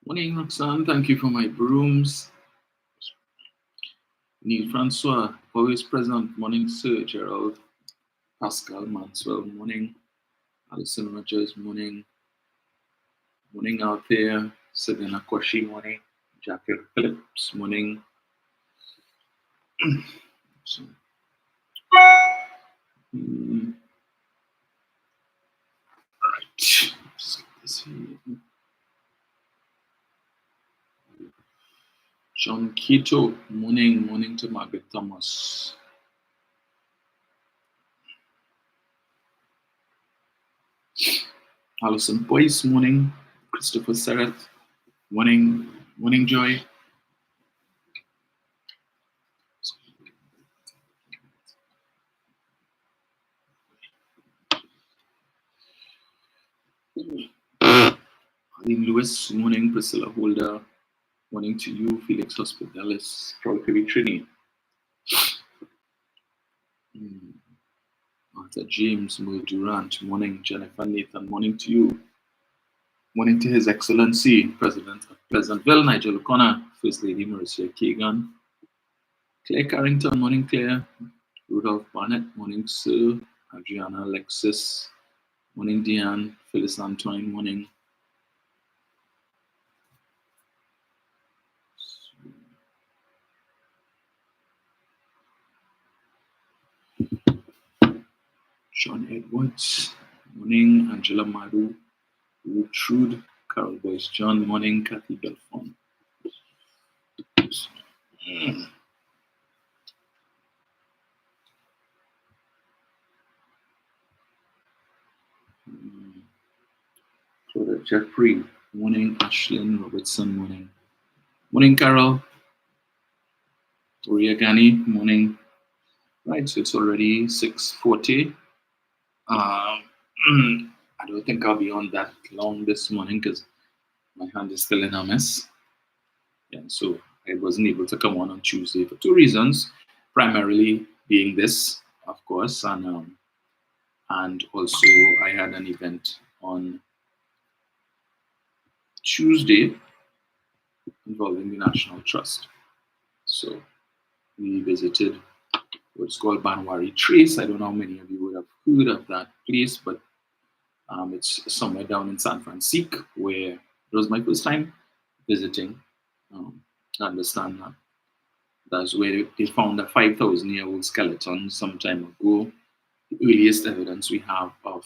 Morning, Roxanne. Thank you for my brooms. Neil Francois, always present. Morning, Sir Gerald. Pascal Maxwell, morning. Alison Rogers, morning. Morning out there. Selena Koshi, morning. Jackie Phillips, morning. So, right. Let's get this here. John Keto, morning. Morning to Margaret Thomas. Alison Boyce, morning. Christopher Serrett, morning. Morning, Joy. Aline Lewis, morning. Priscilla Holder, morning to you. Felix Hospitalis, Troy Trini. Arthur James, Mo Durant, morning. Jennifer Nathan, morning to you. Morning to His Excellency, President of Pleasantville, Nigel O'Connor, First Lady Marissa Kagan. Claire Carrington, morning Claire. Rudolph Barnett, morning Sir. Adriana Alexis, morning Diane. Phyllis Antoine, morning. Sean Edwards, morning. Angela Maru, Trude, Carol Boyce John, morning. Kathy Belfont. Claudia Jeffrey, morning. Ashlyn Robertson, morning. Morning, Carol. Toria Gani, morning. Right, so it's already 6:40. I don't think I'll be on that long this morning because my hand is still in a mess. Yeah, so I wasn't able to come on Tuesday for two reasons. Primarily being this, of course, and also I had an event on Tuesday involving the National Trust. So we visited what's called Banwari Trace. I don't know how many of you would have heard of that place, but it's somewhere down in San Francisco where it was my first time visiting. I understand that that's where they found a 5,000-year-old skeleton some time ago. The earliest evidence we have of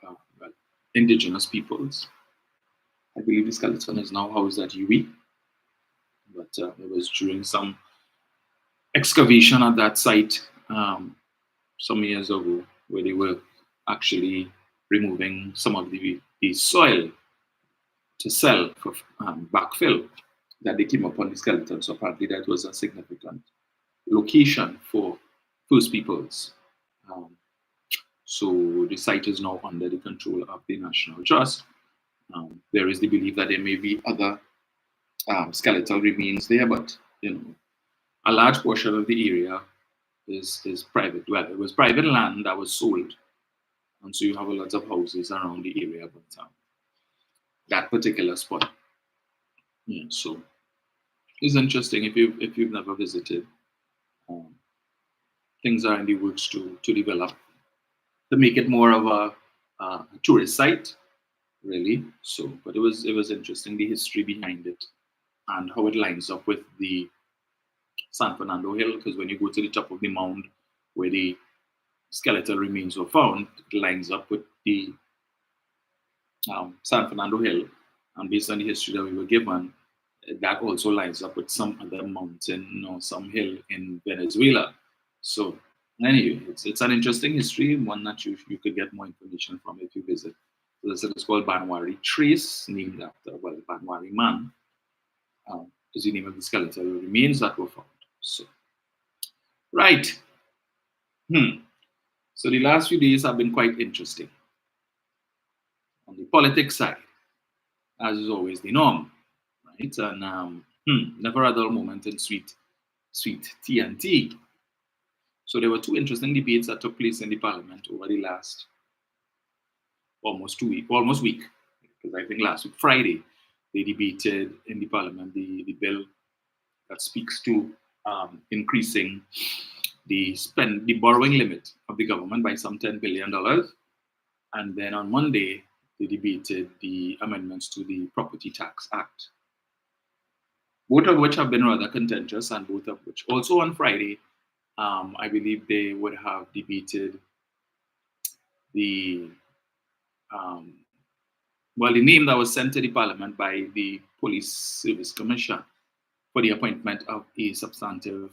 well, indigenous peoples. I believe the skeleton is now housed at UWI, but it was during some excavation at that site some years ago where they were actually removing some of the soil to sell for backfill that they came upon the skeleton. So apparently that was a significant location for First Peoples. So the site is now under the control of the National Trust. There is the belief that there may be other skeletal remains there, but a large portion of the area is private. Well, it was private land that was sold, and so you have a lot of houses around the area, but that particular spot. Yeah, so it's interesting if you've never visited. Things are in the works to develop to make it more of a tourist site, really. So, but it was interesting the history behind it and how it lines up with the San Fernando Hill. Because when you go to the top of the mound where the skeletal remains were found, it lines up with the San Fernando Hill, and based on the history that we were given, that also lines up with some other mountain or some hill in Venezuela. So anyway, it's an interesting history, one that you could get more information from if you visit. So this is called Banwari Trace, named after Banwari man is the name of the skeletal remains that were found. So right. So the last few days have been quite interesting. On the politics side, as is always the norm, right? And never a dull moment in sweet TNT. So there were two interesting debates that took place in the parliament over the last almost week, because I think last week, Friday, they debated in the parliament the bill that speaks to increasing the borrowing limit of the government by some $10 billion. And then on Monday, they debated the amendments to the Property Tax Act, both of which have been rather contentious, and both of which also on Friday, I believe they would have debated the the name that was sent to the parliament by the Police Service Commission for the appointment of a substantive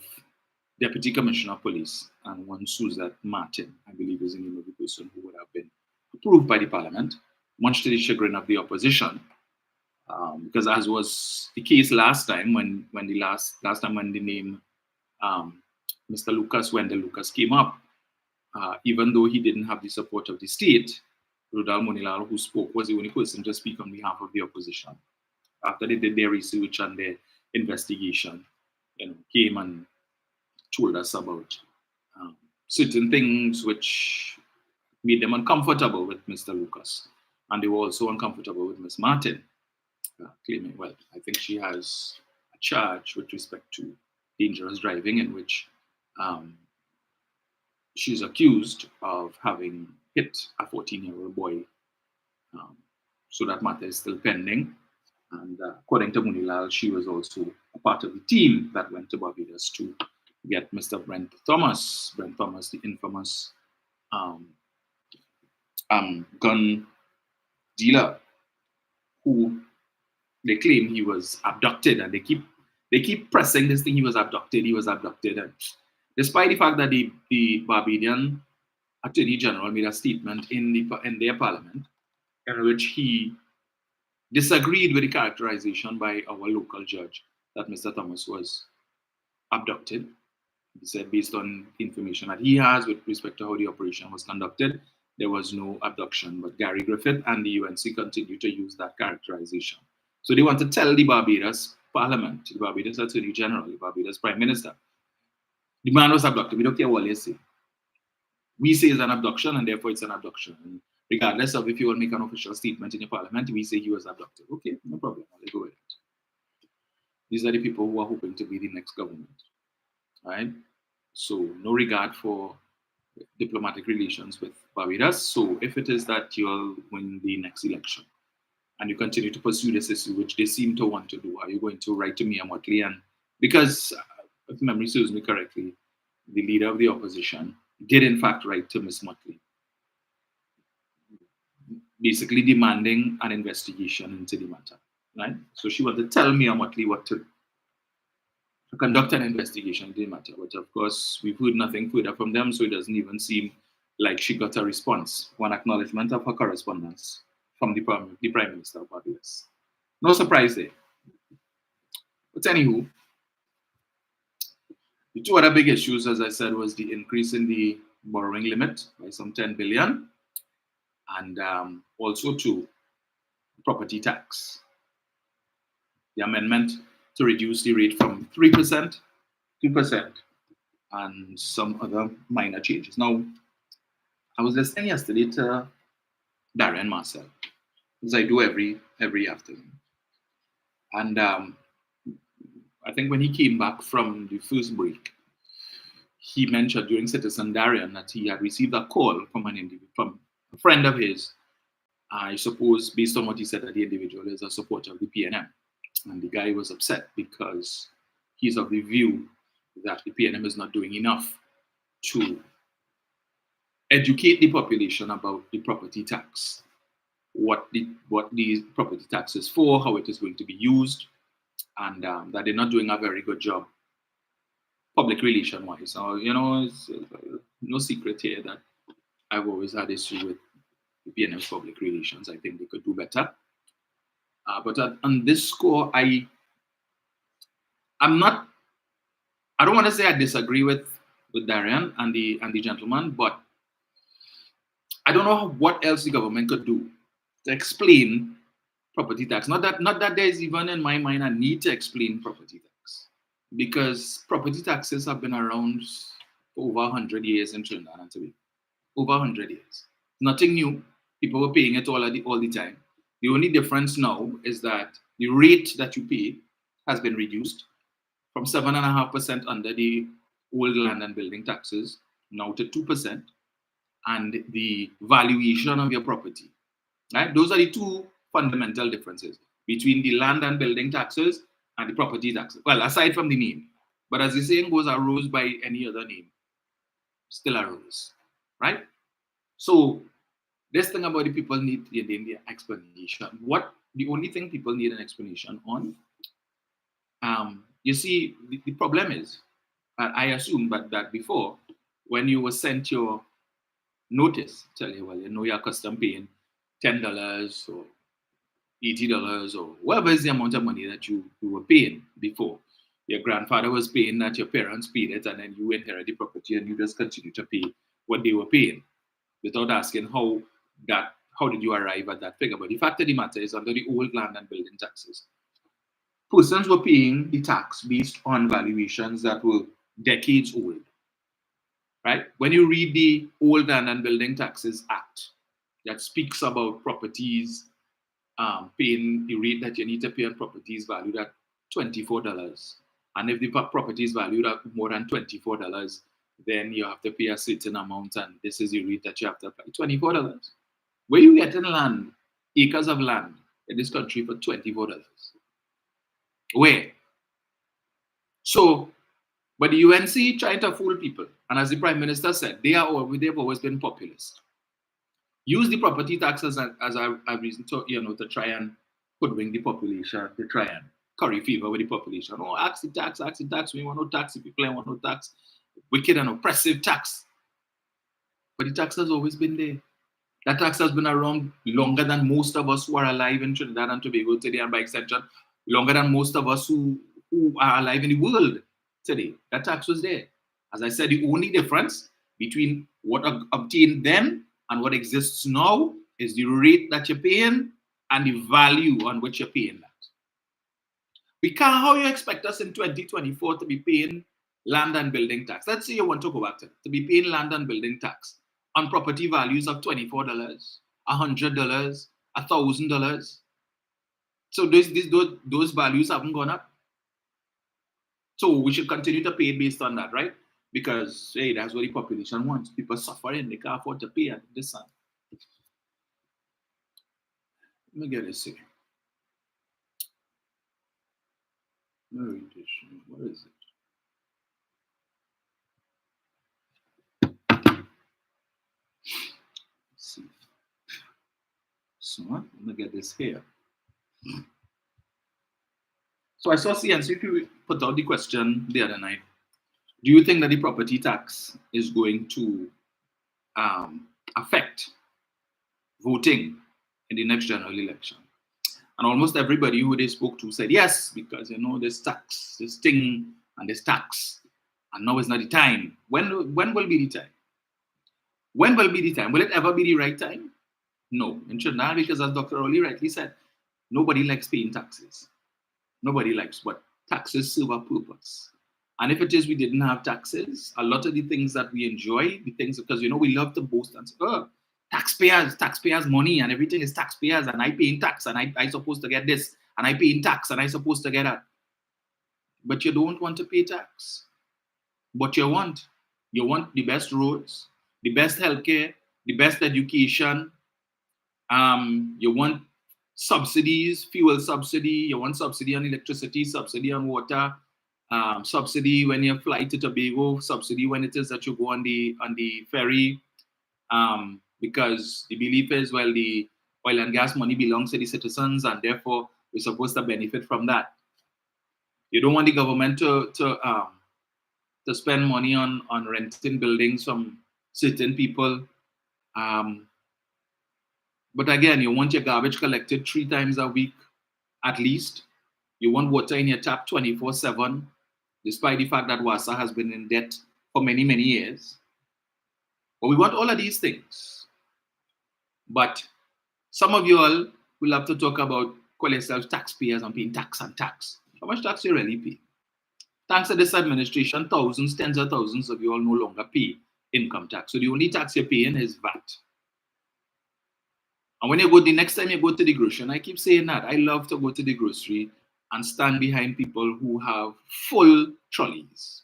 Deputy Commissioner of Police, and one Suzette Martin, I believe is the name of the person who would have been approved by the parliament, much to the chagrin of the opposition. Because as was the case last time, when the name Mr. Lucas, Wendell Lucas, came up, even though he didn't have the support of the state, Rudal Monilal, who spoke, was the only person to speak on behalf of the opposition. After they did their research and their investigation, came and told us about certain things which made them uncomfortable with Mr. Lucas. And they were also uncomfortable with Ms. Martin, claiming, well, I think she has a charge with respect to dangerous driving, in which she's accused of having hit a 14-year-old boy. So that matter is still pending. And according to Monilal, she was also a part of the team that went to Barbados to get Mr. Brent Thomas, the infamous gun dealer, who they claim he was abducted, and they keep pressing this thing. He was abducted, and despite the fact that the Barbadian Attorney General made a statement in their parliament in which he disagreed with the characterization by our local judge that Mr. Thomas was abducted. He said, based on information that he has with respect to how the operation was conducted, there was no abduction. But Gary Griffith and the UNC continue to use that characterization. So they want to tell the Barbados Parliament, the Barbados Attorney General, the Barbados Prime Minister, the man was abducted. We don't care what they say. We say it's an abduction, and therefore it's an abduction. And regardless of if you will make an official statement in your parliament, we say he was abducted. Okay, no problem. I'll go with it. These are the people who are hoping to be the next government. Right? So no regard for diplomatic relations with Barbados. So if it is that you'll win the next election and you continue to pursue this issue, which they seem to want to do, are you going to write to Mia Mottley? And because, if memory serves me correctly, the leader of the opposition did in fact write to Ms. Mottley, basically demanding an investigation into the matter. Right? So she wanted to tell Mia Mottley what to conduct an investigation into the matter. But of course, we've heard nothing further from them, so it doesn't even seem like she got a response, one acknowledgement of her correspondence from the Prime Minister of Barbados. No surprise there. But anywho, the two other big issues, as I said, was the increase in the borrowing limit by some 10 billion, and also to property tax. The amendment to reduce the rate from 3% to 2%, and some other minor changes. Now, I was listening yesterday to Darian Marcel, as I do every afternoon. And I think when he came back from the first break, he mentioned during Citizen Darian that he had received a call from from a friend of his. I suppose, based on what he said, that the individual is a supporter of the PNM. And the guy was upset because he's of the view that the PNM is not doing enough to educate the population about the property tax, what the property tax is for, how it is going to be used, and that they're not doing a very good job public relation-wise. So, it's no secret here that I've always had issue with the PNM's public relations. I think they could do better. But on this score, I don't want to say I disagree with Darian and the gentleman, but I don't know what else the government could do to explain property tax. Not that there's even in my mind a need to explain property tax, because property taxes have been around for over 100 years in Trinidad and Tobago. Over 100 years. Nothing new. People were paying it all the time. The only difference now is that the rate that you pay has been reduced from 7.5% under the old land and building taxes now to 2%, and the valuation of your property. Right? Those are the two fundamental differences between the land and building taxes and the property taxes. Well, aside from the name. But as the saying goes, a rose by any other name, still a rose. Right? So this thing about the people need the explanation. What the only thing people need an explanation on, you see, the problem is, I assume that before, when you were sent your notice, tell you, well, you know you're custom paying $10 or $80 or whatever is the amount of money that you were paying before. Your grandfather was paying that, your parents paid it, and then you inherit the property and you just continue to pay what they were paying without asking how did you arrive at that figure. But the fact of the matter is, under the old land and building taxes, persons were paying the tax based on valuations that were decades old. Right? When you read the Old Land and Building Taxes Act that speaks about properties paying the rate that you need to pay on properties valued at $24, and if the property is valued at more than $24, then you have to pay a certain amount, and this is the rate that you have to pay. $24. Where you getting land, acres of land in this country for $24? Where? So, but the UNC trying to fool people, and as the Prime Minister said, they've always been populist. Use the property tax as a reason to try and hoodwink the population, to try and curry fever with the population. Oh, ask the tax. We want no tax. The people want no tax. Wicked and oppressive tax. But the tax has always been there. That tax has been around longer than most of us who are alive in Trinidad and Tobago today, and by extension, longer than most of us who are alive in the world today. That tax was there. As I said, the only difference between what obtained then and what exists now is the rate that you're paying and the value on which you're paying that. How you expect us in 2024 to be paying land and building tax? Let's say you want to go back to be paying land and building tax on property values of $24, $100, $1,000. So those values haven't gone up. So we should continue to pay based on that, right? Because, hey, that's what the population wants. People suffering, they can't afford to pay at this time. Let me get this here. What is it? Let's see. So let me get this here. So I saw CNCQ put out the question the other night. Do you think that the property tax is going to affect voting in the next general election? And almost everybody who they spoke to said yes, because this tax, this thing, and this tax, and now is not the time. When will be the time? When will be the time? Will it ever be the right time? No, in Trinidad, because as Dr. Rowley rightly said, nobody likes paying taxes. Nobody likes, but taxes serve a purpose. And if it is we didn't have taxes, a lot of the things that we enjoy, the things, because we love to boast and say, oh, taxpayers money, and everything is taxpayers, and I pay in tax, and I supposed to get this, and I pay in tax, and I supposed to get that. But you don't want to pay tax. But you want the best roads, the best healthcare, the best education. You want subsidies, fuel subsidy, you want subsidy on electricity, subsidy on water, subsidy when you fly to Tobago, subsidy when it is that you go on the ferry, because the belief is, well, the oil and gas money belongs to the citizens, and therefore we're supposed to benefit from that. You don't want the government to spend money on renting buildings from certain people. But again, you want your garbage collected 3 times a week, at least. You want water in your tap 24/7, despite the fact that WASA has been in debt for many, many years. But we want all of these things. But some of you all will have to talk about call yourselves taxpayers and paying tax and tax. How much tax you really pay? Thanks to this administration, thousands, tens of thousands of you all no longer pay income tax. So the only tax you're paying is VAT. And when you go the next time you go to the grocery, and I keep saying that, I love to go to the grocery and stand behind people who have full trolleys.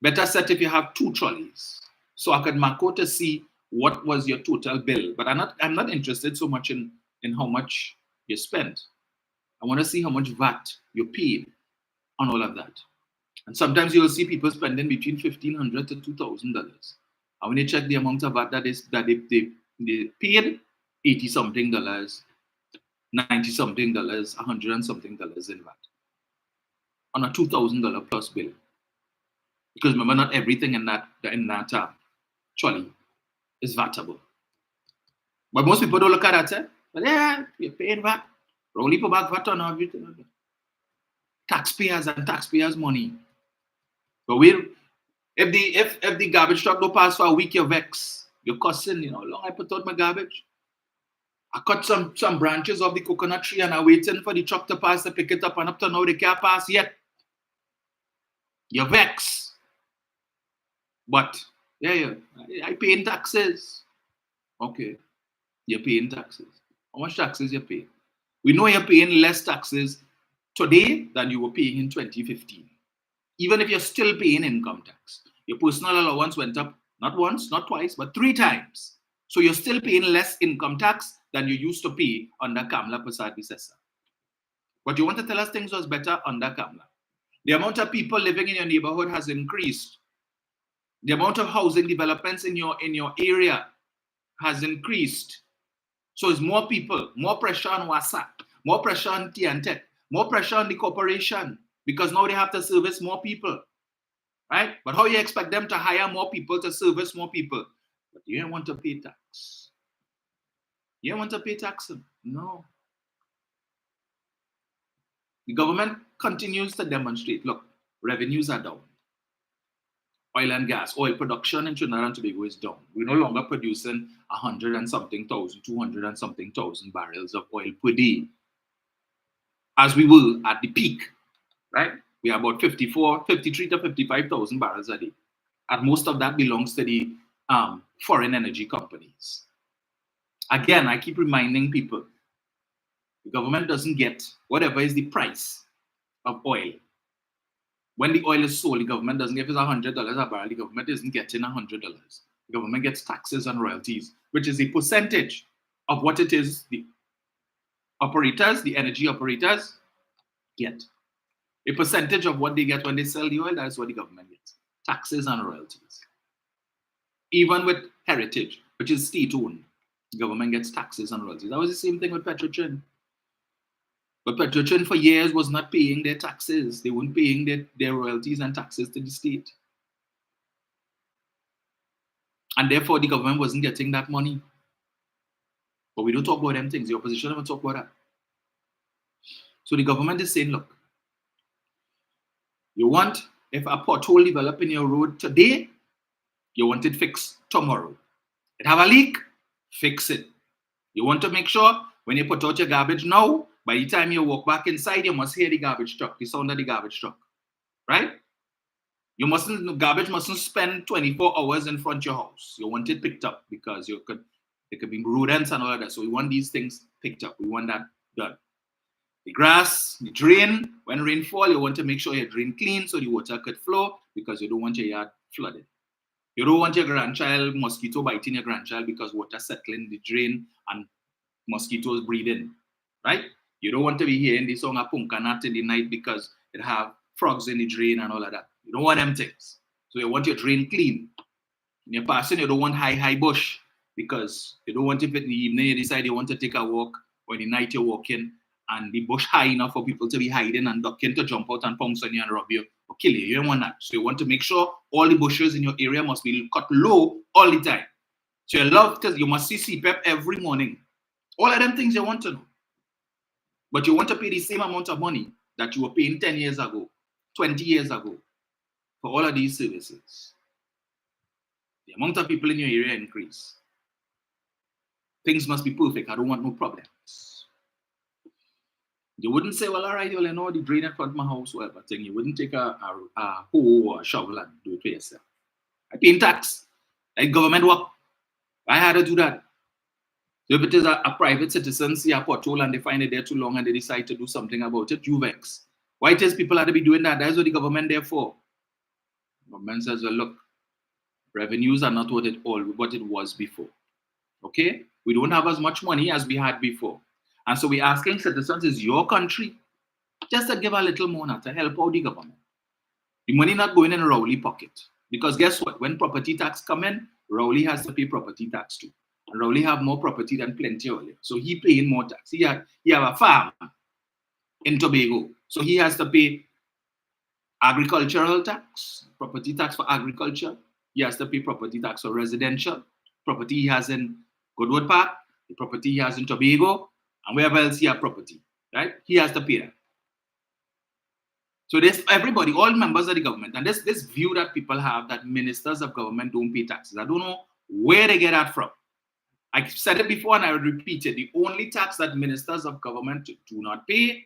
Better set if you have 2 trolleys. So I could mark out to see what was your total bill. But I'm not interested so much in how much you spent. I want to see how much VAT you paid on all of that. And sometimes you'll see people spending between $1,500 to $2,000. And when you check the amount of VAT they paid, 80 something dollars, 90 something dollars, 100 and something dollars in VAT on a $2,000 plus bill. Because remember, not everything in that trolley is VATable. But most people don't look at that. But yeah, you're paying VAT. Only put back VAT on everything. Taxpayers and taxpayers' money. But if the garbage truck don't pass for a week, you vex. You're cussing, long I put out my garbage. I cut some branches of the coconut tree and I'm waiting for the truck to pass to pick it up, and up to now they can't pass yet. You vex. But yeah, I paying taxes. Okay, you're paying taxes. How much taxes you pay? We know you're paying less taxes today than you were paying in 2015. Even if you're still paying income tax, your personal allowance went up not once, not twice, but 3 times. So you're still paying less income tax than you used to pay under Kamla Persad-Bissessar. But you want to tell us things was better under Kamla. The amount of people living in your neighborhood has increased. The amount of housing developments in your area has increased. So it's more people, more pressure on WhatsApp, more pressure on TNTech, more pressure on the corporation, because now they have to service more people, right? But how you expect them to hire more people to service more people? But you don't want to pay tax. You don't want to pay tax? No. The government continues to demonstrate, look, revenues are down. Oil and gas, oil production in Trinidad and Tobago is down. We're no longer producing 100 and something thousand, 200 and something thousand barrels of oil per day, as we were at the peak, right? We are about 53 to 55,000 barrels a day. And most of that belongs to the foreign energy companies. Again, I keep reminding people, the government doesn't get whatever is the price of oil. When the oil is sold, the government doesn't get, if it's $100 a barrel, the government isn't getting $100. The government gets taxes and royalties, which is a percentage of what it is the operators, the energy operators, get. A percentage of what they get when they sell the oil, that's what the government gets. Taxes and royalties. Even with Heritage, which is state-owned, the government gets taxes and royalties. That was the same thing with Petrotrin. But Petrotrin for years was not paying their taxes. They weren't paying their royalties and taxes to the state. And therefore, the government wasn't getting that money. But we don't talk about them things. The opposition don't talk about that. So the government is saying, look, you want, if a pothole develop in your road today, you want it fixed tomorrow. It have a leak, fix it. You want to make sure when you put out your garbage now, by the time you walk back inside, you must hear the garbage truck, the sound of the garbage truck, right? Garbage mustn't spend 24 hours in front of your house. You want it picked up because there could be rodents and all of that. So we want these things picked up. We want that done. The grass, the drain, when rainfall, you want to make sure your drain clean so the water could flow because you don't want your yard flooded. You don't want your grandchild mosquito biting your grandchild because water settling the drain and mosquitoes breeding, right? You don't want to be hearing the song of Punkanat in the night because it have frogs in the drain and all of that. You don't want them things. So you want your drain clean. When you're passing, you don't want high bush because you don't want, if in the evening you decide you want to take a walk, or in the night you're walking and the bush high enough for people to be hiding and ducking to jump out and pounce on you and rob you or kill you. You don't want that. So you want to make sure all the bushes in your area must be cut low all the time. So you must see CPEP every morning. All of them things you want to know. But you want to pay the same amount of money that you were paying 10 years ago, 20 years ago for all of these services. The amount of people in your area increase. Things must be perfect. I don't want no problems. You wouldn't say, well, all right, well, I know the drain in front of my house, whatever thing. You wouldn't take a hoe or a shovel and do it for yourself. I pay tax. Like government work. I had to do that. So if it is a private citizen see a pothole and they find it there too long and they decide to do something about it, you vex. Why it is people have to be doing that? That's what the government there for. Government says, well, look, revenues are not what it was before. Okay? We don't have as much money as we had before. And so we're asking citizens, is your country just to give a little more now to help out the government. The money not going in Rowley pocket. Because guess what? When property tax come in, Rowley has to pay property tax too. And Rowley have more property than plenty earlier. So he paying more tax. He have a farm in Tobago. So he has to pay agricultural tax, property tax for agriculture. He has to pay property tax for residential. Property he has in Goodwood Park, the property he has in Tobago, and wherever else he has property, right? He has to pay that. So this everybody, all members of the government, and this view that people have that ministers of government don't pay taxes. I don't know where they get that from. I've said it before and I would repeat it. The only tax that ministers of government do not pay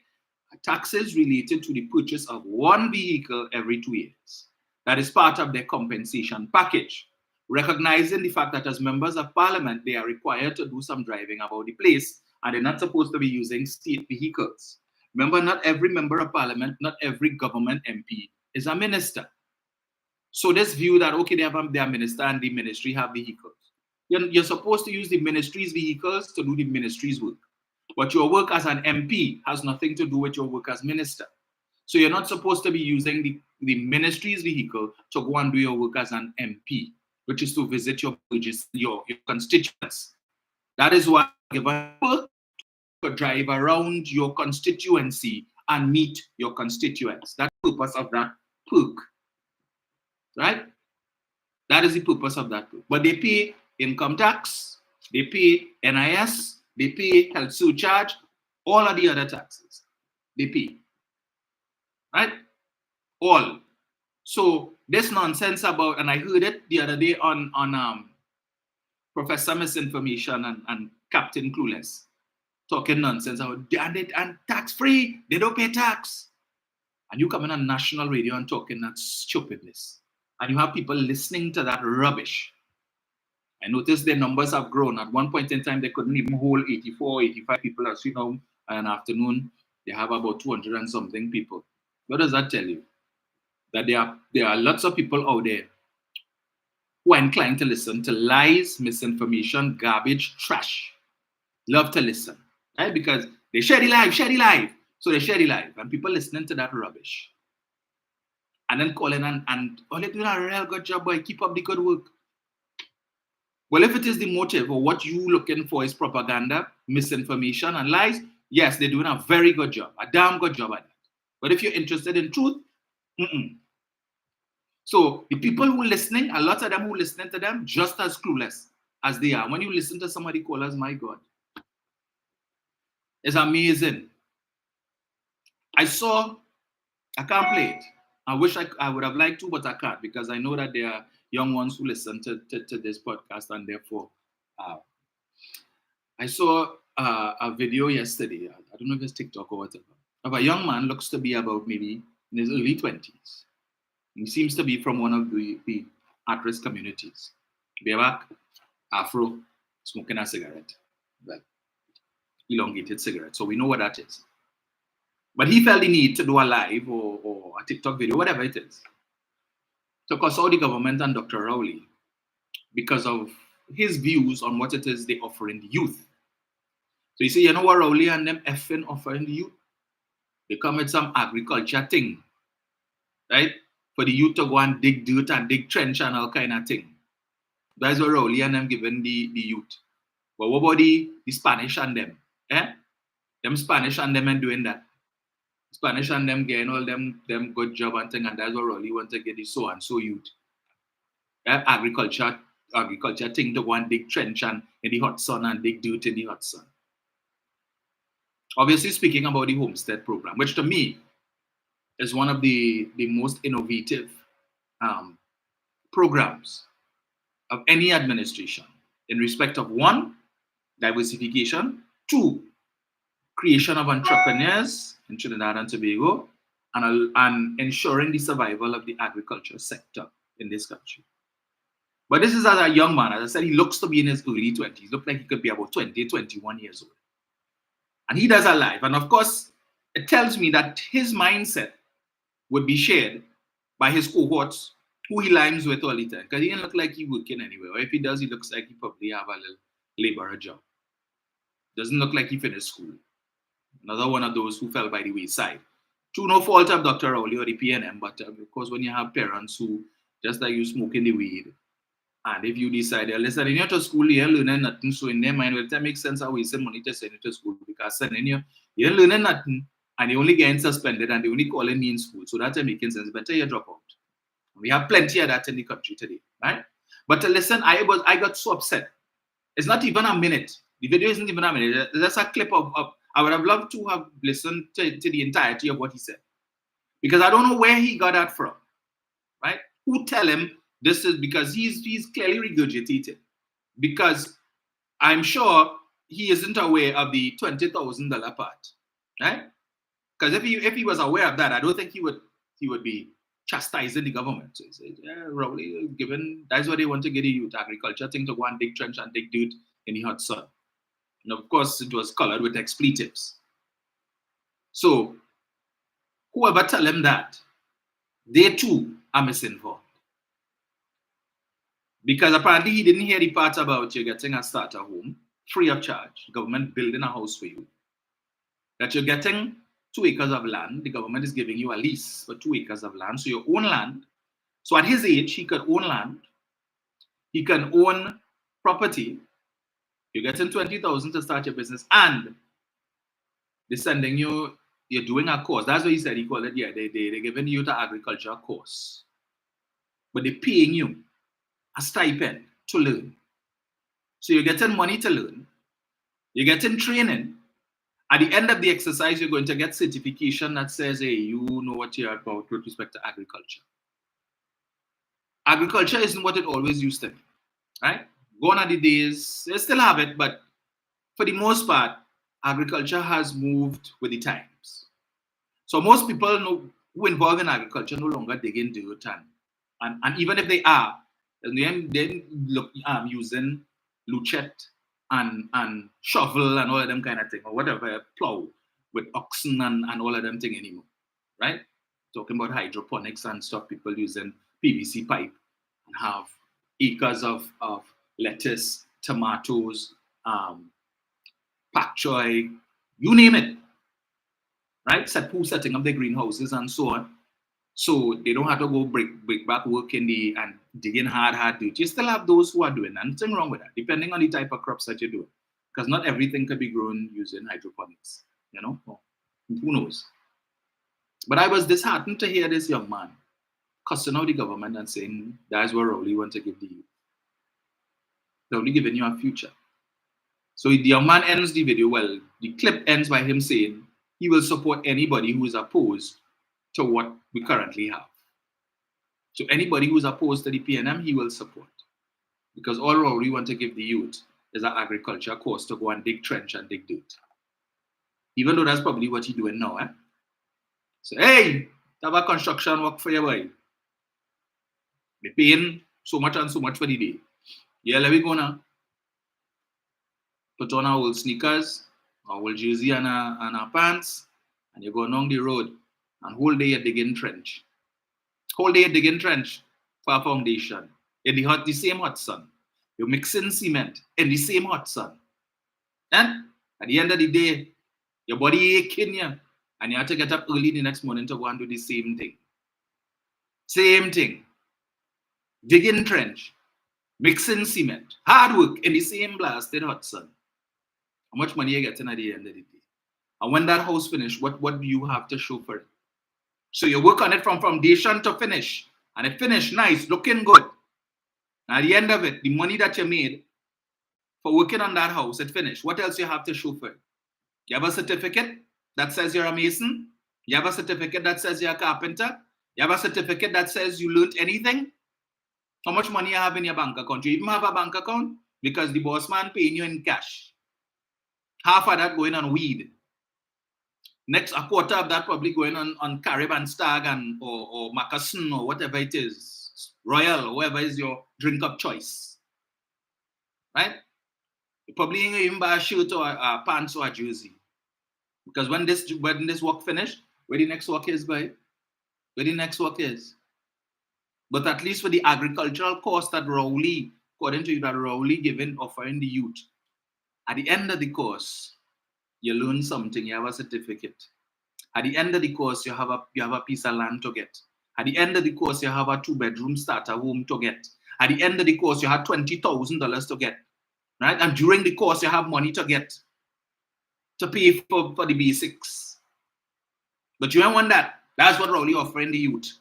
are taxes related to the purchase of one vehicle every 2 years. That is part of their compensation package. Recognizing the fact that as members of parliament, they are required to do some driving about the place and they're not supposed to be using state vehicles. Remember, not every member of parliament, not every government MP is a minister. So this view that, okay, they have their minister and the ministry have vehicles. You're supposed to use the ministry's vehicles to do the ministry's work. But your work as an MP has nothing to do with your work as minister. So you're not supposed to be using the ministry's vehicle to go and do your work as an MP, which is to visit your constituents. That is why you're given work to drive around your constituency and meet your constituents. That's the purpose of that perk, right? That is the purpose of that perk. But they pay income tax, they pay NIS, they pay health surcharge, all of the other taxes. They pay, right? All. So this nonsense about, and I heard it the other day on Professor Misinformation and Captain Clueless, talking nonsense about and tax-free, they don't pay tax. And you come in on national radio and talking that stupidness. And you have people listening to that rubbish. I noticed their numbers have grown. At one point in time, they couldn't even hold 84, 85 people. As you know, in an afternoon, they have about 200 and something people. What does that tell you? That there are lots of people out there who are inclined to listen to lies, misinformation, garbage, trash. Love to listen, right? Because they share the life. So they share the life, and people listening to that rubbish. And then calling and oh, you're doing a real good job, boy. Keep up the good work. Well, if it is the motive or what you're looking for is propaganda, misinformation, and lies, yes, they're doing a very good job, a damn good job at that. But if you're interested in truth, So the people who are listening, a lot of them who are listening to them, just as clueless as they are. When you listen to somebody call us, my God, it's amazing. I can't play it. I wish I would have liked to, but I can't because I know that there are young ones who listen to this podcast, and therefore, I saw a video yesterday. I don't know if it's TikTok or whatever, of a young man, looks to be about maybe in his early 20s. He seems to be from one of the at-risk communities. Bareback, afro, smoking a cigarette, well, elongated cigarette. So we know what that is. But he felt the need to do a live or a TikTok video, whatever it is, to consult the government and Dr. Rowley because of his views on what it is they offer in the youth. So you see, you know what Rowley and them effing offering the youth? They come with some agriculture thing, right? For the youth to go and dig dirt and dig trench and all kind of thing. That's what Rowley and them giving the youth. But what about the Spanish and them? Them Spanish and them and doing that. Spanish and them getting all them good job and thing, and that's what Rowley want to get the so and so youth. Agriculture thing to go and dig trench and in the hot sun and dig dirt in the hot sun. Obviously speaking about the homestead program, which to me is one of the most innovative programs of any administration in respect of 1, diversification, 2, creation of entrepreneurs in Trinidad and Tobago, and ensuring the survival of the agriculture sector in this country. But this is as a young man. As I said, he looks to be in his early 20s. Look like he could be about 20, 21 years old. And he does a live. And of course, it tells me that his mindset would be shared by his cohorts who he limes with all the time. Because he didn't look like he working anywhere. Or if he does, he looks like he probably have a little laborer job. Doesn't look like he finished school. Another one of those who fell by the wayside. To no fault of Dr. Rowley or the PNM, but of course, when you have parents who, just like you, smoking the weed, and if you decide, listen, you're to school, you're learning nothing, so in their mind, well, that makes sense how we send money to send you to school, because sending you're learning nothing, and you're only getting suspended, and they only calling me in school, so that's making sense. Better you drop out. We have plenty of that in the country today, right? But listen, I got so upset. It's not even a minute. The video isn't even a minute. That's a clip of I would have loved to have listened to the entirety of what he said. Because I don't know where he got that from, right? Who tell him this is, because he's clearly regurgitated. Because I'm sure he isn't aware of the $20,000 part, right? Because if he was aware of that, I don't think he would be chastising the government. So he said, yeah, Rowley, given that's what they want to get the youth agriculture thing, to go and dig trench and dig dirt in the hot sun. And of course, it was colored with expletives. So, whoever tell him that, they too are misinformed. Because apparently he didn't hear the part about you getting a starter home free of charge, government building a house for you. That you're getting 2 acres of land, the government is giving you a lease for 2 acres of land, so you own land. So at his age, he could own land, he can own property. You're getting 20,000 to start your business, and they're sending you, you're doing a course. That's what he said. He called it, yeah, they're giving you the agriculture course. But they're paying you a stipend to learn. So you're getting money to learn. You're getting training. At the end of the exercise, you're going to get certification that says, hey, you know what you're about with respect to agriculture. Agriculture isn't what it always used to be, right? Gone are the days, they still have it, but for the most part, agriculture has moved with the times. So most people who involved in agriculture no longer dig in dirt, and even if they are, then look using luchet and shovel and all of them kind of thing, or whatever, plow with oxen and all of them thing anymore, right? Talking about hydroponics and stuff, people using PVC pipe and have acres of lettuce, tomatoes, pak choy, you name it, right? Setting up the greenhouses and so on. So they don't have to go break back work and digging hard dirt. You still have those who are doing that. Nothing wrong with that, depending on the type of crops that you're doing. Because not everything can be grown using hydroponics, you know? Well, who knows? But I was disheartened to hear this young man cussing out the government and saying, that's what Rowley want to give the youth. They're only giving you a future. So the young man ends the video, well, the clip ends by him saying he will support anybody who is opposed to what we currently have. So anybody who is opposed to the PNM, he will support. Because all Rowley want to give the youth is an agriculture course to go and dig trench and dig dirt. Even though that's probably what he's doing now. So, hey, have a construction work for you, boy. They're paying so much and so much for the day. Yeah, let me go now. Put on our old sneakers, our old jersey and our pants, and you go along the road, and whole day you're digging trench. Whole day you're digging trench for a foundation in the same hot sun. You're mixing cement in the same hot sun. And at the end of the day, your body aching you, and you have to get up early the next morning to go and do the same thing. Same thing. Digging trench, mixing cement, hard work in the same blasted hot sun. How much money you getting at the end of the day? And when that house finished, what do you have to show for it? So you work on it from foundation to finish. And it finished nice, looking good. And at the end of it, the money that you made for working on that house, it finished. What else you have to show for it? You have a certificate that says you're a mason? You have a certificate that says you're a carpenter? You have a certificate that says you learned anything? How much money you have in your bank account? You even have a bank account? Because the boss man paying you in cash. Half of that going on weed. Next, a quarter of that probably going on Carib and Stag or Macassin or whatever it is. Royal, or whoever is your drink of choice. Right? You probably ain't even buy a shirt or a pants or a jersey. Because when this work finished, where the next work is, boy? Where the next work is. But at least for the agricultural course that Rowley, according to you, that Rowley offering the youth, at the end of the course, you learn something, you have a certificate. At the end of the course, you have a piece of land to get. At the end of the course, you have a 2-bedroom starter home to get. At the end of the course, you have $20,000 to get. Right? And during the course, you have money to get to pay for the basics. But you don't want that. That's what Rowley offering the youth.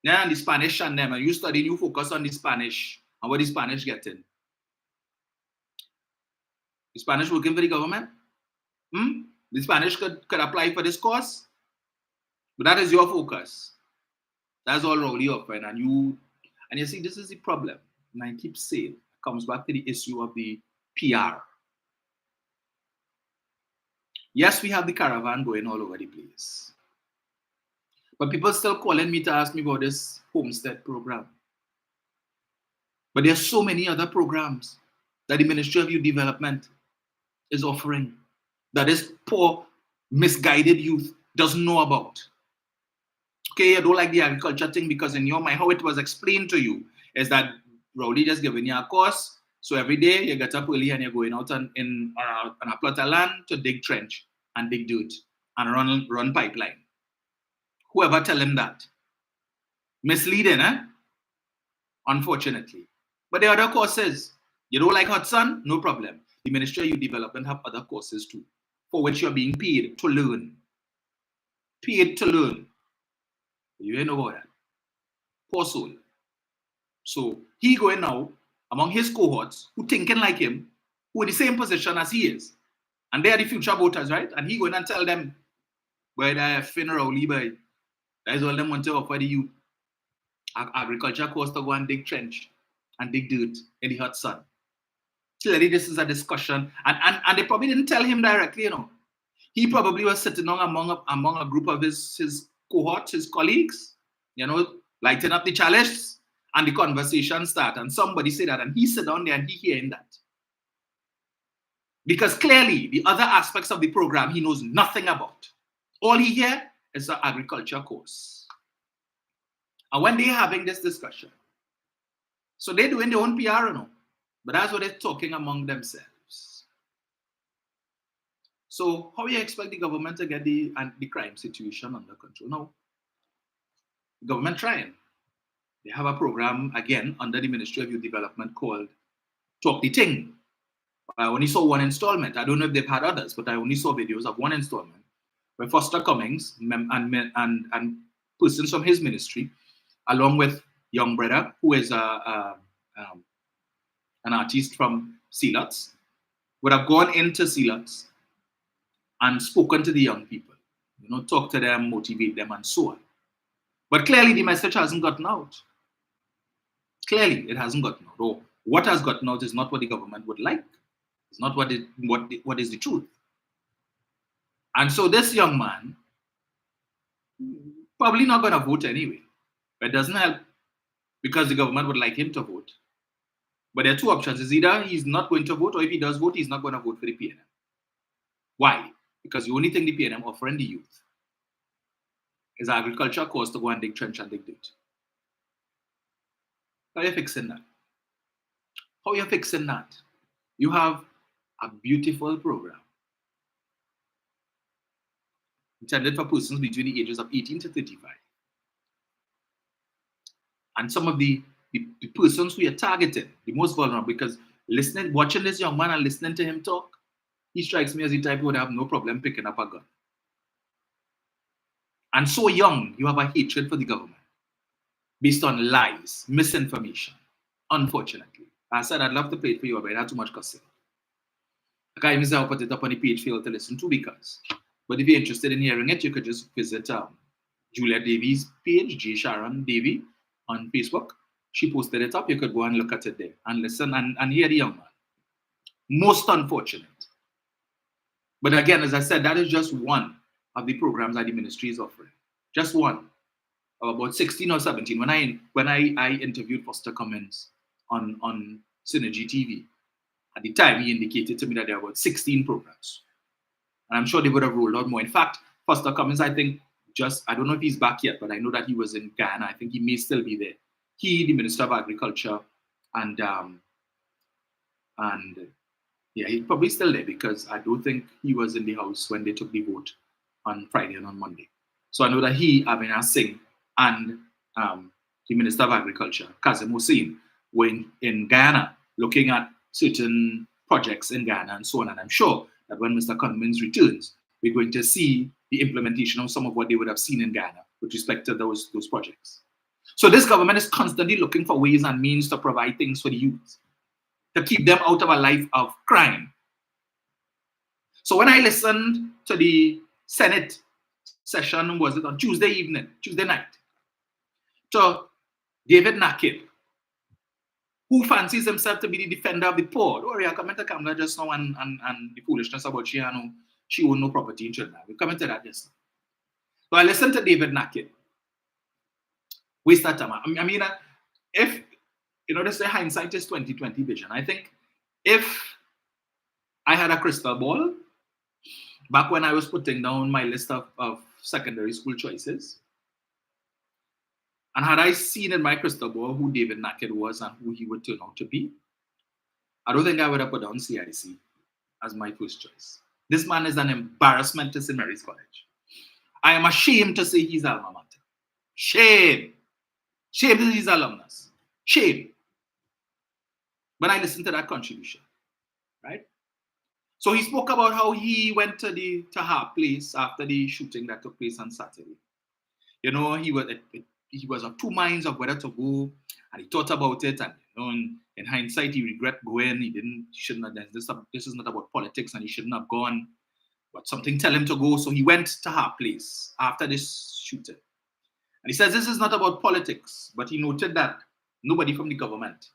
Yeah, and the Spanish and them. And you study, you focus on the Spanish and what the Spanish getting. The Spanish working for the government? The Spanish could apply for this course, but that is your focus. That's all Rowley offering. And you see, this is the problem. And I keep saying, it comes back to the issue of the PR. Yes, we have the caravan going all over the place. But people still calling me to ask me about this homestead program. But there's so many other programs that the Ministry of Youth Development is offering that this poor, misguided youth doesn't know about. Okay, you don't like the agriculture thing because in your mind, how it was explained to you is that Rowley just giving you a course. So every day you get up early and you're going out on a plot of land to dig trench and dig dirt and run pipeline. Whoever tell him that. Misleading, eh? Unfortunately. But the other courses, you don't like hot sun? No problem. The Ministry of Youth Development have other courses too, for which you're being paid to learn. Paid to learn. You ain't know about that. Poor soul. So he going now among his cohorts who thinking like him, who in the same position as he is. And they are the future voters, right? And he going and tell them, boy, that Finn Rowley, boy, that is all them want to offer the youth. Agriculture course to go and dig trench and dig dirt in the hot sun. Clearly, this is a discussion. And they probably didn't tell him directly, you know. He probably was sitting on among a group of his cohorts, his colleagues, you know, lighting up the chalice, and the conversation start. And somebody say that, and he sit down there and he hearing that. Because clearly, the other aspects of the program he knows nothing about. All he hear is the agriculture course. And when they're having this discussion, so they're doing their own PR, you know, but that's what they're talking among themselves. So how do you expect the government to get the crime situation under control? No. The government trying. They have a program, again, under the Ministry of Youth Development called Talk the Thing. I only saw one installment. I don't know if they've had others, but I only saw videos of one installment where Foster Cummings and persons from his ministry, along with Young Brother, who is an artist from Sealots, would have gone into Sealots and spoken to the young people, you know, talk to them, motivate them, and so on. But clearly, the message hasn't gotten out. Clearly, it hasn't gotten out. Or what has gotten out is not what the government would like. It's not what is the truth. And so this young man, probably not going to vote anyway. But it doesn't help because the government would like him to vote. But there are two options. It's either he's not going to vote, or if he does vote, he's not going to vote for the PNM. Why? Because the only thing the PNM offering the youth is agriculture course to go and dig trench and dig dirt. How are you fixing that? How are you fixing that? You have a beautiful program intended for persons between the ages of 18 to 35. And some of the persons who are targeted, the most vulnerable, because watching this young man and listening to him talk, he strikes me as the type who would have no problem picking up a gun. And so young, you have a hatred for the government based on lies, misinformation, unfortunately. I said I'd love to play it for you, but I had too much cussing. I can't even say I'll put it up on the page for you to listen to because. But if you're interested in hearing it, you could just visit Juliet Davies' page, J. Sharon Davy, on Facebook. She posted it up. You could go and look at it there and listen and hear the young man. Most unfortunate. But again, as I said, that is just one of the programs that the ministry is offering. Just one. about 16 or 17 when I interviewed Foster Cummins on Synergy TV. At the time, he indicated to me that there were about 16 programs. And I'm sure they would have rolled out more. In fact, Foster Cummins, I think, I don't know if he's back yet, but I know that he was in Ghana. I think he may still be there. He, the Minister of Agriculture, and yeah, he's probably still there because I don't think he was in the House when they took the vote on Friday and on Monday. So I know that he, Amina Singh, and the Minister of Agriculture, Kazim Hussein, were in Ghana looking at certain projects in Ghana and so on. And I'm sure that when Mr. Cummins returns, we're going to see the implementation of some of what they would have seen in Ghana with respect to those projects. So this government is constantly looking for ways and means to provide things for the youth, to keep them out of a life of crime. So when I listened to the Senate session, was it on Tuesday night, to David Nakib, who fancies himself to be the defender of the poor. Don't worry, I come into camera just now and the foolishness about she owned no property in Trinidad. We come into that just now. So I listened to David Nakib. Waste that time. I mean, if, they say hindsight is 20/20 vision. I think if I had a crystal ball, back when I was putting down my list of secondary school choices, and had I seen in my crystal ball who David Nakib was and who he would turn out to be, I don't think I would have put down CIC as my first choice. This man is an embarrassment to St. Mary's College. I am ashamed to say he's alma mater. Shame. Shame to his alumnus. Shame. When I listened to that contribution, right? So he spoke about how he went to the Taha place after the shooting that took place on Saturday. He was of two minds of whether to go, and he thought about it, and in hindsight, he regret going. He shouldn't have. This is not about politics, and he shouldn't have gone. But something tell him to go, so he went to her place after this shooting. And he says this is not about politics, but he noted that nobody from the government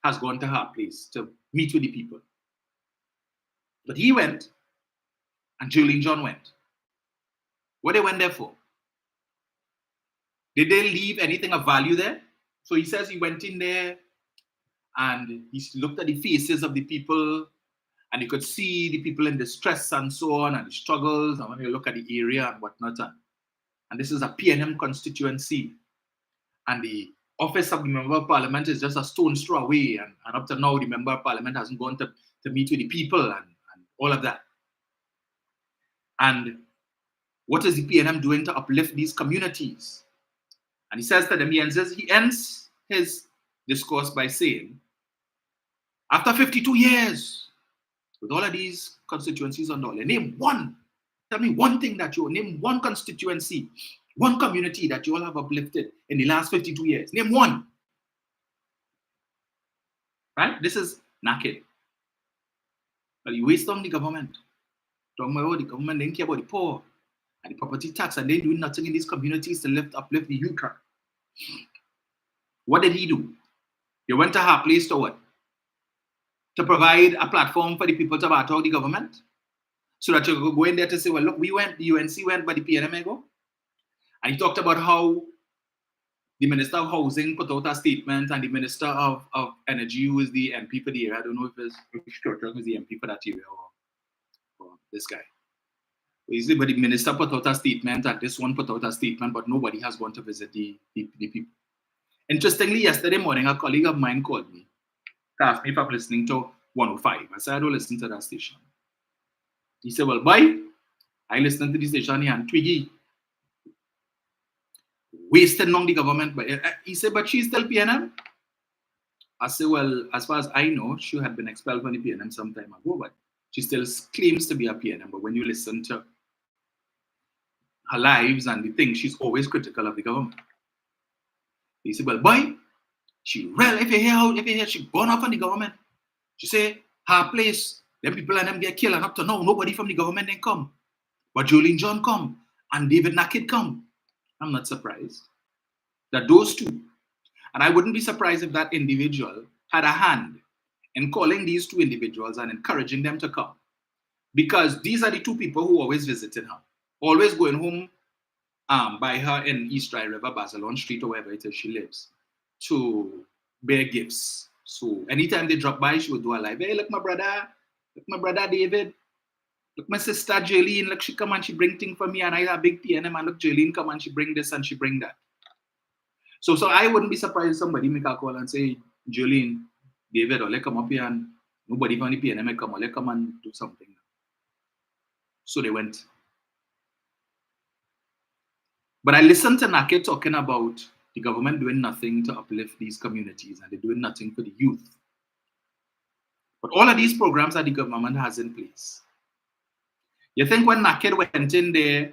has gone to her place to meet with the people. But he went, and Julian John went. What they went there for? Did they leave anything of value there? So he says he went in there and he looked at the faces of the people, and you could see the people in distress and so on, and the struggles, and when you look at the area and whatnot. And this is a PNM constituency, and the office of the Member of Parliament is just a stone's throw away, and up to now, the Member of Parliament hasn't gone to meet with the people and all of that. And what is the PNM doing to uplift these communities? And he says to them, he ends his discourse by saying, after 52 years, with all of these constituencies on dollar, name one. Tell me one thing name one constituency, one community that you all have uplifted in the last 52 years. Name one. Right? This is Nakib. But you waste on the government. Talking about the government, they don't care about the poor and the property tax, and they doing nothing in these communities to uplift the youth. What did he do? He went to her place to what? To provide a platform for the people to battle the government, so that you could go in there to say, well, look, we went, the UNC went, but the PNM go. And he talked about how the Minister of Housing put out a statement, and the Minister of Energy, who is the MP for the area, I don't know if it's who's the MP for that area or this guy. But the minister put out a statement, and this one put out a statement, but nobody has gone to visit the people. Interestingly, yesterday morning, a colleague of mine called me to ask me if I'm listening to 105. I said, I don't listen to that station. He said, well, boy, I listen to the station here, and Twiggy wasted on the government. But he said, but she's still PNM? I said, well, as far as I know, she had been expelled from the PNM some time ago, but she still claims to be a PNM. But when you listen to her lives and the things, she's always critical of the government. He said, well, boy, if you hear she gone off on the government, she say, her place, them people and them get killed, and up to now, nobody from the government didn't come. But Julian John come, and David Nakib come. I'm not surprised that those two, and I wouldn't be surprised if that individual had a hand in calling these two individuals and encouraging them to come. Because these are the two people who always visited her, always going home by her in East Dry River, Basilon Street, or wherever it is she lives, to bear gifts. So anytime they drop by, she would do a live. Hey, look my brother David, look my sister Jolene, look she come and she bring thing for me, and I have a big PNM, and look Jolene come and she bring this and she bring that. So I wouldn't be surprised if somebody make a call and say, Jolene, David, or let come up here and nobody from the PNM come, or let come and do something. So they went. But I listened to Naked talking about the government doing nothing to uplift these communities, and they're doing nothing for the youth. But all of these programs that the government has in place. You think when Naked went in there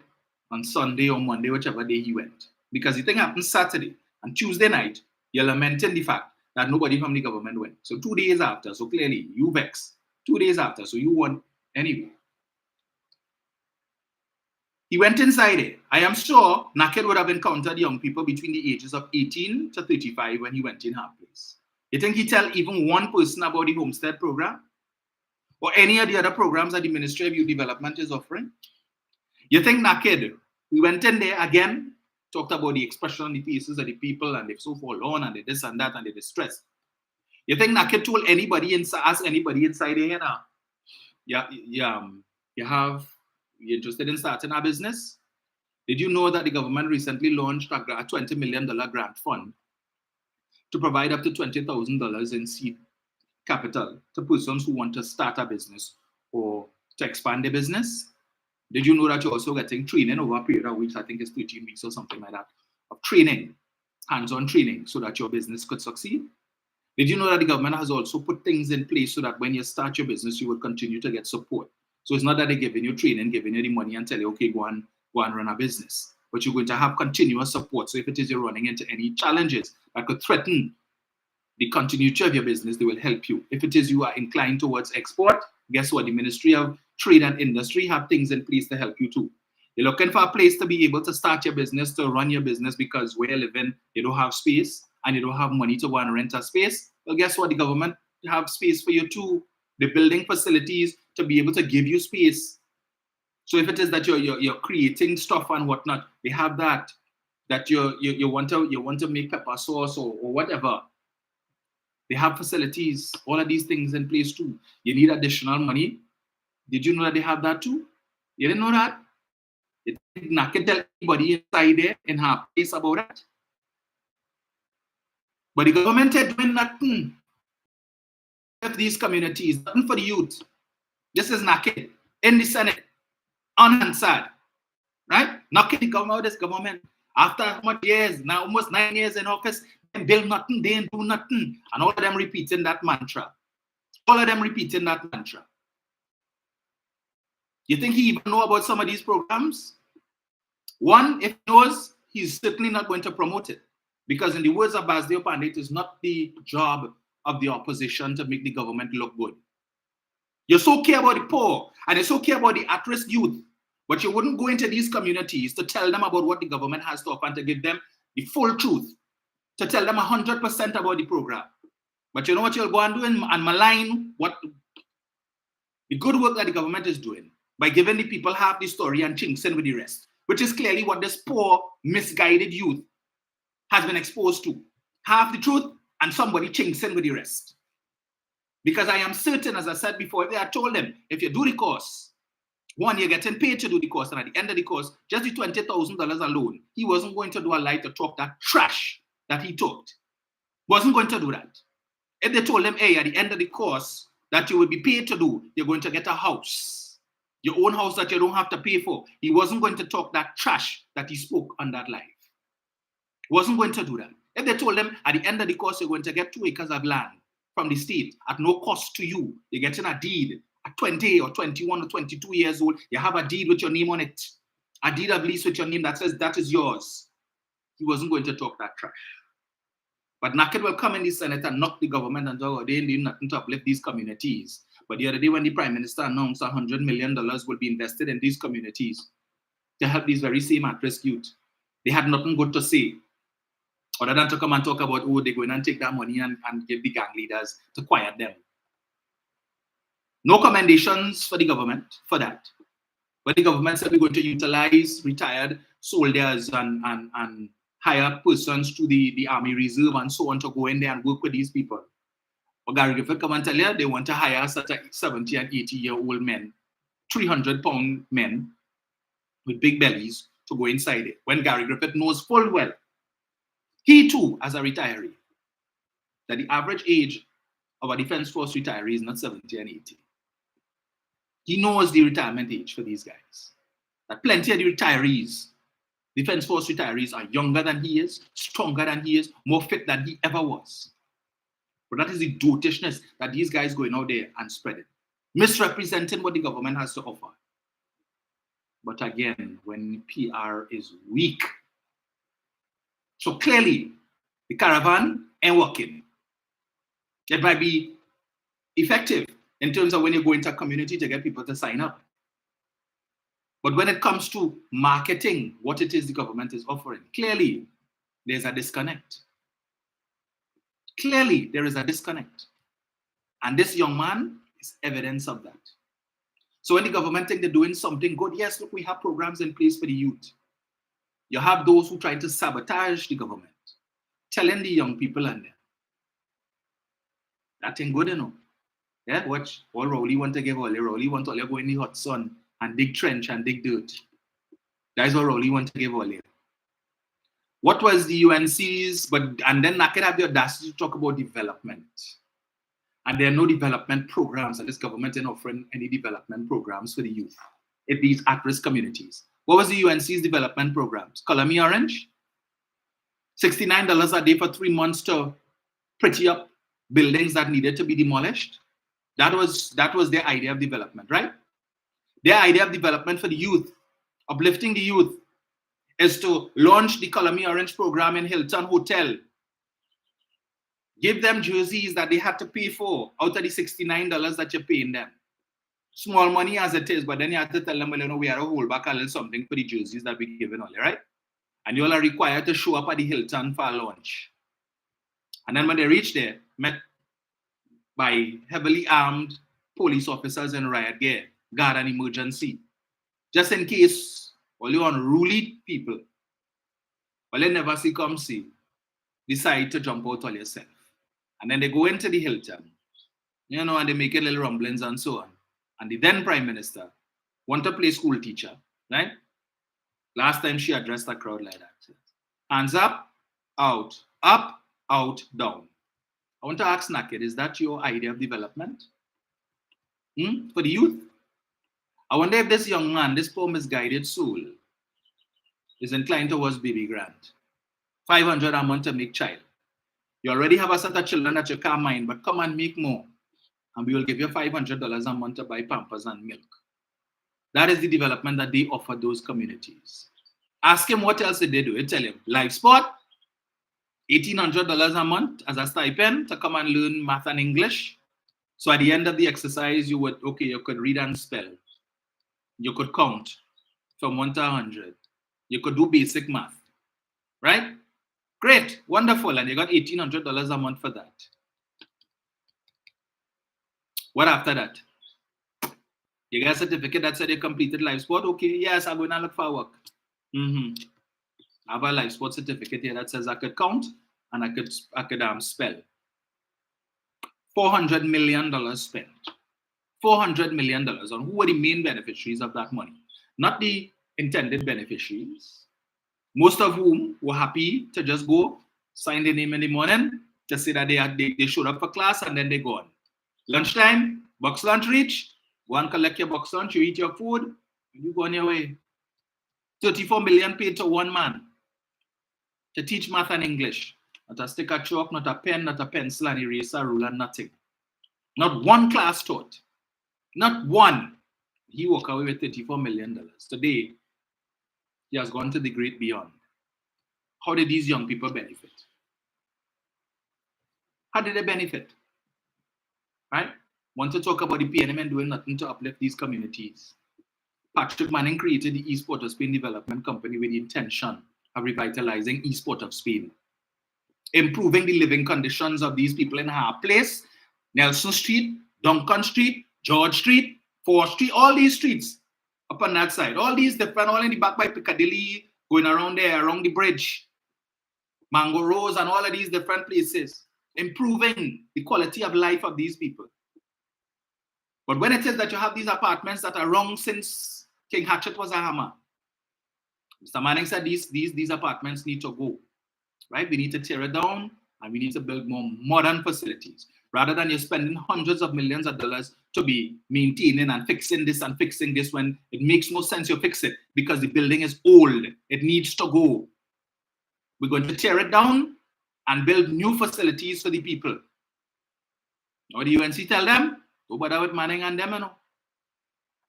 on Sunday or Monday, whichever day he went, because the thing happened Saturday and Tuesday night, you're lamenting the fact that nobody from the government went. So 2 days after, so clearly you vex. 2 days after, so you won anyway. He went inside it. I am sure Naked would have encountered young people between the ages of 18 to 35 when he went in her place. You think he tell even one person about the Homestead program? Or any of the other programs that the Ministry of Youth Development is offering? You think Naked, we went in there again, talked about the expression on the faces of the people, and they've so forlorn, and they this and that, and they're distressed. You think Naked told anybody inside, asked anybody inside there, you're interested in starting a business? Did you know that the government recently launched a $20 million grant fund to provide up to $20,000 in seed capital to persons who want to start a business or to expand their business? Did you know that you're also getting training over a period of weeks, I think it's 13 weeks or something like that, of training, hands-on training, so that your business could succeed? Did you know that the government has also put things in place so that when you start your business, you will continue to get support? So it's not that they're giving you training, giving you the money and tell you, okay, go and run a business. But you're going to have continuous support. So if it is you're running into any challenges that could threaten the continuity of your business, they will help you. If it is you are inclined towards export, guess what? The Ministry of Trade and Industry have things in place to help you too. You're looking for a place to be able to start your business, to run your business, because where you're living, you don't have space and you don't have money to go and rent a space. Well, guess what? The government have space for you too. They're building facilities to be able to give you space. So if it is that you're creating stuff and whatnot, they have that you want to make pepper sauce or whatever. They have facilities, all of these things in place too. You need additional money. Did you know that they have that too? You didn't know that? You did not tell anybody inside there in her place about that. But the government is doing nothing for these communities, nothing for the youth. This is Naked in the Senate, unanswered, right? Naked the government, this government, after how much years, now almost 9 years in office, they build nothing, they ain't do nothing. And all of them repeating that mantra. All of them repeating that mantra. You think he even know about some of these programs? One, if he knows, he's certainly not going to promote it. Because in the words of Basdeo Pandey, it is not the job of the opposition to make the government look good. You're so care about the poor, and you're so care about the at-risk youth, but you wouldn't go into these communities to tell them about what the government has to offer and to give them the full truth, to tell them 100% about the program. But you know what you'll go and do and malign what the good work that the government is doing by giving the people half the story and chinks in with the rest, which is clearly what this poor, misguided youth has been exposed to. Half the truth and somebody chinks in with the rest. Because I am certain, as I said before, if they had told them, if you do the course, one, you're getting paid to do the course, and at the end of the course, just the $20,000 alone, he wasn't going to do a lie to talk that trash that he talked. Wasn't going to do that. If they told him, hey, at the end of the course, that you will be paid to do, you're going to get a house. Your own house that you don't have to pay for. He wasn't going to talk that trash that he spoke on that live. Wasn't going to do that. If they told him, at the end of the course, you're going to get 2 acres of land from the state at no cost to you. You're getting a deed at 20 or 21 or 22 years old. You have a deed with your name on it. A deed of lease with your name that says that is yours. He wasn't going to talk that trash. But Naked will come in the Senate and knock the government and talk, they ain't doing nothing to uplift these communities. But the other day when the Prime Minister announced $100 million will be invested in these communities to help these very same at-risk youth, they had nothing good to say. Other than to come and talk about, oh, they're going and take that money and give the gang leaders to quiet them. No commendations for the government for that. But the government said we're going to utilize retired soldiers and hire persons to the Army Reserve and so on to go in there and work with these people. But Gary Griffith come and tell you they want to hire such a 70 and 80-year-old men, 300-pound men with big bellies to go inside it. When Gary Griffith knows full well, he too, as a retiree, that the average age of a Defense Force retiree is not 70 and 80. He knows the retirement age for these guys. That plenty of the retirees, Defense Force retirees, are younger than he is, stronger than he is, more fit than he ever was. But that is the dotishness that these guys going out there and spreading, misrepresenting what the government has to offer. But again, when PR is weak, so clearly the caravan ain't working. It might be effective in terms of when you go into a community to get people to sign up. But when it comes to marketing what it is the government is offering, clearly there's a disconnect. Clearly there is a disconnect. And this young man is evidence of that. So when the government think they're doing something good, yes, look, we have programs in place for the youth. You have those who try to sabotage the government, telling the young people and them, that ain't good enough. Yeah, watch, all Rowley want to give all, Rowley want all you go in the hot sun and dig trench and dig dirt. That's what Rowley want to give all. What was the UNC's, and then I could have the audacity to talk about development. And there are no development programs, and this government isn't offering any development programs for the youth in these at-risk communities. What was the UNC's development programs? Color Me Orange? $69 a day for 3 months to pretty up buildings that needed to be demolished. That was their idea of development, right? Their idea of development for the youth, uplifting the youth, is to launch the Color Me Orange program in Hilton Hotel. Give them jerseys that they had to pay for out of the $69 that you're paying them. Small money as it is, but then you have to tell them, well, you know, we have to hold back a little something for the jerseys that we're giving all, right? And you all are required to show up at the Hilton for launch. And then when they reach there, met by heavily armed police officers in riot gear, guard an emergency. Just in case all you unruly people, all you never see come see, decide to jump out all yourself. And then they go into the Hilton, you know, and they make a little rumblings and so on. And the then Prime Minister want to play school teacher, right? Last time she addressed the crowd like that. Hands up, out, down. I want to ask Naked, is that your idea of development? For the youth? I wonder if this young man, this poor misguided soul, is inclined towards baby grant. $500 a month to make child. You already have a set of children that you can't mind, but come and make more. And we will give you $500 a month to buy Pampers and milk. That is the development that they offer those communities. Ask him what else did they do. You tell him, live sport, $1,800 a month as a stipend to come and learn math and English. So at the end of the exercise, you could read and spell. You could count from 1 to 100. You could do basic math, right? Great, wonderful, and you got $1,800 a month for that. What after that? You got a certificate that said you completed life sport? Okay, yes, I'm going to look for work. I have a life sport certificate here that says I could count and I could spell. $400 million spent. $400 million on who are the main beneficiaries of that money? Not the intended beneficiaries, most of whom were happy to just go sign their name in the morning to say that they showed up for class and then they go on. Lunchtime, box lunch reach, go and collect your box lunch, you eat your food, you go on your way. 34 million paid to one man to teach math and English. Not a stick, a chalk, not a pen, not a pencil, an eraser, ruler, nothing. Not one class taught. Not one. He walked away with $34 million. Today, he has gone to the great beyond. How did these young people benefit? How did they benefit? Right? Want to talk about the PNM doing nothing to uplift these communities. Patrick Manning created the East Port of Spain Development Company with the intention of revitalizing East Port of Spain, improving the living conditions of these people in Harp Place, Nelson Street, Duncan Street, George Street, 4th Street, all these streets up on that side. All these different, all in the back by Piccadilly, going around there, around the bridge, Mango Rose, and all of these different places, improving the quality of life of these people. But when it is that you have these apartments that are wrong since King Hatchet was a hammer, Mr. Manning said these apartments need to go, right? We need to tear it down and we need to build more modern facilities. Rather than you're spending hundreds of millions of dollars to be maintaining and fixing this when it makes no sense you fix it because the building is old. It needs to go. We're going to tear it down and build new facilities for the people. What the UNC tell them? Go bother with Manning and them, you know.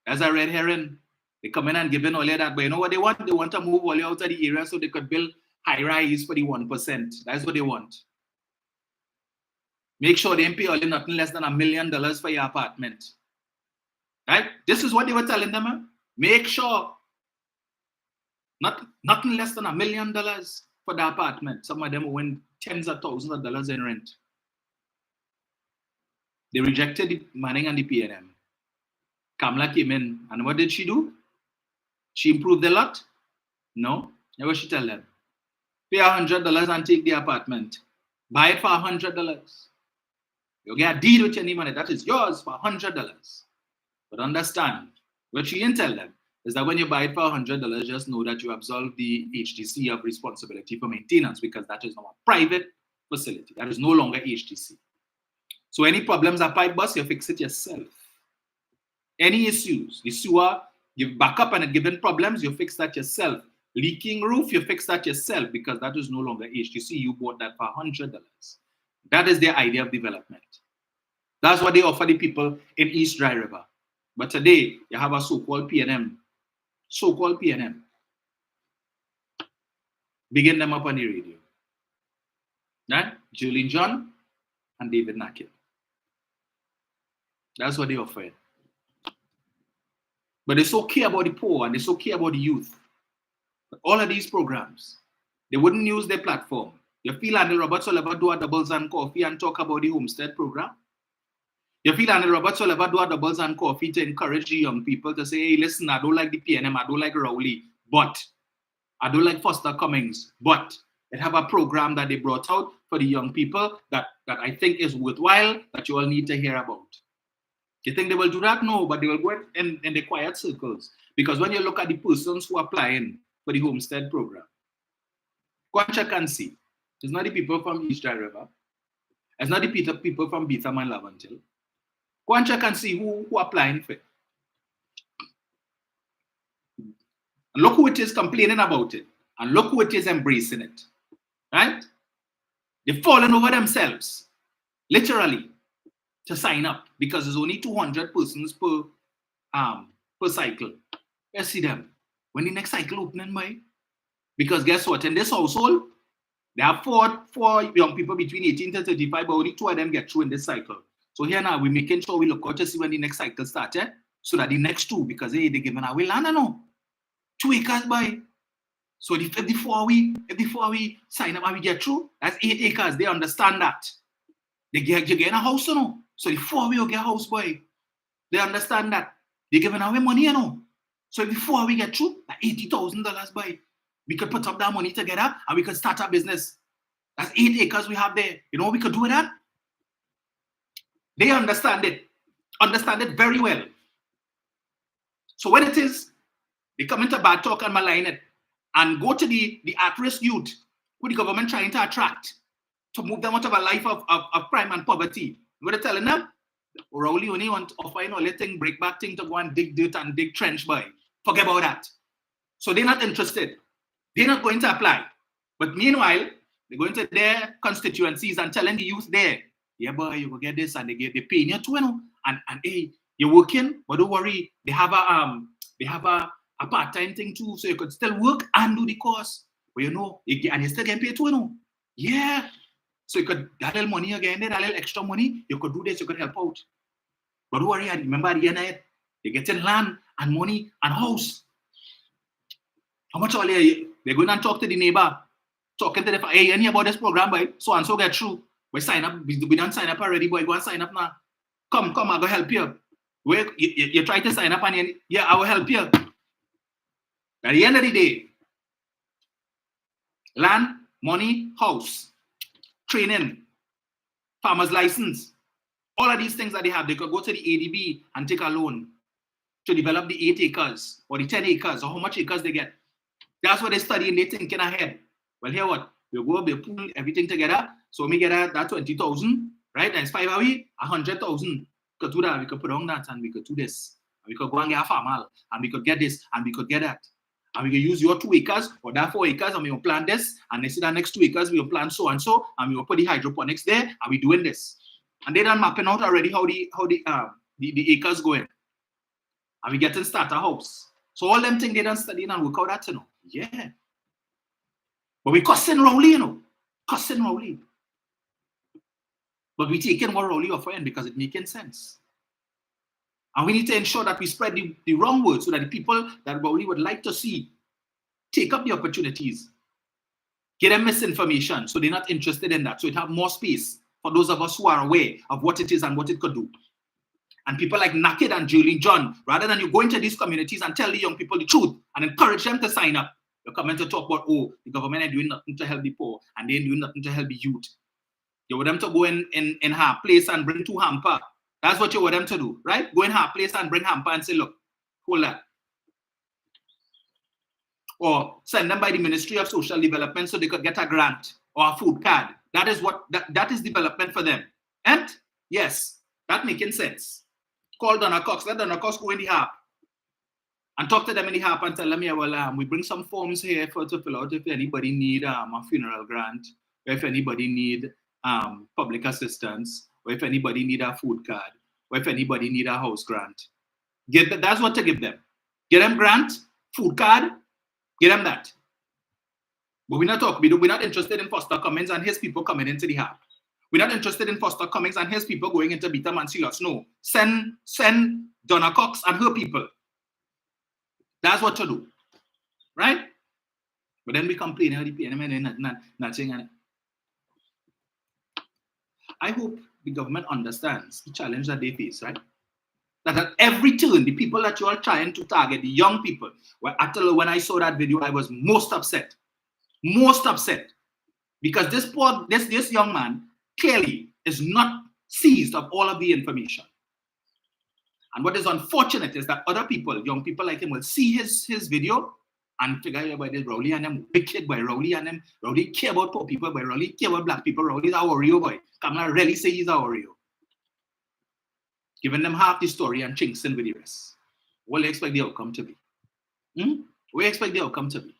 As a red herring, they come in and give in all of that. But you know what they want? They want to move all out of the area so they could build high-rise for the 1%. That's what they want. Make sure they pay only nothing less than $1 million for your apartment. Right? This is what they were telling them. Huh? Make sure nothing less than $1 million for the apartment. Some of them win tens of thousands of dollars in rent. They rejected the Manning and the PNM. Kamala came in, and what did she do? She improved a lot? No. Never she tell them. Pay $100 and take the apartment. Buy it for $100. You get a deal with any money that is yours for $100. But understand, what she didn't tell them is that when you buy it for $100, just know that you absolve the HTC of responsibility for maintenance because that is now a private facility. That is no longer HTC. So any problems at pipe bust, you fix it yourself. Any issues, the sewer, give backup and given problems, you fix that yourself. Leaking roof, you fix that yourself because that is no longer HTC. You bought that for $100. That is their idea of development. That's what they offer the people in East Dry River. But today, you have a so-called PNM. So-called PNM. Begin them up on the radio. Right? Julian John and David Nakin. That's what they offer. But they so care about the poor and they so care about the youth. But all of these programs, they wouldn't use their platform. You feel Andy Roberts will ever do a doubles and coffee and talk about the homestead program? You feel Andy Roberts will ever do a doubles and coffee to encourage the young people to say, hey, listen, I don't like the PNM, I don't like Rowley, but I don't like Foster Cummings, but they have a program that they brought out for the young people that I think is worthwhile, that you all need to hear about. You think they will do that? No, but they will go in the quiet circles. Because when you look at the persons who are applying for the homestead program, go and check and see. It's not the people from East Dry River. It's not the people from Betham and Laventille. Go and check and see who are applying for it. And look who it is complaining about it. And look who it is embracing it. Right? They've fallen over themselves. Literally. To sign up. Because there's only 200 persons per cycle. Let's see them. When the next cycle opening, boy. Because guess what? In this household, there are four young people between 18 to 35, but only 2 of them get through in this cycle. So here now, we're making sure we look out to see when the next cycle starts, so that the next 2, because hey, they're giving away land, no. 2 acres, boy. So if before we sign up and we get through, that's 8 acres. They understand that. You're getting a house, you know. So before we get a house, boy, they understand that. They're giving away money, you know. So before we get through, that $80,000, boy, we could put up that money together and we could start a business. That's 8 acres we have there. You know what we could do with that? They understand it very well. So when it is, they come into bad talk and malign it and go to the at-risk youth who the government trying to attract to move them out of a life of crime and poverty. What they're telling them? Rowley only want to offer all that thing, break back thing to go and dig dirt and dig trench, boy. Forget about that. So they're not interested. They're not going to apply. But meanwhile, they're going to their constituencies and telling the youth there, yeah, boy, you will get this, and they pay you too, you know. And hey, you're working, but don't worry, they have a part-time thing too, so you could still work and do the course. But you know, and you still get paid too, you know. Yeah. So you could that little money again, that little extra money, you could do this, you could help out. But don't worry, remember at the end of it, you're getting land and money and house. How much all they're going and talk to the neighbor, talking to the hey, you know about this program, boy, so and so get through. We sign up, we don't sign up already, boy. Go and sign up now. Come, I go help you. You try to sign up and yeah, I will help you. At the end of the day, land, money, house, training, farmer's license, all of these things that they have, they could go to the ADB and take a loan to develop the 8 acres or the 10 acres or how much acres they get. That's what they study and they thinking ahead. Well, here what? We'll go, we'll pool everything together. So we get that 20,000, right? That's 5 are we? 100,000. Could do that. We could put on that and we could do this. And we could go and get a farm and we could get this and we could get that. And we can use your 2 acres or that 4 acres and we will plant this. And they see the next 2 acres, we will plant so and so. And we will put the hydroponics there and we doing this. And they done mapping out already how the acres going. And we getting starter house. So all them things they done studying and work out that, you know. Yeah. But we cussing Rowley, you know. Cussing Rowley. But we taking what Rowley offering because it making sense. And we need to ensure that we spread the wrong word so that the people that Rowley would like to see take up the opportunities. Get them misinformation so they're not interested in that. So it have more space for those of us who are aware of what it is and what it could do. And people like Naked and Julie John, rather than you go into these communities and tell the young people the truth and encourage them to sign up, you're coming to talk about, oh, the government ain't doing nothing to help the poor and they ain't doing nothing to help the youth. You want them to go in her place and bring 2 hamper. That's what you want them to do, right? Go in her place and bring hamper and say, look, hold that. Or send them by the Ministry of Social Development so they could get a grant or a food card. That is what that is development for them. And yes, that making sense. Call Donna Cox, let Donna Cox go in the harp and talk to them in the harp and tell them, yeah, well, we bring some forms here to fill out if anybody need a funeral grant, or if anybody need public assistance, or if anybody need a food card, or if anybody need a house grant. That's what to give them. Get them grant, food card, get them that. But we're not interested in Foster Cummings and his people coming into the harp. We're not interested in Foster Cummings and his people going into Beetham and Silos. No. Send Donna Cox and her people. That's what to do. Right? But then we complain about the PNM and nothing. I hope the government understands the challenge that they face, right? That at every turn, the people that you are trying to target, the young people, when I saw that video, I was most upset. Most upset. Because this young man clearly is not seized of all of the information. And what is unfortunate is that other people, young people like him, will see his video and figure out this Rowley and them wicked boy, Rowley and them. Rowley care about poor people, boy. Rowley care about black people. Rowley's a Oreo boy. Kamala really say he's a Oreo. Giving them half the story and chinks in with the rest. What do you expect the outcome to be? What do you expect the outcome to be?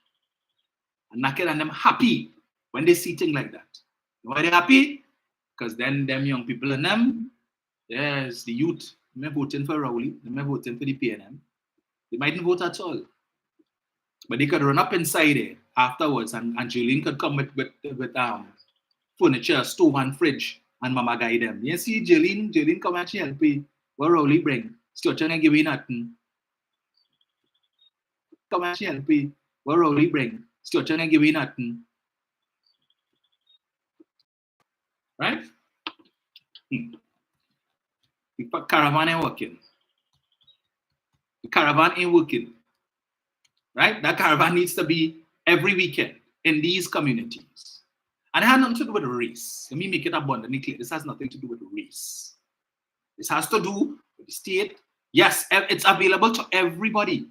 And Naked and them happy when they see things like that. Why they happy? Because then them young people and them, yes, the youth, they're voting for Rowley, they're voting for the PNM. They mightn't vote at all. But they could run up inside there afterwards and Julian could come with furniture, stove and fridge and mama guide them. You see Julian come and she help me. What Rowley bring? Still trying to give me nothing. Come and she help me. What Rowley bring? Still trying to give me nothing. Right? The caravan ain't working. The caravan ain't working. Right? That caravan needs to be every weekend in these communities. And it has nothing to do with race. Let me make it abundantly clear. This has nothing to do with race. This has to do with the state. Yes, it's available to everybody.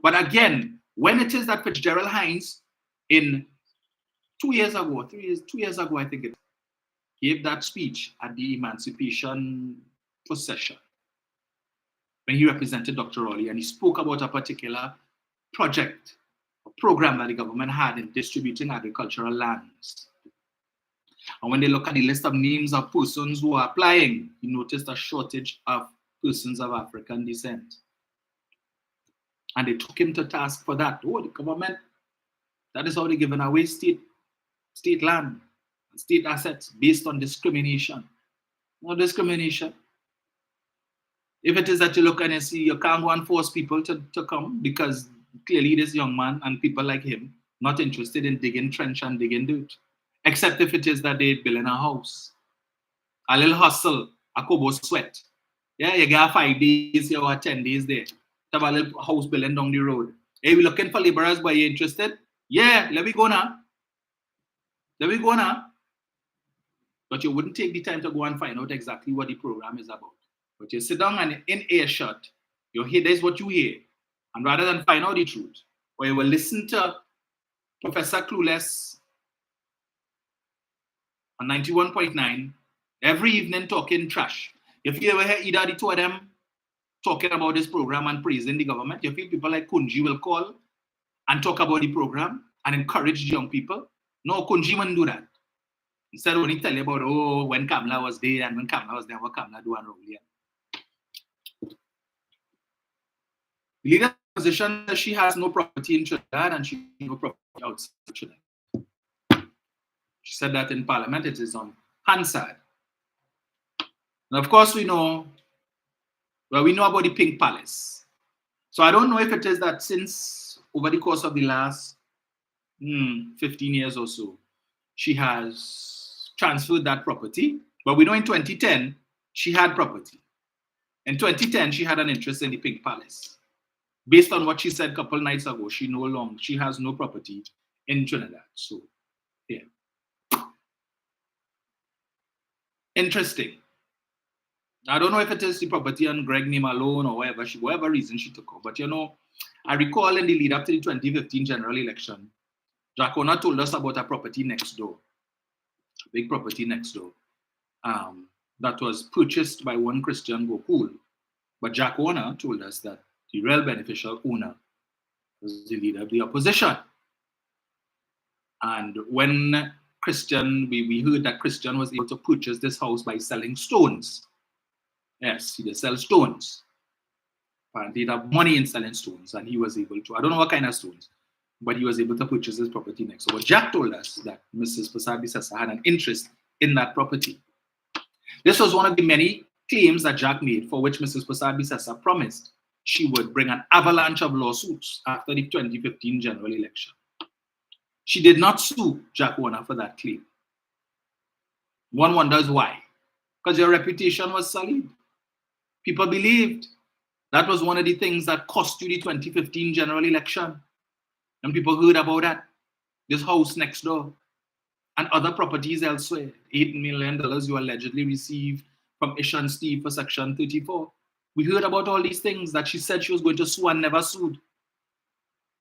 But again, when it is that Fitzgerald Hines in 2 years ago, 2 years ago, I think it gave that speech at the Emancipation Procession when he represented Dr. Rowley and he spoke about a particular project, a program that the government had in distributing agricultural lands. And when they look at the list of names of persons who are applying, you noticed a shortage of persons of African descent. And they took him to task for that. Oh, the government, that is how they're giving away state land, state assets based on discrimination. No discrimination. If it is that you look and you see you can't go and force people to come because clearly this young man and people like him not interested in digging trench and digging dirt. Except if it is that they're building a house. A little hustle, a kobo sweat. Yeah, you get 5 days here or 10 days there. Have a little house building down the road. Hey, we're looking for laborers, but you interested? Yeah, let me go now. Let me go now. But you wouldn't take the time to go and find out exactly what the program is about. But you sit down and in earshot, you hear this what you hear. And rather than find out the truth, or you will listen to Professor Clueless on 91.9 every evening talking trash. If you ever hear either the two of them talking about this program and praising the government, you feel people like Kunji will call and talk about the program and encourage young people. No, Kunji wouldn't do that. Instead, when he tell you about, oh, when Kamala was there and when Kamala was there, what Kamala do and Rowley. The leader position that she has no property in Trinidad and she has no property outside Trinidad. She said that in Parliament. It is on Hansard. And of course, we know about the Pink Palace. So I don't know if it is that since over the course of the last 15 years or so, she has transferred that property. But we know in 2010, she had property. In 2010, she had an interest in the Pink Palace. Based on what she said a couple nights ago, she has no property in Trinidad. So, yeah. Interesting. I don't know if it is the property on Greg name alone or whatever reason she took off. But I recall in the lead up to the 2015 general election, Jack Horner told us about a property next door, a big property next door, that was purchased by one Christian Gokul. But Jack Horner told us that the real beneficial owner was the leader of the opposition. And when we heard that Christian was able to purchase this house by selling stones. Yes, he just sells stones. Apparently, he had money in selling stones, and he was able to, I don't know what kind of stones, but he was able to purchase this property next. So, what Jack told us that Mrs. Prasad-Bissessar had an interest in that property. This was one of the many claims that Jack made for which Mrs. Prasad-Bissessar promised she would bring an avalanche of lawsuits after the 2015 general election. She did not sue Jack Horner for that claim. One wonders why. Because your reputation was solid. People believed. That was one of the things that cost you the 2015 general election. And people heard about that. This house next door and other properties elsewhere. $8 million you allegedly received from Ishan Steve for Section 34. We heard about all these things that she said she was going to sue and never sued.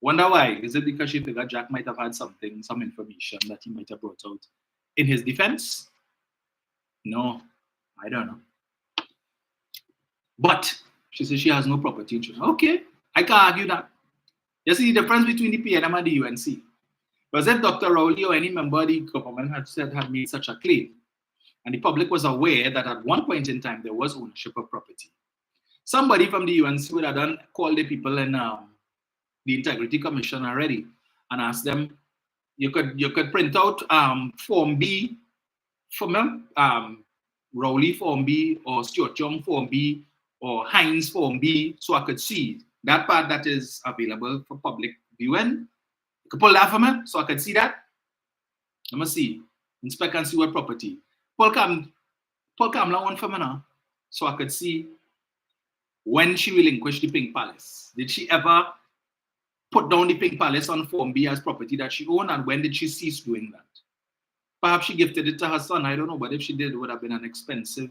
Wonder why? Is it because she figured Jack might have had some information that he might have brought out in his defense? No, I don't know. But she says she has no property interest. Okay, I can't argue that. You see the difference between the PNM and the UNC. Because if Dr. Rowley or any member of the government had made such a claim, and the public was aware that at one point in time there was ownership of property, somebody from the UNC would have called the people in the Integrity Commission already and asked them, you could print out Form B for me, Rowley Form B or Stuart Young Form B or Hines Form B, so I could see that part that is available for public viewing. You could pull that for me so I could see that. Let me see. Inspect and see what property. Pull Kamala one for me now so I could see when she relinquished the Pink Palace. Did she ever put down the Pink Palace on Form B as property that she owned, and when did she cease doing that? Perhaps she gifted it to her son, I don't know, but if she did, it would have been an expensive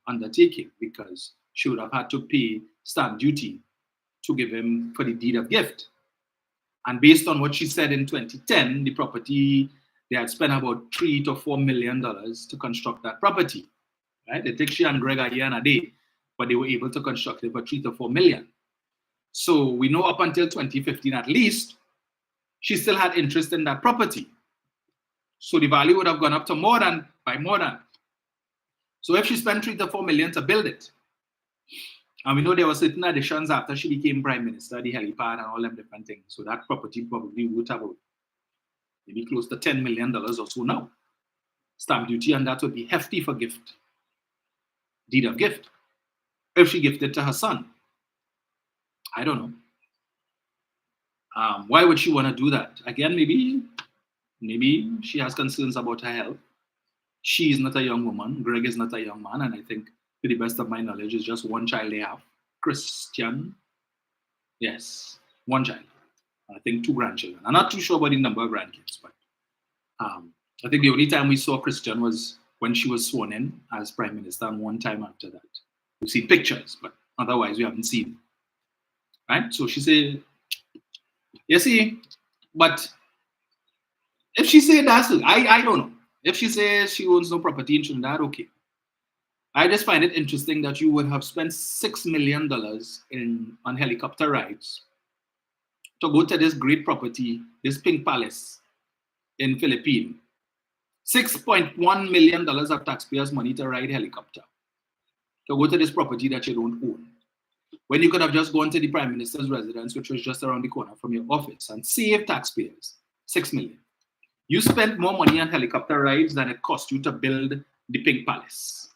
undertaking because she would have had to pay stamp duty to give him for the deed of gift. And based on what she said in 2010, the property, they had spent about $3 to $4 million to construct that property. Right? They take she and Greg a year and a day, but they were able to construct it for $3 to $4 million. So we know up until 2015 at least, she still had interest in that property. So the value would have gone up to more than. So if she spent $3 to $4 million to build it, and we know there were certain additions after she became prime minister, the helipad and all them different things. So that property probably would have maybe close to $10 million or so now. Stamp duty, and that would be hefty for gift. Deed of gift. If she gifted to her son. I don't know. Why would she want to do that? Again, maybe she has concerns about her health. She is not a young woman. Greg is not a young man. And I think, to the best of my knowledge, it's just one child they have. Christian. Yes. one child. I think 2 grandchildren. I'm not too sure about the number of grandkids, but I think the only time we saw Christian was when she was sworn in as Prime Minister, and one time after that. We see pictures, but otherwise we haven't seen. Right? So she said, you see, but if she said that's, I don't know. If she says she owns no property in Trinidad, okay. I just find it interesting that you would have spent $6 million on helicopter rides to go to this great property, this Pink Palace in Philippines. $6.1 million of taxpayers' money to ride helicopter to go to this property that you don't own. When you could have just gone to the Prime Minister's residence, which was just around the corner from your office, and saved taxpayers $6 million. You spent more money on helicopter rides than it cost you to build the Pink Palace.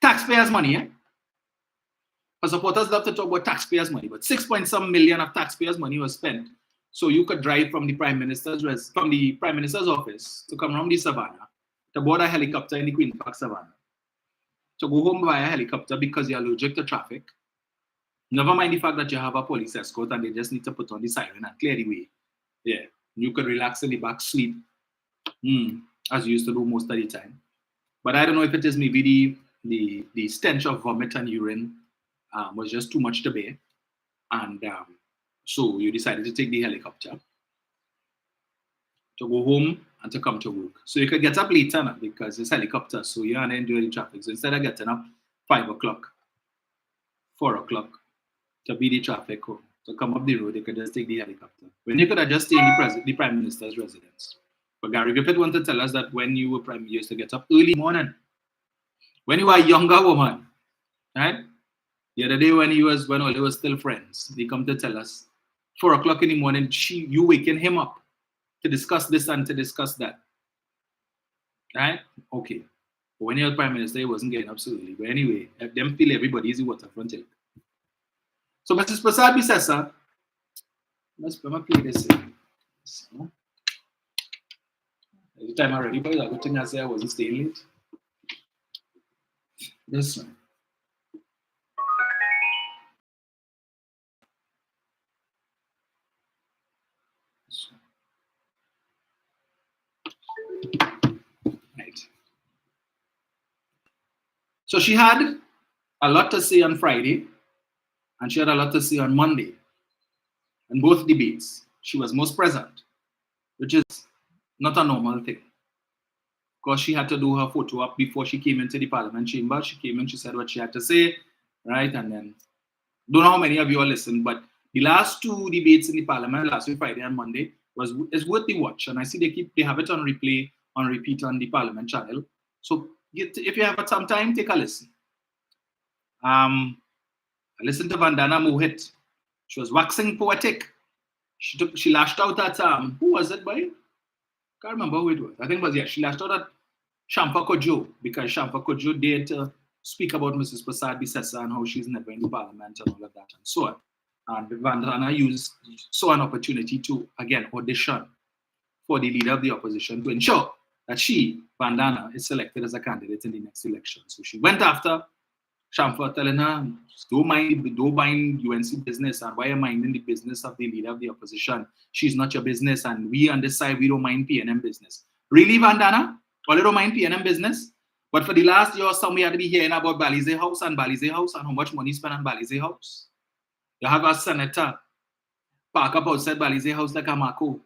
Taxpayers' money, eh? Because supporters love to talk about taxpayers' money, but 6-point-some million of taxpayers' money was spent so you could drive from the Prime Minister's office to come around the Savannah, to board a helicopter in the Queen Park Savannah, to go home via helicopter because you're allergic to traffic. Never mind the fact that you have a police escort and they just need to put on the siren and clear the way. Yeah, you could relax in the back, sleep, as you used to do most of the time. But I don't know if it is maybe the stench of vomit and urine was just too much to bear. And so you decided to take the helicopter to go home and to come to work. So you could get up later now because it's helicopter, so you aren't enjoying the traffic. So instead of getting up 5 o'clock, 4 o'clock to beat the traffic home, to come up the road, you could just take the helicopter. When you could have just stayed in the Prime Minister's residence. But Gary Griffith wanted to tell us that when you were Prime Minister, you used to get up early morning. When you were a younger woman, right? The other day when all they were still friends, he come to tell us 4 o'clock in the morning, you waking him up to discuss this and to discuss that. Right? Okay. But when he was Prime Minister, he wasn't getting up so early. But anyway, them feel everybody is the waterfront take. So Mrs. Prasad Bisesa, let's play this in. So, every time I'm ready, boys, I go to I say I wasn't staying late. This one. Right. So she had a lot to say on Friday, and she had a lot to say on Monday. In both debates, she was most present, which is not a normal thing. Because she had to do her photo up before she came into the Parliament chamber. She came in, she said what she had to say, right? And then, don't know how many of you all listened, but the last 2 debates in the Parliament, last week, Friday and Monday, is worth the watch. And I see they have it on replay, on repeat on the Parliament channel. So if you have some time, take a listen. I listened to Vandana Mohit. She was waxing poetic. She lashed out at who was it, boy? Can't remember who it was. I think it was, she lashed out at Shampa Kojo because Shampa Kojo dared to speak about Mrs. Prasad Bisesa and how she's never in the Parliament and all of that and so on. And Vandana saw an opportunity to, again, audition for the leader of the opposition to ensure that Vandana, is selected as a candidate in the next election. So she went after Shampa, telling her, don't mind UNC business, and why are you minding the business of the leader of the opposition? She's not your business, and we on this side, we don't mind PNM business. Really, Vandana? Well, you don't mind PNM business? But for the last year or so, we had to be hearing about Balize House and how much money spent on Balize House. You have a senator park up outside Balize House like a Mako,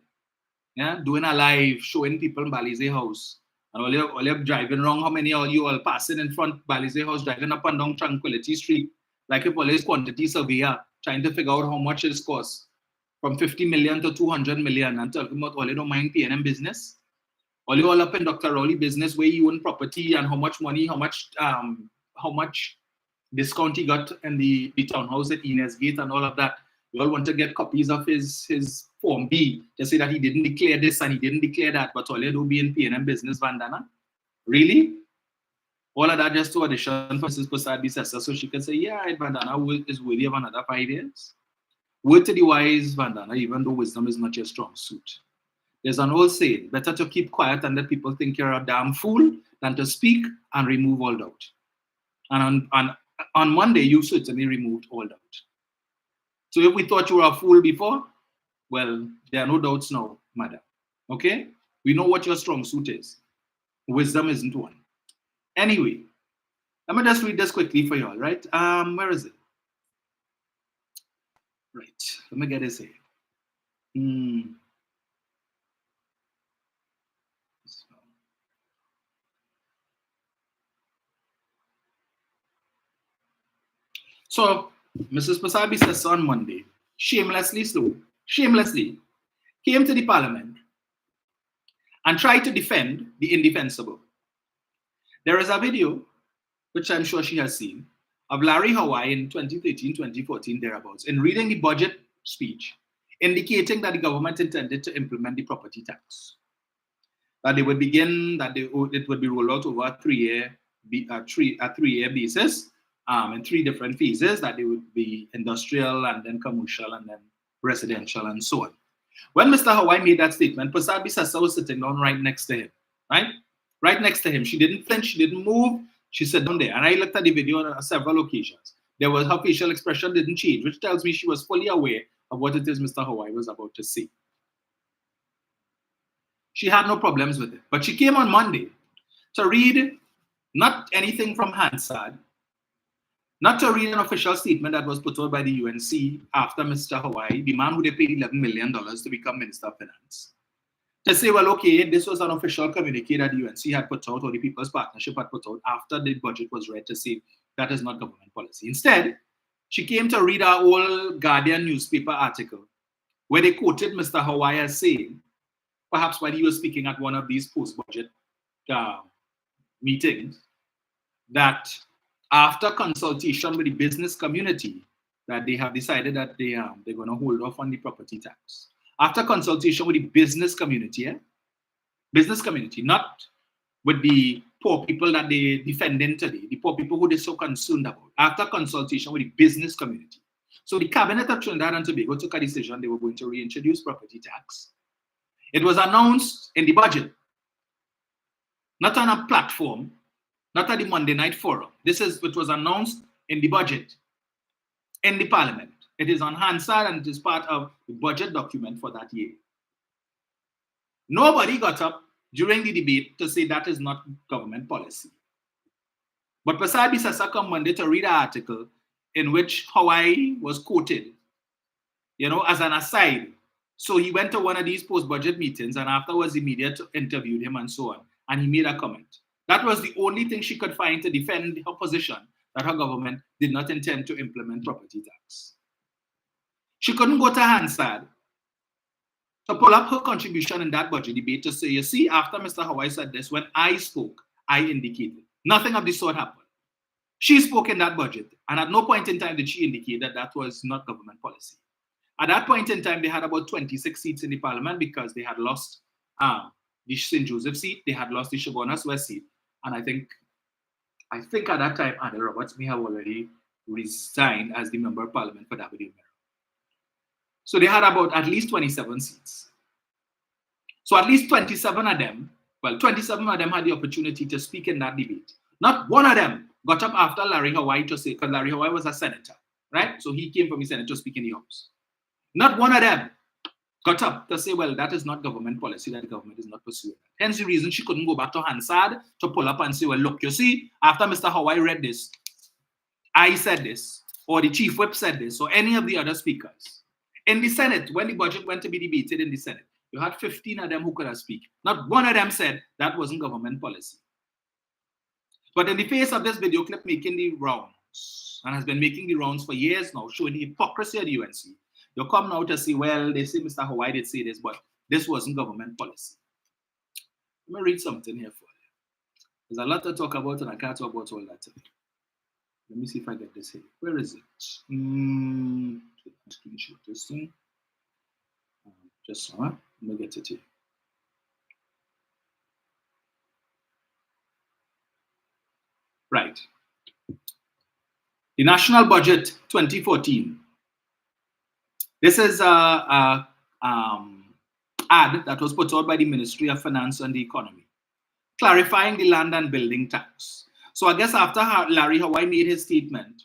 yeah, doing a live, showing people in Balize House. And all you're driving wrong, how many of you all passing in front Balize House, driving up and down Tranquility Street, like a police quantity surveyor, trying to figure out how much it costs, from 50 million to 200 million, and talking about all you don't mind PNM business. All you all up in Dr. Rowley business where you own property and how much money, how much discount he got in the townhouse at Ines Gate and all of that. You all want to get copies of his Form B to say that he didn't declare this and he didn't declare that, but all you do be in PNM business, Vandana. Really? All of that just to audition for Mrs. Prasad Bisesa so she can say, yeah, Vandana is worthy of another 5 years. Word to the wise, Vandana, even though wisdom is not your strong suit. There's an old saying, better to keep quiet and let people think you're a damn fool than to speak and remove all doubt. And on Monday, you certainly removed all doubt. So if we thought you were a fool before, well, there are no doubts now, madam. Okay? We know what your strong suit is. Wisdom isn't one. Anyway, let me just read this quickly for y'all, right? Where is it? Right. Let me get this here. So, Mrs. Pasabi says on Monday, shamelessly came to the parliament and tried to defend the indefensible. There is a video, which I'm sure she has seen, of Larry Hawaii in 2013, 2014, thereabouts, in reading the budget speech, indicating that the government intended to implement the property tax. That they would begin, it would be rolled out over a three-year basis, in 3 different phases, that they would be industrial and then commercial and then residential and so on. When Mr. Hawaii made that statement, Prasad Bisasa was sitting down right next to him, right? Right next to him. She didn't flinch, she didn't move, she sat down there. And I looked at the video on several occasions. Her facial expression didn't change, which tells me she was fully aware of what it is Mr. Hawaii was about to say. She had no problems with it. But she came on Monday to read not anything from Hansard, not to read an official statement that was put out by the UNC after Mr. Hawaii, the man who they paid $11 million to become Minister of Finance, to say, well, okay, this was an official communique that the UNC had put out, or the People's Partnership had put out after the budget was read, to say that is not government policy. Instead, she came to read our old Guardian newspaper article where they quoted Mr. Hawaii as saying, perhaps while he was speaking at one of these post-budget meetings, that after consultation with the business community, that they have decided that they're going to hold off on the property tax. After consultation with the business community, business community, not with the poor people that they're defending today, the poor people who they're so concerned about. After consultation with the business community. So the Cabinet of Trinidad and Tobago took a decision they were going to reintroduce property tax. It was announced in the budget, not on a platform, not at the Monday night forum. It was announced in the budget, in the parliament. It is on Hansard and it is part of the budget document for that year. Nobody got up during the debate to say that is not government policy. But Prasad Bisasa come Monday to read an article in which Hawaii was quoted, as an aside. So he went to one of these post-budget meetings and afterwards the media interviewed him and so on. And he made a comment. That was the only thing she could find to defend her position, that her government did not intend to implement property tax. She couldn't go to Hansard to pull up her contribution in that budget debate to say, you see, after Mr. Hawaii said this, when I spoke, I indicated. Nothing of the sort happened. She spoke in that budget, and at no point in time did she indicate that that was not government policy. At that point in time, they had about 26 seats in the parliament because they had lost the St. Joseph seat, they had lost the Chaguanas West seat, and I think at that time, Anna Roberts may have already resigned as the member of parliament for W. Mero. So they had about at least 27 seats. So at least 27 of them had the opportunity to speak in that debate. Not one of them got up after Larry Hawaii to say, because Larry Hawaii was a senator, right? So he came from the Senate to speak in the House. Not one of them got up to say, well, that is not government policy, that the government is not pursuing. Hence the reason she couldn't go back to Hansard to pull up and say, well, look, you see, after Mr. Hawaii read this, I said this, or the chief whip said this, or any of the other speakers. In the Senate, when the budget went to be debated in the Senate, you had 15 of them who could have speak. Not one of them said that wasn't government policy. But in the face of this video clip making the rounds, and has been making the rounds for years now, showing the hypocrisy of the UNC, you come now to say, well, they say Mr. Hawaii did say this, but this wasn't government policy. Let me read something here for you. There's a lot to talk about, and I can't talk about all that today. Let me see if I get this here. Where is it? Screenshot this thing. Just so, let me get it here. Right. The National Budget 2014. This is an ad that was put out by the Ministry of Finance and the Economy, clarifying the land and building tax. So I guess after Larry Hawaii made his statement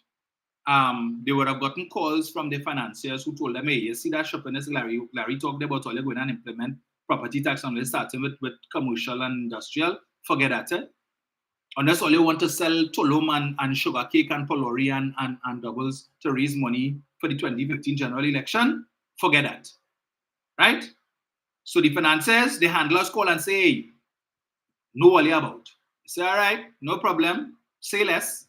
they would have gotten calls from their financiers who told them, hey, you see that shoppiness Larry talked about, all you're going and implement property tax only starting with commercial and industrial, forget that. Unless all you want to sell Tolom and sugar cake and Polori and doubles to raise money for the 2015 general election, forget that. Right? So the financiers, the handlers call and say, hey, no worry about. Say, all right, no problem, say less.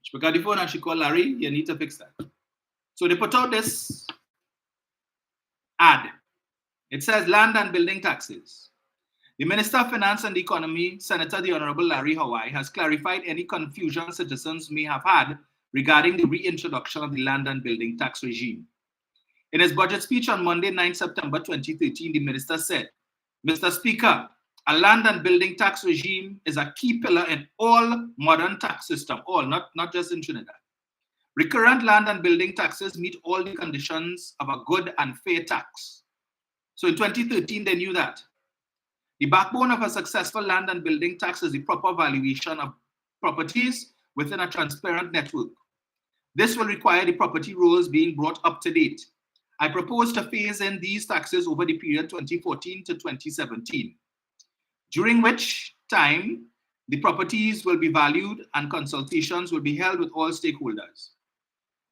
She picked up the phone and she called Larry, you need to fix that. So they put out this ad. It says land and building taxes. The Minister of Finance and the Economy, Senator the Honorable Larry Hawaii, has clarified any confusion citizens may have had regarding the reintroduction of the land and building tax regime. In his budget speech on Monday, 9 September 2013, the minister said, Mr. Speaker, a land and building tax regime is a key pillar in all modern tax system, all, not just in Trinidad. Recurrent land and building taxes meet all the conditions of a good and fair tax. So in 2013, they knew that. The backbone of a successful land and building tax is the proper valuation of properties within a transparent network. This will require the property rules being brought up to date. I propose to phase in these taxes over the period 2014 to 2017, during which time the properties will be valued and consultations will be held with all stakeholders.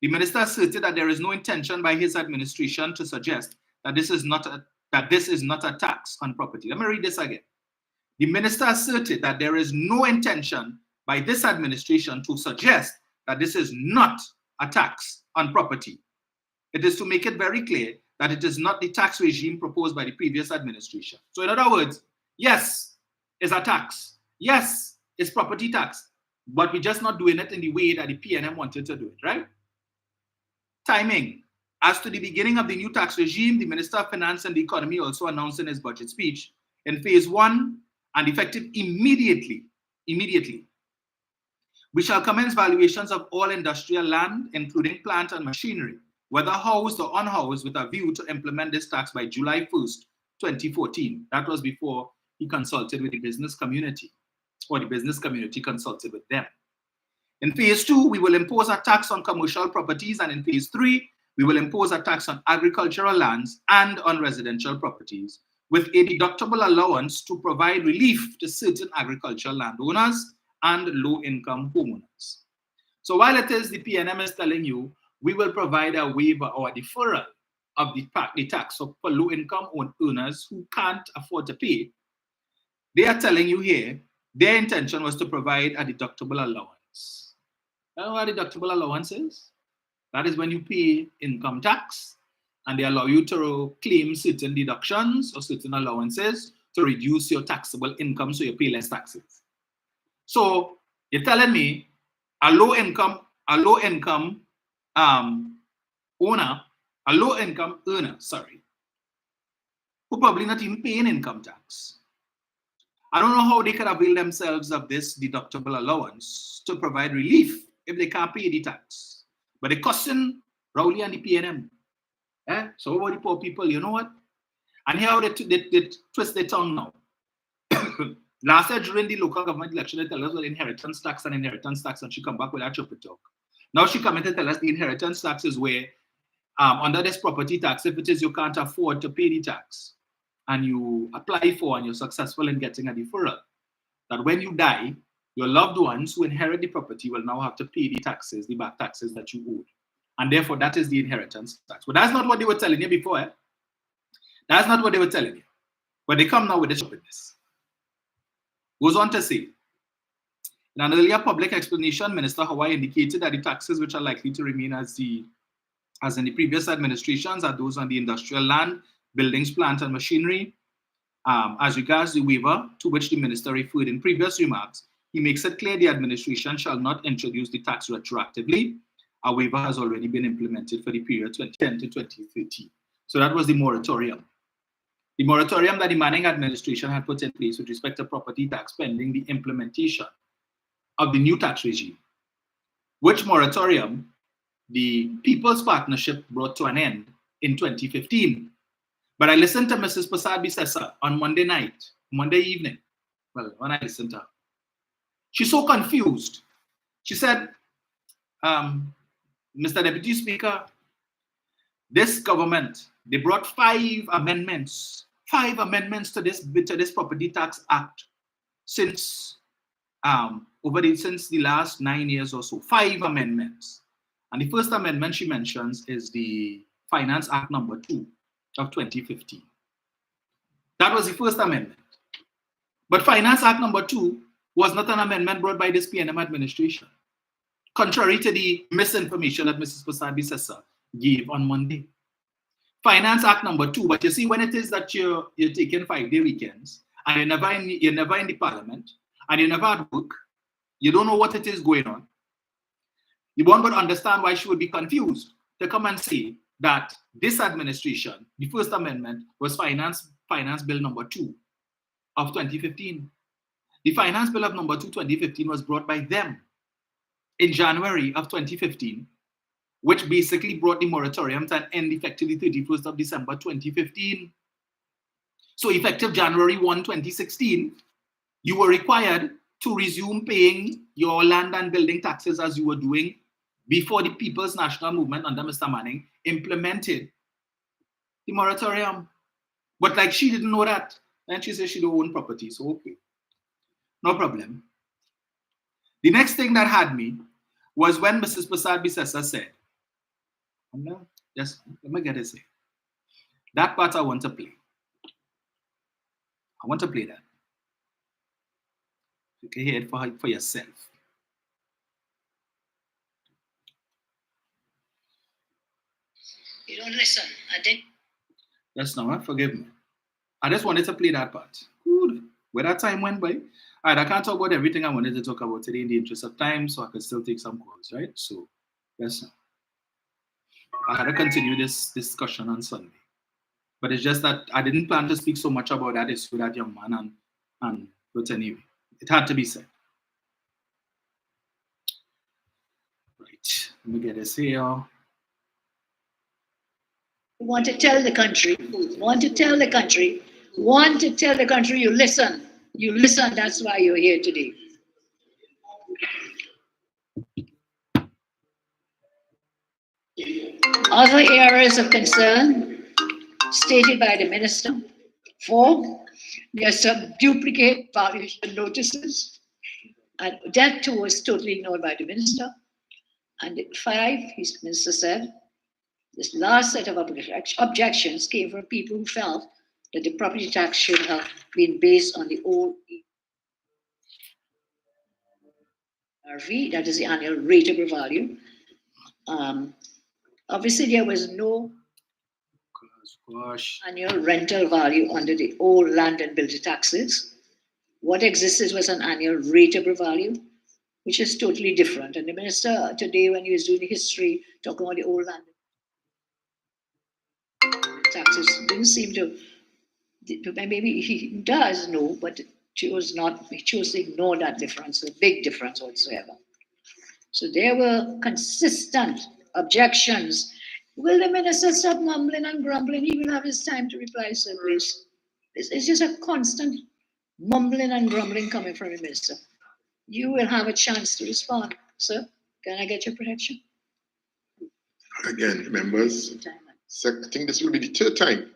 The minister asserted that there is no intention by his administration to suggest that this is not a tax on property. Let me read this again. The minister asserted that there is no intention by this administration to suggest that this is not a tax on property. It is to make it very clear that it is not the tax regime proposed by the previous administration. So in other words, yes, it's a tax. Yes, it's property tax, but we're just not doing it in the way that the PNM wanted to do it, right? Timing. As to the beginning of the new tax regime, the Minister of Finance and the Economy also announced in his budget speech in phase 1 and effective immediately, we shall commence valuations of all industrial land, including plant and machinery, whether housed or unhoused, with a view to implement this tax by July 1st, 2014. That was before he consulted with the business community, or the business community consulted with them. In phase 2, we will impose a tax on commercial properties, and in phase 3, we will impose a tax on agricultural lands and on residential properties, with a deductible allowance to provide relief to certain agricultural landowners and low-income homeowners. So while it is the PNM is telling you, we will provide a waiver or a deferral of the tax for low-income owners who can't afford to pay, they are telling you here, their intention was to provide a deductible allowance. You know what a deductible allowance is? That is when you pay income tax and they allow you to claim certain deductions or certain allowances to reduce your taxable income so you pay less taxes. So you're telling me a low income earner, who probably not even paying income tax. I don't know how they could avail themselves of this deductible allowance to provide relief if they can't pay the tax. But they're costing Rowley and the PNM. So what about the poor people? You know what? And here they twist their tongue now. Last year during the local government election, they tell us about inheritance tax, and she come back with that chopper talk. Now she come in to tell us the inheritance tax is where, under this property tax, if it is you can't afford to pay the tax, and you apply for and you're successful in getting a deferral, that when you die, your loved ones who inherit the property will now have to pay the taxes, the back taxes that you owed. And therefore, that is the inheritance tax. But that's not what they were telling you before. That's not what they were telling you. But they come now with this witness. Goes on to say, in an earlier public explanation, Minister Hawaii indicated that the taxes which are likely to remain as in the previous administrations are those on the industrial land, buildings, plant, and machinery. As regards the waiver to which the minister referred in previous remarks, he makes it clear the administration shall not introduce the tax retroactively. A waiver has already been implemented for the period 2010 to 2013. So that was the moratorium. The moratorium that the Manning administration had put in place with respect to property tax pending the implementation of the new tax regime, which moratorium the People's Partnership brought to an end in 2015. But I listened to Mrs. Prasad Bisesa on Monday evening. Well, when I listened to her, she's so confused. She said, Mr. Deputy Speaker, this government, they brought 5 amendments to this Property Tax Act since since the last 9 years or so. 5 amendments. And the first amendment she mentions is the Finance Act number 2 of 2015. That was the first amendment. But Finance Act number 2 was not an amendment brought by this PNM administration, contrary to the misinformation that Mrs. Prasad-Bissessar gave on Monday. Finance Act number 2, but you see, when it is that you're taking 5-day weekends and you're never in the parliament and you're never at work, you don't know what it is going on, you won't but understand why she would be confused to come and say that this administration, the first amendment was Finance Bill number 2 of 2015. The Finance Bill of number 2, 2015 was brought by them in January of 2015, which basically brought the moratorium to an end effectively 31st of December 2015. So effective January 1, 2016, you were required to resume paying your land and building taxes as you were doing before the People's National Movement under Mr. Manning implemented the moratorium. But like she didn't know that, and she said she don't own property, so okay, no problem. The next thing that had me was when Mrs. Prasad-Bissessar said, just let me get this here. That part I want to play. I want to play that. You can hear it for yourself. You don't listen. I did. Yes, no, forgive me. I just wanted to play that part. Good. Where that time went by. All right, I can't talk about everything I wanted to talk about today in the interest of time, so I could still take some calls, right? So, yes, I had to continue this discussion on Sunday. But it's just that I didn't plan to speak so much about that issue, that young man, but anyway, it had to be said. Right, let me get this here. Want to tell the country, you listen. You listen, that's why you're here today. Other areas of concern stated by the minister: 4, there are some duplicate valuation notices, and that too was totally ignored by the minister. And 5, his minister said, this last set of objections came from people who felt that the property tax should have been based on the old RV, that is the annual rateable value. Obviously, there was no annual rental value under the old land and building taxes. What existed was an annual rateable value, which is totally different. And the minister today, when he was doing the history, talking about the old land taxes, didn't seem to, maybe he does know, but he chose to ignore that difference, a big difference whatsoever. So there were consistent objections. Will the minister stop mumbling and grumbling? He will have his time to reply, sir, please. It's just a constant mumbling and grumbling coming from the minister. You will have a chance to respond, sir. Can I get your protection? Again, members, I think this will be the 3rd time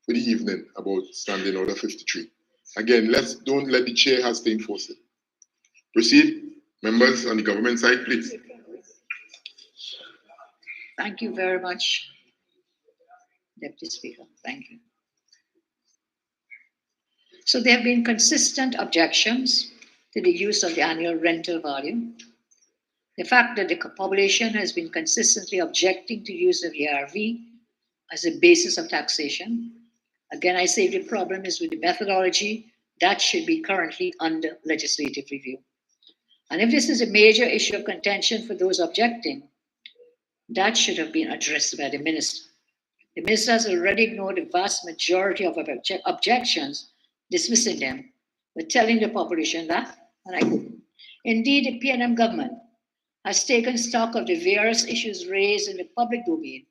for the evening about Standing Order 53. Again, don't let the chair has to enforce it. Proceed. Members on the government side, please. Thank you very much, Deputy Speaker. Thank you. So there have been consistent objections to the use of the annual rental value. The fact that the population has been consistently objecting to use of the RV as a basis of taxation. Again, I say the problem is with the methodology. That should be currently under legislative review. And if this is a major issue of contention for those objecting, that should have been addressed by the minister. The minister has already ignored the vast majority of objections, dismissing them, but telling the population that, and I quote, indeed, the PNM government has taken stock of the various issues raised in the public domain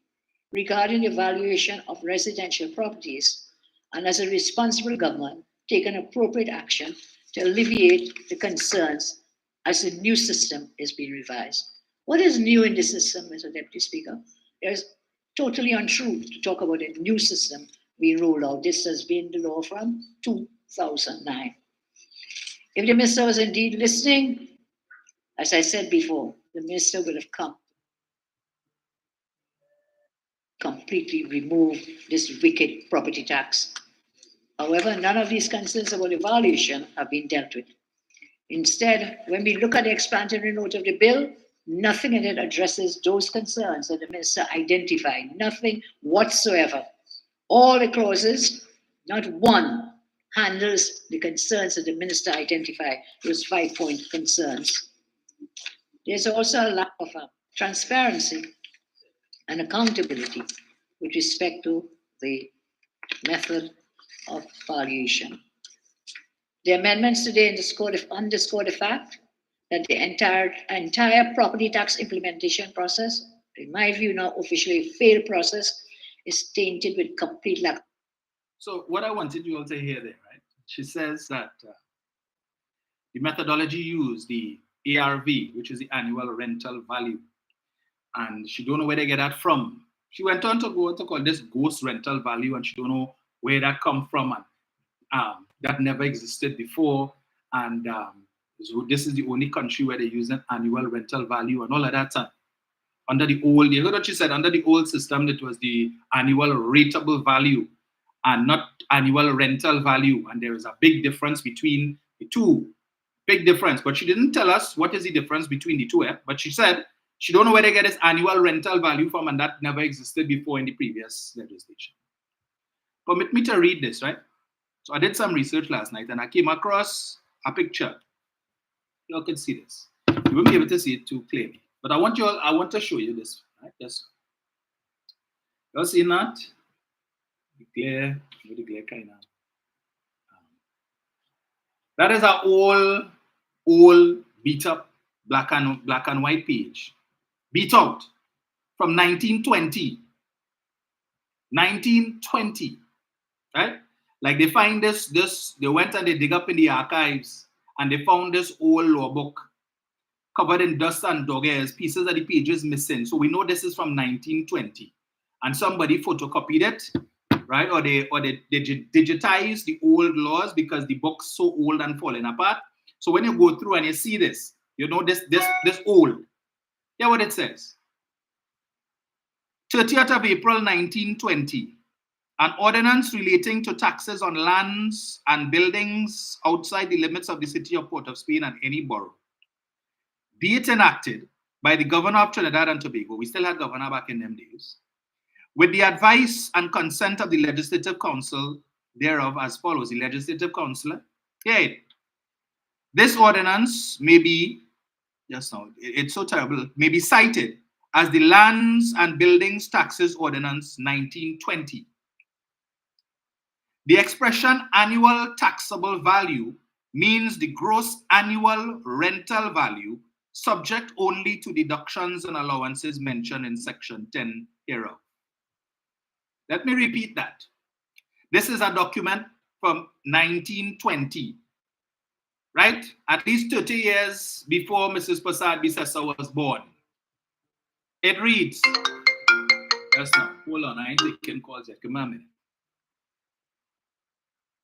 regarding the valuation of residential properties, and as a responsible government, taken appropriate action to alleviate the concerns as the new system is being revised. What is new in the system, Mr. Deputy Speaker? It is totally untrue to talk about a new system we rolled out. This has been the law from 2009. If the minister was indeed listening, as I said before, the minister would have come completely remove this wicked property tax. However, none of these concerns about evaluation have been dealt with. Instead, when we look at the explanatory note of the bill, nothing in it addresses those concerns that the minister identified, nothing whatsoever. All the clauses, not one, handles the concerns that the minister identified, those 5-point concerns. There's also a lack of transparency and accountability with respect to the method of valuation. The amendments today underscore the fact that the entire property tax implementation process, in my view now officially failed process, is tainted with complete lack. So what I wanted you all to hear there, right? She says that the methodology used, the ARV, which is the annual rental value, and she don't know where they get that from. She went on to go to call this ghost rental value, and she don't know where that come from, and that never existed before. And so this is the only country where they use an annual rental value and all of that. Under the old, you heard what she said, under the old system, it was the annual rateable value and not annual rental value. And there is a big difference between the two, big difference. But she didn't tell us what is the difference between the two. But she said she don't know where they get this annual rental value from, and that never existed before in the previous legislation. Permit me to read this, right? So I did some research last night, and I came across a picture. You all can see this. You won't be able to see it too clearly, but I want to show you this, right? This. You all see that? The glare kind of. That is our old beat up black and white page. Beat out from 1920. 1920, right? Like they find this, they went and they dig up in the archives and they found this old law book covered in dust and dog hairs, pieces of the pages missing. So we know this is from 1920. And somebody photocopied it, right? Or they digitized the old laws because the book's so old and falling apart. So when you go through and you see this, you know this old. Hear what it says. 30th of April 1920. An ordinance relating to taxes on lands and buildings outside the limits of the city of Port of Spain and any borough, be it enacted by the governor of Trinidad and Tobago, we still had governor back in them days, with the advice and consent of the Legislative Council thereof as follows. The Legislative Council, this ordinance may be, just now, it's so terrible, may be cited as the Lands and Buildings Taxes Ordinance 1920. The expression annual taxable value means the gross annual rental value subject only to deductions and allowances mentioned in section 10 hereof. Let me repeat that. This is a document from 1920, right? At least 30 years before Mrs. Prasad Bisesa was born. It reads, just now, hold on, I ain't taking calls yet, give me a minute.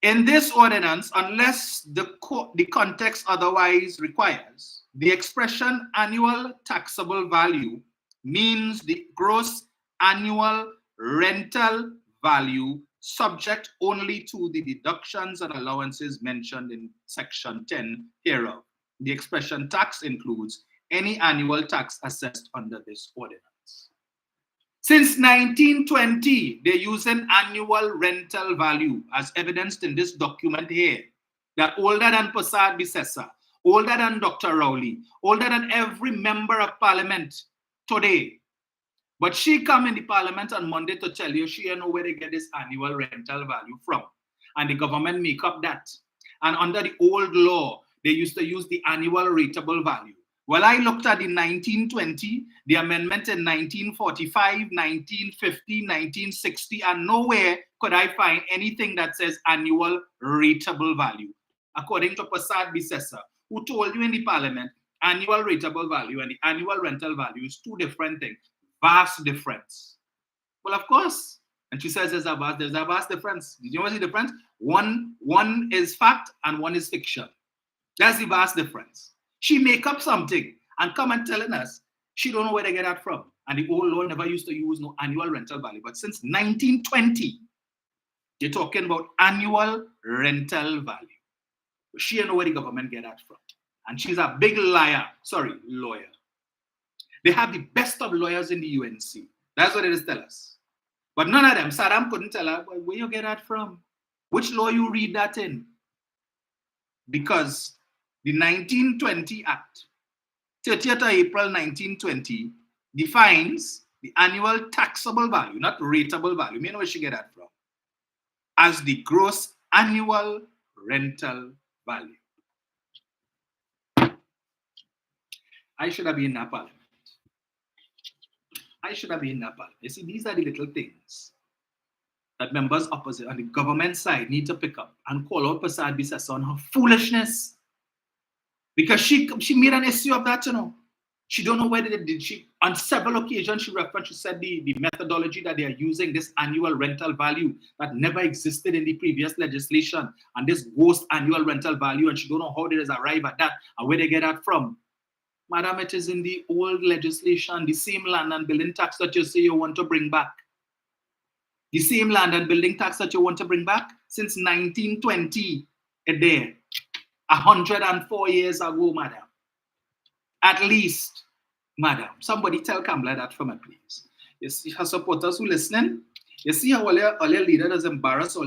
In this ordinance, unless the context otherwise requires, the expression annual taxable value means the gross annual rental value subject only to the deductions and allowances mentioned in section 10 hereof. The expression tax includes any annual tax assessed under this ordinance. Since 1920, they use an annual rental value as evidenced in this document here, that older than Prasad Bisesa, older than Dr. Rowley, older than every member of parliament today. But she come in the parliament on Monday to tell you she don't know where they get this annual rental value from. And the government make up that. And under the old law, they used to use the annual rateable value. Well, I looked at the 1920, the amendment in 1945, 1950, 1960, and nowhere could I find anything that says annual rateable value. According to Prasad Bisesa, who told you in the parliament, annual rateable value and the annual rental value is two different things. Vast difference. Well, of course. And she says there's a vast difference. Did you know what's the difference? One is fact and one is fiction. That's the vast difference. She make up something and come and telling us she don't know where to get that from. And the old law never used to use no annual rental value. But since 1920, they're talking about annual rental value. She don't know where the government get that from. And she's a big lawyer. They have the best of lawyers in the UNC. That's what it is tell us. But none of them, Saddam couldn't tell her, where you get that from? Which law you read that in? Because the 1920 Act, 30th of April 1920, defines the annual taxable value, not rateable value. You know where she get that from? As the gross annual rental value. I should have been in that parliament. You see, these are the little things that members opposite on the government side need to pick up and call out Prasad Bisesa on her foolishness. Because she made an issue of that, you know. She don't know whether did she, on several occasions she referenced, she said the methodology that they are using, this annual rental value that never existed in the previous legislation, and this ghost annual rental value, and she don't know how they arrive at that and where they get that from. Madam, it is in the old legislation, the same land and building tax that you say you want to bring back. The same land and building tax that you want to bring back since 1920, there, 104 years ago, madam. At least, madam. Somebody tell Kamala that for me, please. You see her supporters who listening? You see how all your leader is embarrassed,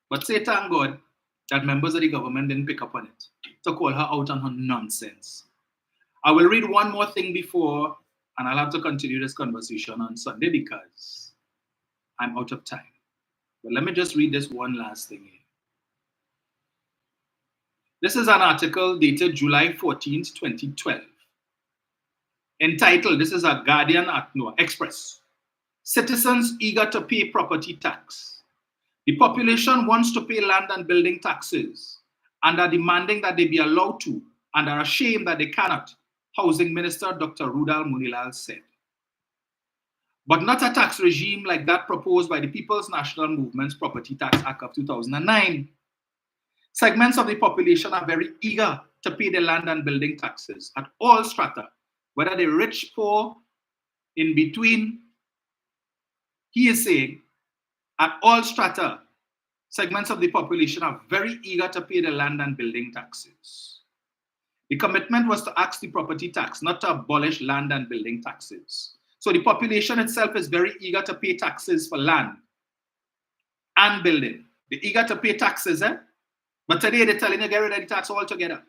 but say thank God that members of the government didn't pick up on it to call her out on her nonsense. I will read one more thing before, and I'll have to continue this conversation on Sunday because I'm out of time. But let me just read this one last thing here. This is an article dated July 14th, 2012. Entitled, this is a Guardian Express. Citizens eager to pay property tax. The population wants to pay land and building taxes and are demanding that they be allowed to and are ashamed that they cannot, Housing Minister Dr. Rudal Munilal said. But not a tax regime like that proposed by the People's National Movement's Property Tax Act of 2009. Segments of the population are very eager to pay the land and building taxes at all strata, whether they're rich, poor, in between. He is saying, at all strata, segments of the population are very eager to pay the land and building taxes. The commitment was to axe the property tax, not to abolish land and building taxes. So the population itself is very eager to pay taxes for land and building. They're eager to pay taxes, but today they're telling you get rid of the tax altogether.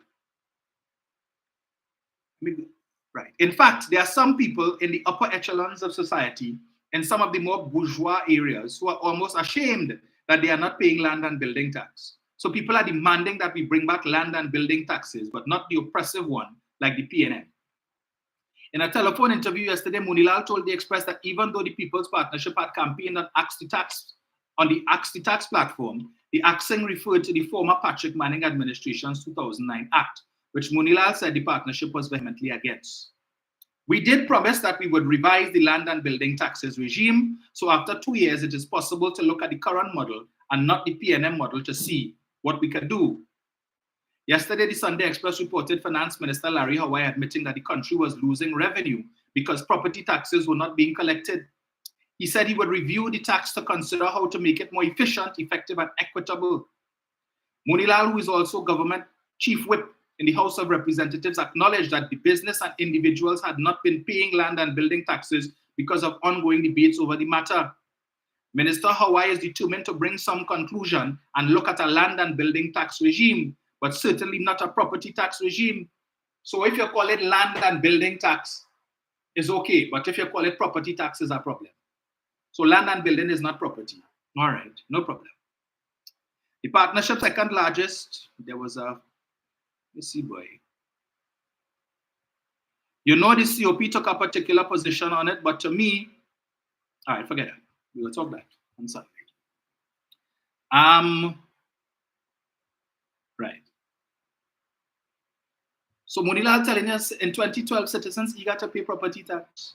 Right. In fact, there are some people in the upper echelons of society, in some of the more bourgeois areas, who are almost ashamed that they are not paying land and building tax. So people are demanding that we bring back land and building taxes, but not the oppressive one like the PNM. In a telephone interview yesterday, Munilal told the Express that even though the People's Partnership had campaigned on the Axe the Tax platform, the axing referred to the former Patrick Manning administration's 2009 Act, which Munilal said the partnership was vehemently against. We did promise that we would revise the land and building taxes regime, so after 2 years, it is possible to look at the current model and not the PNM model to see what we can do. Yesterday, the Sunday Express reported Finance Minister Larry Hawaii admitting that the country was losing revenue because property taxes were not being collected. He said he would review the tax to consider how to make it more efficient, effective, and equitable. Munilal, who is also government chief whip in the House of Representatives, acknowledged that the business and individuals had not been paying land and building taxes because of ongoing debates over the matter. Minister Hawaii is determined to bring some conclusion and look at a land and building tax regime, but certainly not a property tax regime. So if you call it land and building tax, it's okay, but if you call it property tax, is a problem. So land and building is not property. All right, no problem. The partnership second largest, there was a, let's see, boy. You know the COP took a particular position on it, but to me, all right, forget it. We will talk that on Sunday. Right. So Monilal telling us in 2012, citizens eager to pay property tax.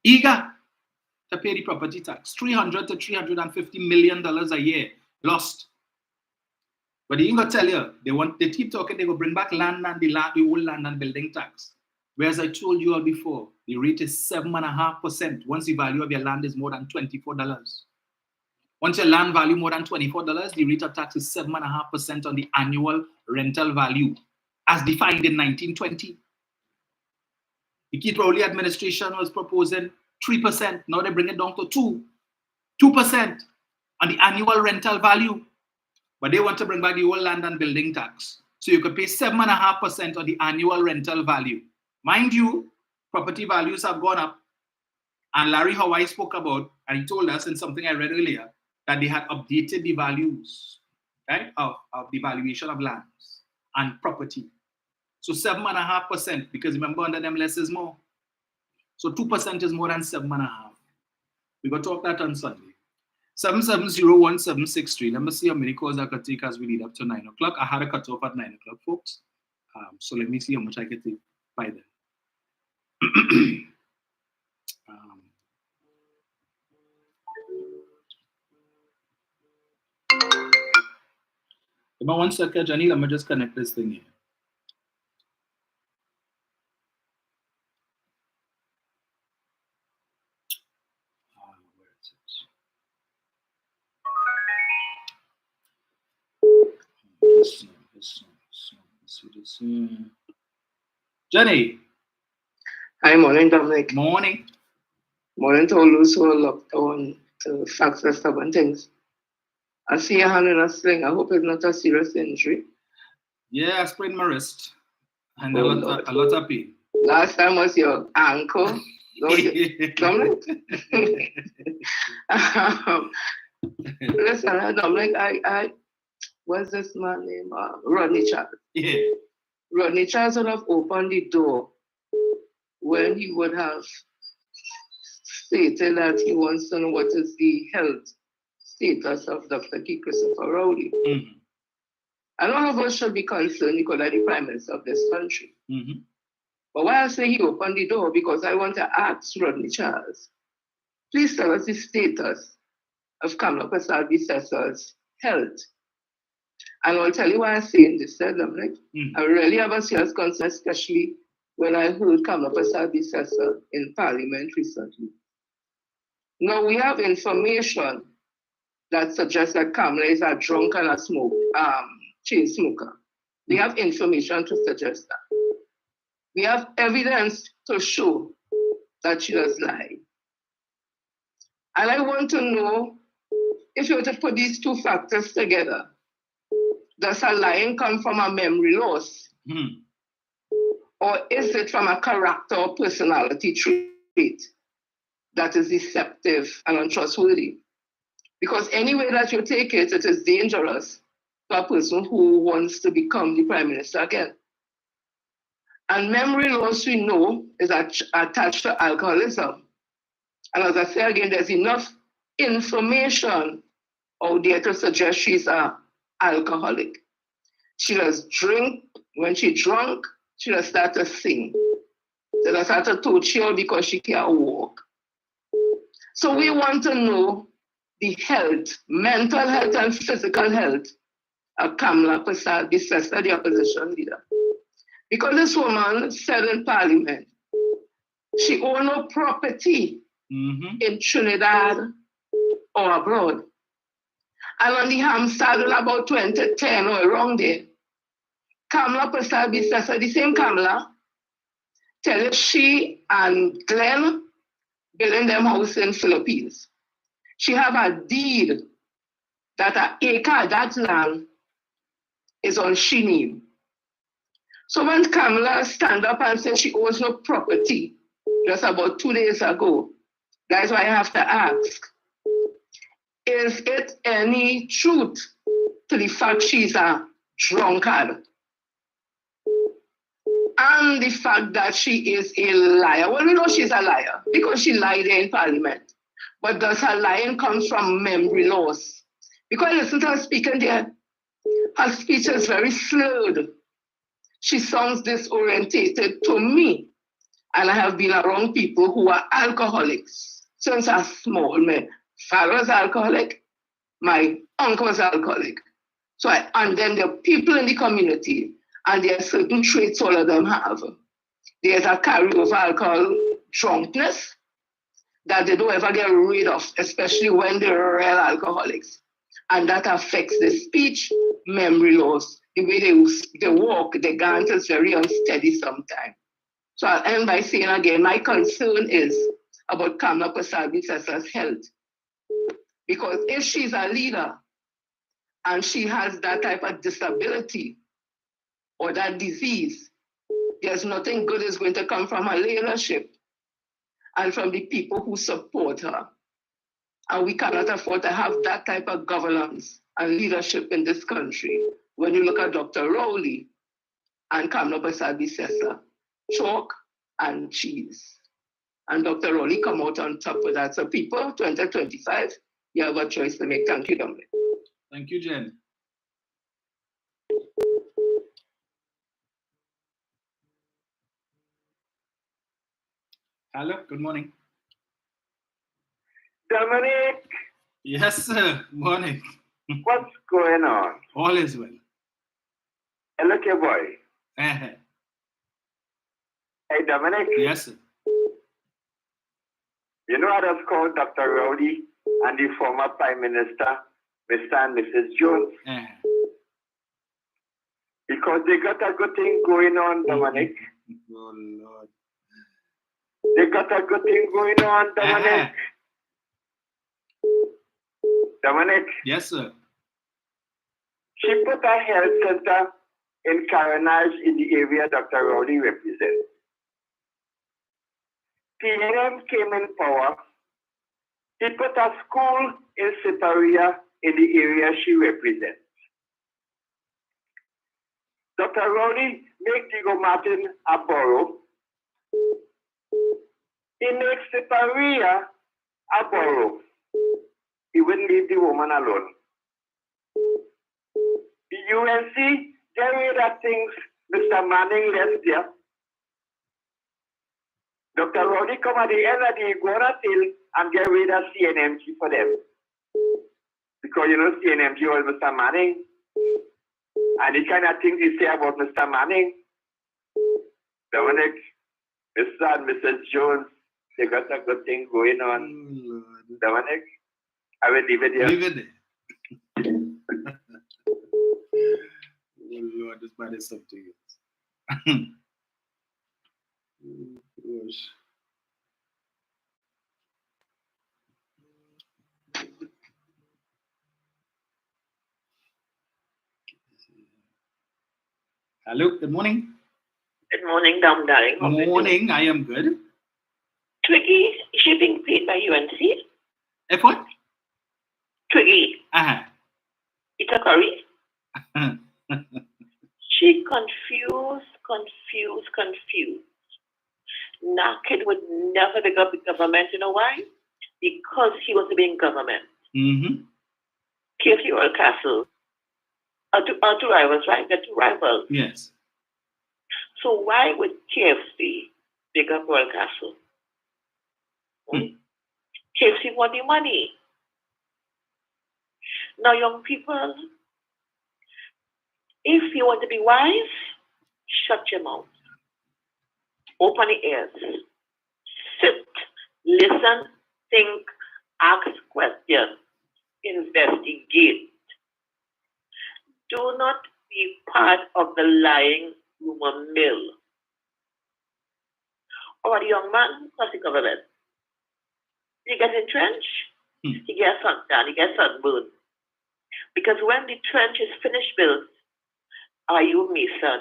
Eager to pay the property tax. $300 to $350 million a year lost. But they ain't gonna tell you, they keep talking, they go bring back land and the old land and building tax. Whereas I told you all before, the rate is 7.5% once the value of your land is more than $24. Once your land value more than $24, the rate of tax is 7.5% on the annual rental value, as defined in 1920. The Keith Rowley administration was proposing 3%. Now they bring it down to 2% on the annual rental value. But they want to bring back the old land and building tax. So you could pay 7.5% on the annual rental value. Mind you, property values have gone up. And Larry Hawaii spoke about, and he told us in something I read earlier, that they had updated the values, right, of the valuation of lands and property. So 7.5%, because remember under them less is more. So 2% is more than 7.5. We're going to talk that on Sunday. 7701763. Let me see how many calls I could take as we lead up to 9 o'clock. I had a cutoff at 9 o'clock, folks. So let me see how much I can take by then. Give me 1 second, Johnny. Let me just connect this thing here. Where is it? This one. Jenny. Hi, morning, Dominic. Morning. Morning to all those who are locked on to facts and stubborn things. I see your hand in a sling. I hope it's not a serious injury. Yeah, I sprained my wrist. And Oh, a lot of pain. Last time was your ankle. Dominic? Listen, Dominic, what's this man named? Rodney Charles. Yeah. Rodney Charles would have opened the door when he would have stated that he wants to know what is the health status of Dr. Keith Christopher Rowley. Mm-hmm. I don't know if us should be concerned because I'm the Prime Minister of this country. Mm-hmm. But why I say he opened the door, because I want to ask Rodney Charles, please tell us the status of Kamla Persad-Bissessa's health. And I'll tell you why I'm saying this, Dominic. I really have a serious concern, especially when I heard Kamla Persad-Bissessa in Parliament recently. Now we have information that suggests that Kamla is a drunk and a chain smoker. We have information to suggest that. We have evidence to show that she does lie. And I want to know, if you were to put these two factors together, does her lying come from a memory loss? Or is it from a character or personality trait that is deceptive and untrustworthy? Because any way that you take it, it is dangerous for a person who wants to become the Prime Minister again. And memory loss, we know, is attached to alcoholism. And as I say again, there's enough information out there to suggest she's an alcoholic. She does drink. When she drunk, she does start to sing. She does start to touch you because she can't walk. So we want to know the health, mental health and physical health of Kamla Persad-Bissessa, the opposition leader. Because this woman said in Parliament, she owned no property in Trinidad or abroad. And on the Hampstead in about 2010 or around there, Kamla Persad-Bissessa, the same Kamla, tell us she and Glenn building them house in Philippines. She have a deed that an acre, that land, is on she name. So when Kamla stand up and say she owes no property, just about 2 days ago, that's why I have to ask, is it any truth to the fact she's a drunkard? And the fact that she is a liar. Well, we know she's a liar because she lied in Parliament. But does her lying come from memory loss? Because I listen to her speaking there, her speech is very slurred. she sounds disorientated to me. And I have been around people who are alcoholics since I was small. My father was alcoholic, my uncle was alcoholic. And then there are people in the community, and there are certain traits all of them have. There's a carryover alcohol drunkenness that they don't ever get rid of, especially when they're real alcoholics. And that affects the speech, memory loss, the way they walk, the gait is very unsteady sometimes. So I'll end by saying again, my concern is about Kamla Persad-Bissessa's health. Because if she's a leader and she has that type of disability or that disease, there's nothing good is going to come from her leadership and from the people who support her. And we cannot afford to have that type of governance and leadership in this country. When you look at Dr. Rowley and Kamla Persad-Bissessa, chalk and cheese. And Dr. Rowley come out on top of that. So people, 2025, you have a choice to make. Thank you, Dominic. Thank you, Jen. Hello, good morning. Dominic, Yes, sir. Morning. what's going on? All is well. Hey, look here, boy. Uh-huh. Hey, Dominic, Yes, sir. you know I just called Dr. Rowley and the former Prime Minister, Mr. and Mrs. Jones, Uh-huh. because they got a good thing going on, Dominic. Oh, Lord. They got a good thing going on, Dominic. Dominic, Yes, sir. she put a health center in Carenage in the area Dr. Rowley represents. PNM came in power. He put a school in Siparia in the area she represents. Dr. Rowley made Diego Martin a borough. He makes Siparia a borough. He wouldn't leave the woman alone. The UNC get rid of things Mr. Manning left there. Dr. Rowley come at the end of the Iguana Hill and get rid of CNMG for them. Because you know CNMG was Mr. Manning. And the kind of things he say about Mr. Manning. Dominic, Mr. and Mrs. Jones, they got a good thing going on. Oh, Lord. Dominic, I will leave it here. Leave it there. Oh, Lord, this man is something else. Oh, gosh. Hello, good morning. Good morning, Dom darling. How are you doing? Morning, I am good. Twiggy, is she being paid by UNC? If what? Twiggy, Uh-huh. Ita Curry. She confused. Naked would never pick up the government. You know why? Because he was being government. Mm-hmm. KFC Royal Castle are two rivals, right? They're two rivals. Yes. So why would KFC pick up Royal Castle? KFC want the money. Now, young people, if you want to be wise, shut your mouth. Open the ears. Sit, listen, think, ask questions, investigate. Do not be part of the lying rumor mill. Or the young man plus the government. He gets entrenched, he gets suntan, he gets sunburned. Because when the trench is finished built, are you a mason?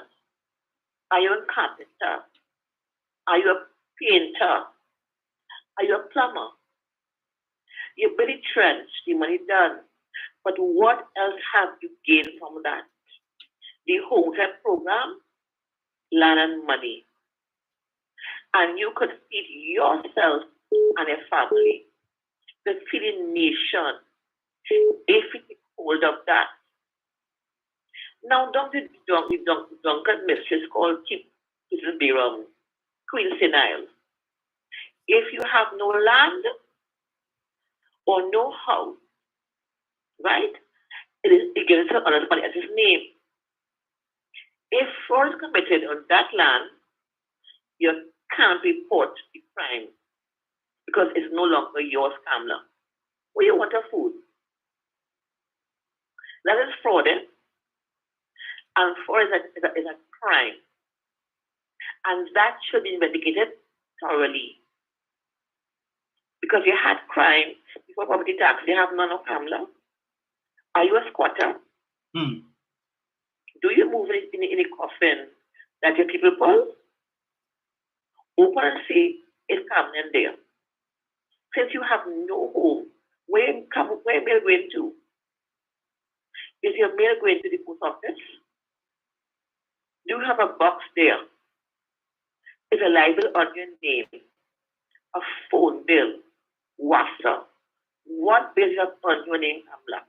Are you a carpenter? Are you a painter? Are you a plumber? You build the trench, the money done. But what else have you gained from that? The homestead program, land and money. And you could feed yourself and a family, the feeding nation, if you take hold of that. Now, don't the drunken mistress called Little Biram, Queen Senile. If you have no land or no house, right, it gives another money as his name. If fraud is committed on that land, you can't report the crime because it's no longer your scammer. Where you want a food? That is fraud, and fraud is a crime, and that should be investigated thoroughly. Because you had crime before property tax, you have none of Kamla. Are you a squatter? Do you move in a coffin that your people pull? Open and see if Kamla there. Since you have no home, where mail going to? Is your mail going to the post office? Do you have a box there? Is a label on your name? A phone bill? Water? What bill you have on your name, Kamla?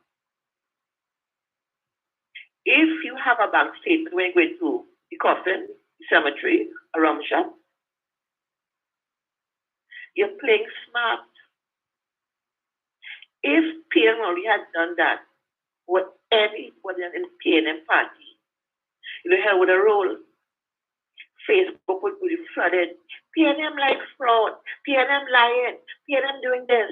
If you have a bank statement when you go to the coffin, the cemetery, a rum shop, you're playing smart. If PM already had done that, with anybody in PNM party, you know, hell with a roll, Facebook would be flooded. PNM like fraud, PNM lying, PNM doing this.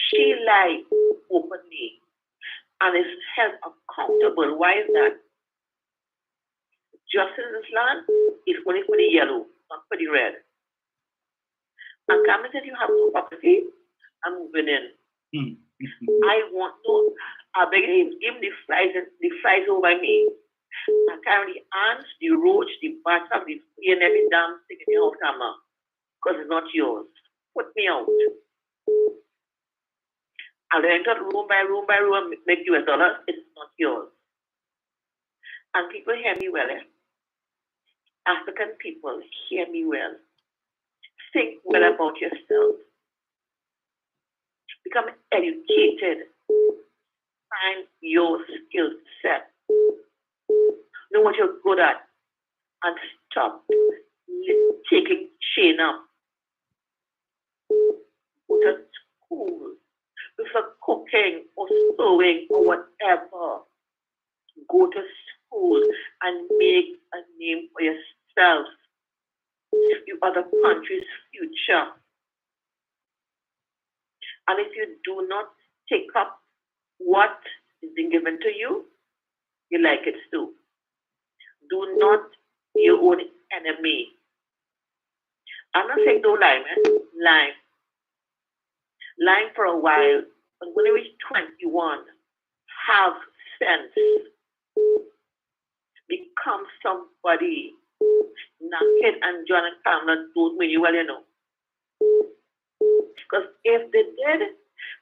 She lied openly and is held accountable. Why is that? Justice in this land is only for the yellow, not for the red. And Kamla said you have no property, I'm moving in. I want to, I beg him, give him the flies over me. I carry the ants, the roach, the butterfly, the flea, and every damn thing in your house, Kamla, because it's not yours. Put me out. I'll enter room by room by room and make US dollars. It's not yours. And people hear me well. African people, hear me well. Think well about yourself. Become educated. Find your skill set. Know what you're good at. And stop taking chain up. Go to school. For cooking or sewing or whatever. Go to school and make a name for yourself. You are the country's future. And if you do not take up what is being given to you, you like it too. Do not be your own enemy. I'm not saying don't lie, man. Lie. Lying for a while, but when you reach 21, have sense. Become somebody. Naked and John and Kamla don't mean you well, you know. Because if they did,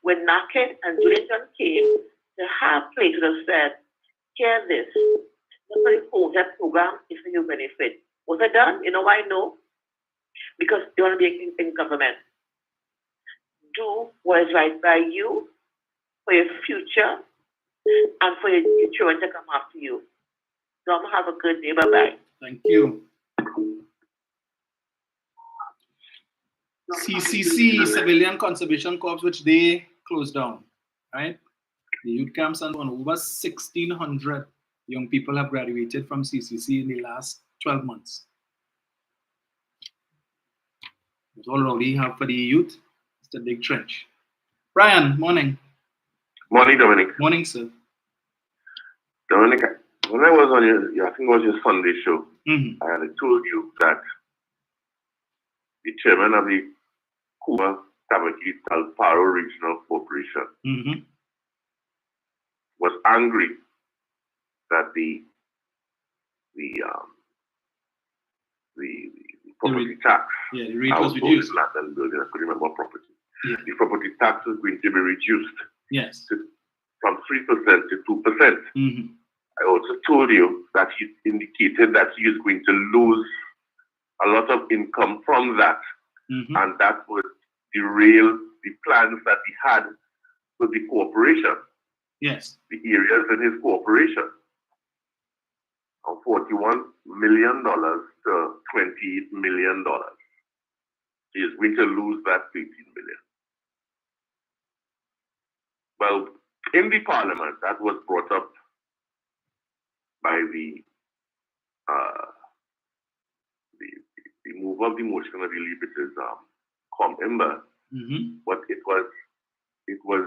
when Naked and Julian John came, the hard place would have said, hear this. Nobody holds that program is for your benefit. Was it done? You know why? No. Because they want to be in government. Do what is right by you, for your future, and for your children to come after you. Dom, have a good day. Bye-bye. Thank you. CCC, Civilian Conservation Corps, which they closed down, right? The youth camps and over 1,600 young people have graduated from CCC in the last 12 months. That's all we have for the youth. It's a big trench. Brian, morning. Morning, Dominic. Morning, sir. Dominic, when I was on your I think it was your Sunday show, I had told you that the chairman of the Kuma Tamaki Talparo Regional Corporation was angry that the property tax. Yeah, the rate was reduced. Land and building, I couldn't remember property. Yeah. The property tax is going to be reduced. Yes. From 3% to 2%. I also told you that he indicated that he is going to lose a lot of income from that, and that would derail the plans that he had with the corporation. Yes. the areas in his corporation. From $41 million to $28 million. He is going to lose that $18 million. Well, in the parliament, that was brought up by the mover of the motion, I believe it is Com Imber, but it was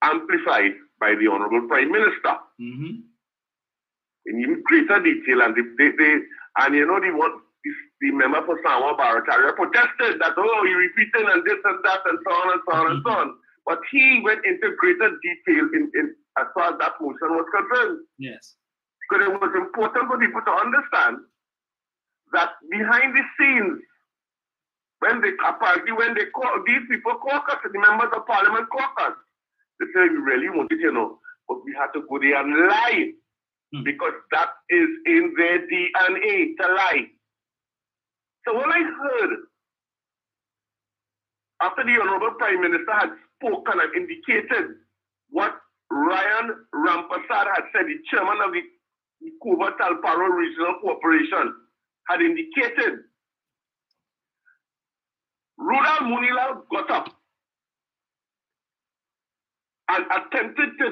amplified by the Honorable Prime Minister in even greater detail, and the member for Samoa Barataria protested that, oh, you're repeating and this and that and so on and so on and so on. But he went into greater detail in as far as that motion was concerned. Yes. Because it was important for people to understand that behind the scenes, when they call these people caucus, the members of parliament caucus, they say, we really wanted to know, but we had to go there and lie. Because that is in their DNA, to lie. So what I heard after the Honorable Prime Minister had spoken and indicated what Ryan Rampersad had said, the chairman of the Cuba Talparo Regional Corporation, had indicated, Rudal Munila got up and attempted to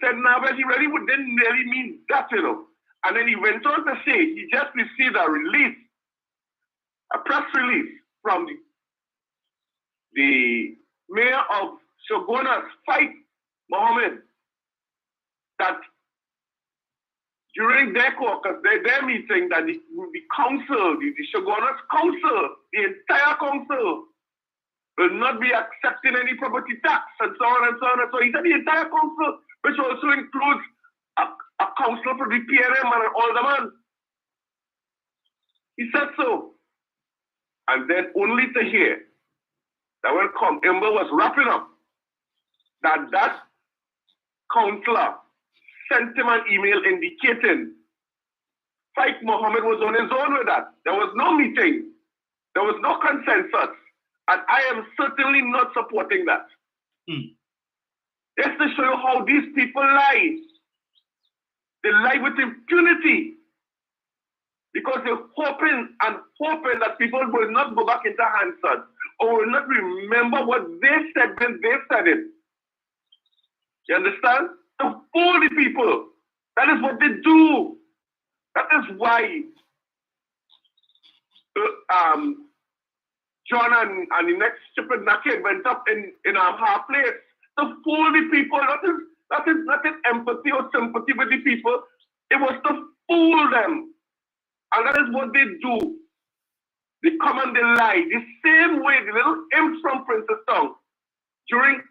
send Navel. He really didn't really mean that, you know. And then he went on to say he just received a release, a press release from the mayor of Shogunas, Fight Mohammed, that during their caucus, their meeting, that the council, the Shogunas council, the entire council, will not be accepting any property tax and so on and so on and so on. He said the entire council, which also includes a council for the PNM and an alderman. He said so. And then only to hear that when Com Imber was wrapping up, that councillor sent him an email indicating Fight Mohammed was on his own with that. There was no meeting. There was no consensus. And I am certainly not supporting that. Just to show you how these people lie. They lie with impunity. Because they're hoping that people will not go back into Hansard or will not remember what they said when they said it. You understand? To fool the people. That is what they do. That is why John and the next stupid naked went up in our half place to fool the people. That is empathy or sympathy with the people. It was to fool them. And that is what they do. They come and they lie. The same way the little imps from Princeton during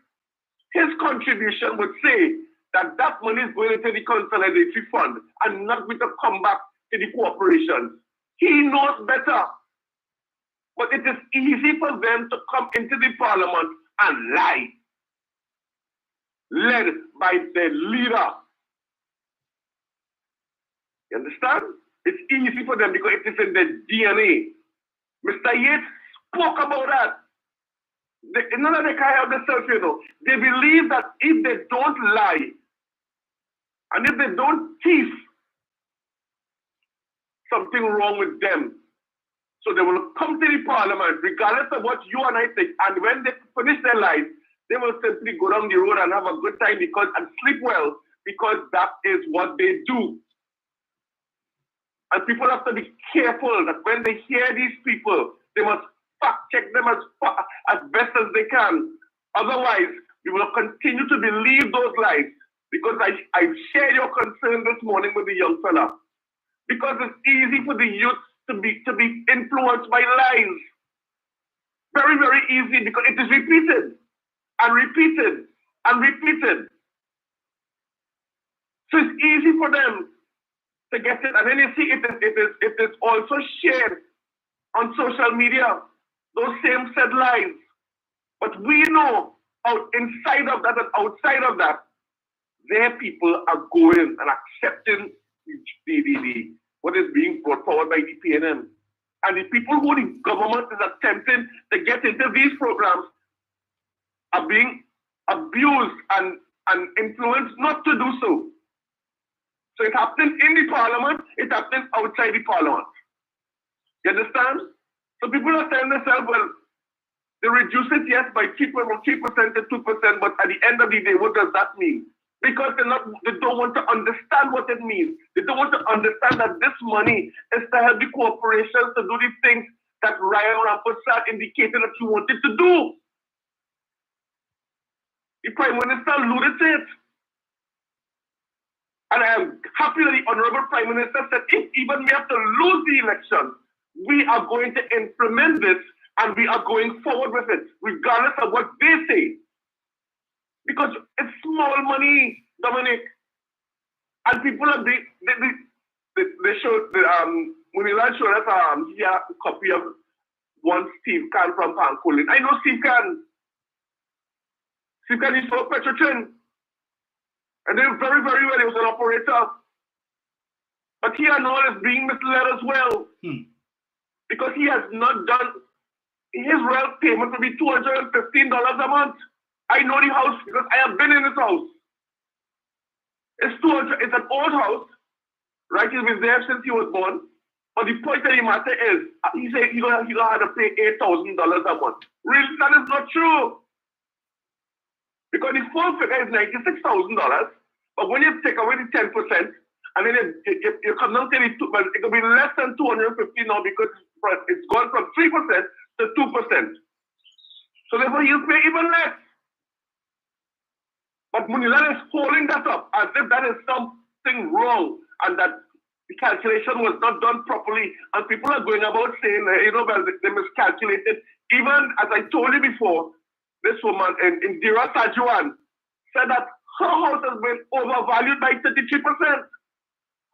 his contribution would say that money is going into the consolidatory fund and not going to come back to the corporations. He knows better. But it is easy for them to come into the parliament and lie, led by their leader. You understand? It's easy for them because it is in their DNA. Mr. Yates spoke about that. None of them can help themselves, you know. They believe that if they don't lie, and if they don't thief, something wrong with them. So they will come to the parliament, regardless of what you and I think, and when they finish their life, they will simply go down the road and have a good time and sleep well, because that is what they do. And people have to be careful that when they hear these people, they must fact check them as best as they can. Otherwise, we will continue to believe those lies. Because I shared your concern this morning with the young fella. Because it's easy for the youth to be influenced by lies. Very, very easy, because it is repeated and repeated and repeated. So it's easy for them to get it. And then you see it is also shared on social media, those same said lies. But we know inside of that and outside of that, their people are going and accepting what is being brought forward by the PNM. And the people who the government is attempting to get into these programs are being abused and influenced not to do so. So it's happening in the parliament, it's happening outside the parliament. You understand? So people are saying themselves, well, they reduce it, yes, by 3% to 2%, but at the end of the day, what does that mean? Because they don't want to understand what it means. They don't want to understand that this money is to help the corporations to do the things that Ryan Rampersad indicated that he wanted to do. The Prime Minister alluded to it. And I am happy that the Honorable Prime Minister said, if even we have to lose the election, we are going to implement this and we are going forward with it, regardless of what they say. Because it's small money, Dominic. And people are, they showed, Munila showed us here a copy of one Steve Khan from Pankolin. I know Steve Khan. Steve Khan is for Petrotrin. And they're very, very well. He was an operator. But he and all is being misled as well. Because he has not done, his real payment will be $215 a month. I know the house because I have been in this house. It's an old house, right? He's been there since he was born. But the point of the matter is, he said he's going to have to pay $8,000 a month. Really, that is not true. Because the full figure is $96,000. But when you take away the 10%, and then you come down to it will be less than $250 now because it's gone from 3% to 2%. So therefore, he'll pay even less. But Munila is holding that up as if that is something wrong and that the calculation was not done properly. And people are going about saying, well, they miscalculated. Even as I told you before, this woman, Indira Sajuan, said that her house has been overvalued by 33%.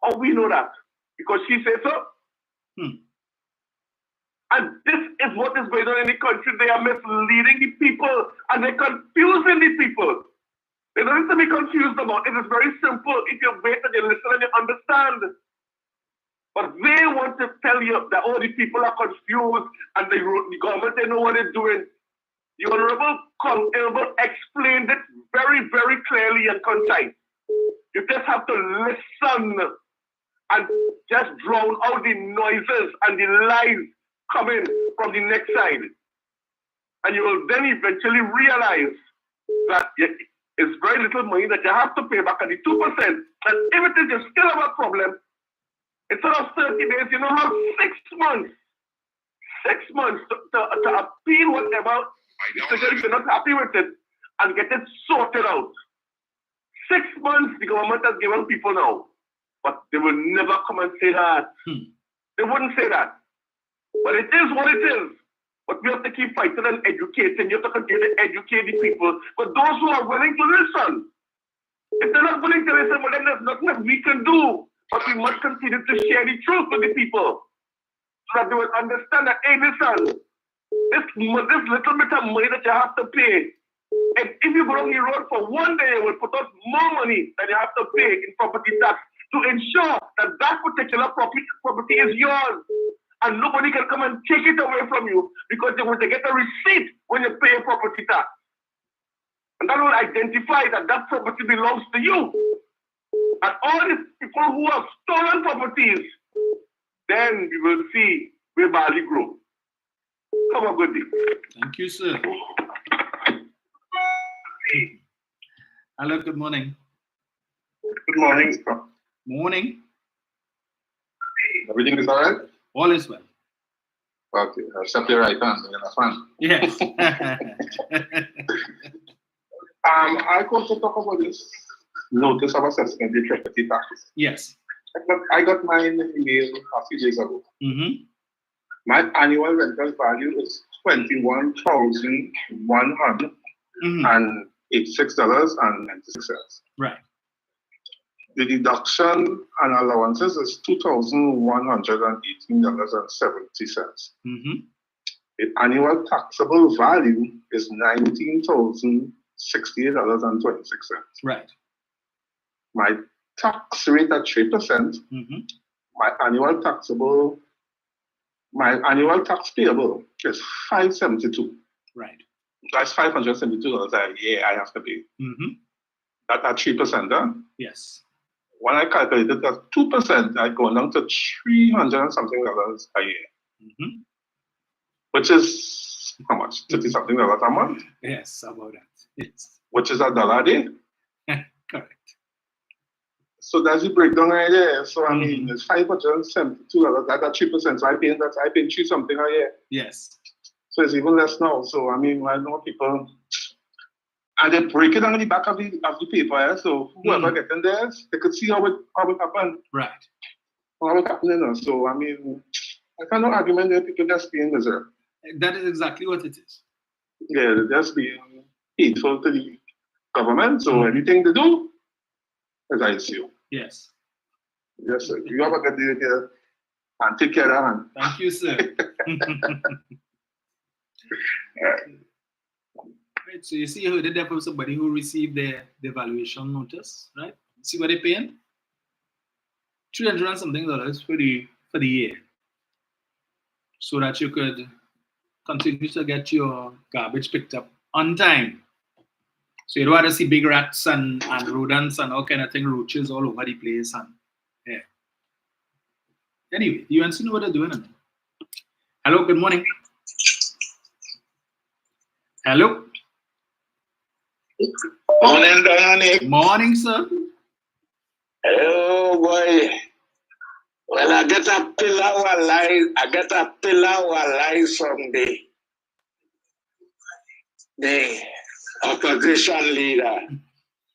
How we know that? Because she said so. And this is what is going on in the country. They are misleading the people and they're confusing the people. They don't need to be confused about it. It is very simple. If you wait and you listen and you understand. But they want to tell you that all the people are confused and the government, they know what they're doing. The Honorable explained it very, very clearly and concise. You just have to listen and just drown out the noises and the lies coming from the next side. And you will then eventually realize that it's very little money that you have to pay back at the 2%. And if it is, you still have a problem. Instead of 30 days, you now have 6 months. 6 months to appeal whatever, especially if you're not happy with it, and get it sorted out. 6 months the government has given people now. But they will never come and say that. They wouldn't say that. But it is what it is. But we have to keep fighting and educating. You have to continue to educate the people. But those who are willing to listen, if they're not willing to listen, well, then there's nothing that we can do. But we must continue to share the truth with the people so that they will understand that, hey, listen, this little bit of money that you have to pay, and if you go down the road for 1 day, it will put out more money than you have to pay in property tax to ensure that that particular property is yours. And nobody can come and take it away from you because they want to get a receipt when you pay a property tax. And that will identify that that property belongs to you. And all these people who have stolen properties, then we will see where barley grow. Have a good day. Thank you, sir. Hello, good morning. Good morning, sir. Morning. Everything is all right? All is well. Okay, except your right hand, you're not fine. Yes. I want to talk about this notice of assessment of property tax. Yes. I got mine in the mail a few days ago. My annual rental value is $21,186.96. Right. The deduction and allowances is $2,118.70. The annual taxable value is $19,068.26. Right. My tax rate at 3%. My annual tax payable is $572. Right. That's $572 a year I have to pay. That's at 3%, huh? Yes. When I calculated that 2%, I go down to $300 and something a year. Which is how much? $30-something a month? Yes, about that. Yes. Which is $1 a day? Correct. So that's the breakdown right there. So I mean, it's $572. That's at 3%. So I pay 3 something a year. Yes. So it's even less now. So I mean, I know people, and they break it on the back of the paper. Yeah? So whoever gets in there, they could see how it happened. Right. How it happened, you know. So I mean, I cannot argument that people just being miserable. That is exactly what it is. Yeah, they're just being hateful to the government. So anything they do, as I assume. Yes. Yes, sir. You have a good day here and take care of them. Thank you, sir. Right, so you see, you heard it there from somebody who received their valuation notice, right? See what they're paying? $300 and something for the year, so that you could continue to get your garbage picked up on time. So you don't want to see big rats and rodents and all kind of thing, roaches all over the place. And yeah. Anyway, you know what they're doing. Hello, good morning. Hello. Morning, Dominic. Morning, sir. Oh boy. Well, I get a pillar of lies from the opposition leader.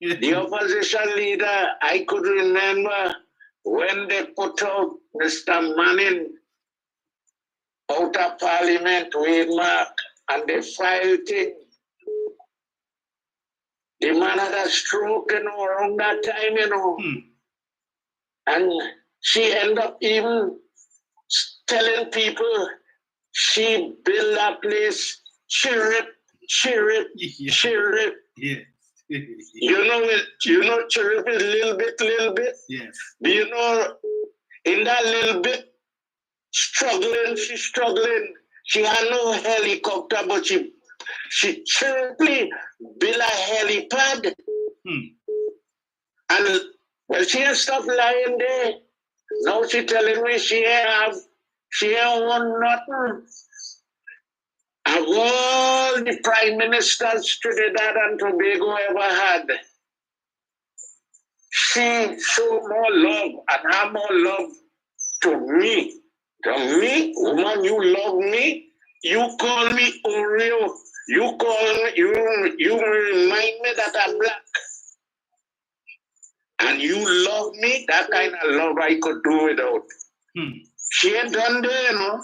The opposition leader, I could remember when they put out Mr. Manning out of Parliament with Mark and they filed it. The man had a stroke, around that time, And she ended up even telling people she built a place, she ripped. Yeah. You know, chirp is little bit. Yes. Do you know, in that little bit, she's struggling. She had no helicopter, but she chirply built a helipad. And well, she ain't stopped lying there. Now she telling me she ain't won nothing. Of all the prime ministers Trinidad and Tobago ever had, she showed more love and had more love to me. To me, woman, you love me. You call me Oreo. You remind me that I'm black. And you love me, that kind of love I could do without. She ain't done there, you know.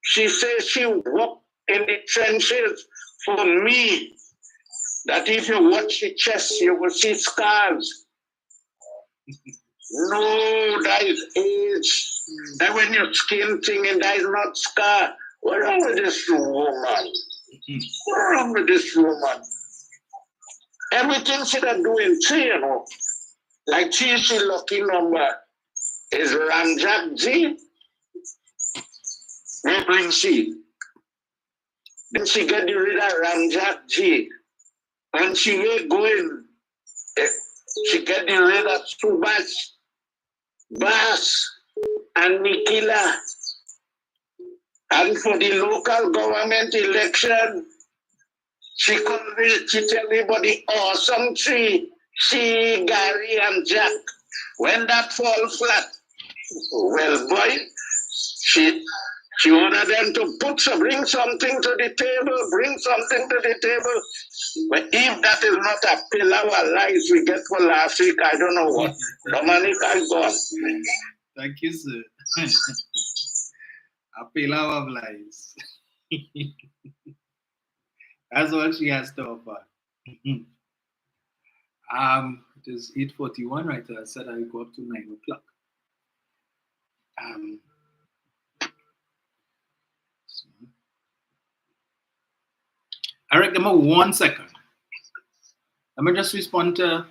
She says she walked in the trenches for me. That if you watch the chest, you will see scars. No, that is age. That when your skin thing and that is not scar. What's wrong with this woman? What's wrong with this woman? Everything she done doing, you know. Like she lucky number is Ramjack G. They bring she. Then she get rid of Ramjack G. And she will going. She get rid of Subas, Bass, and Nikila. And for the local government election, she tell everybody awesome tree. She, Gary, and Jack. When that fall flat, well, boy, she wanted them to bring something to the table. But if that is not a pillar of lies we get for last week, I don't know what. Dominic, I'm gone. Thank you, sir. A pillar of lies. That's all she has to offer. It is 8:41 right now. I said I go up to 9 o'clock. Eric, give me 1 second. Let me just respond to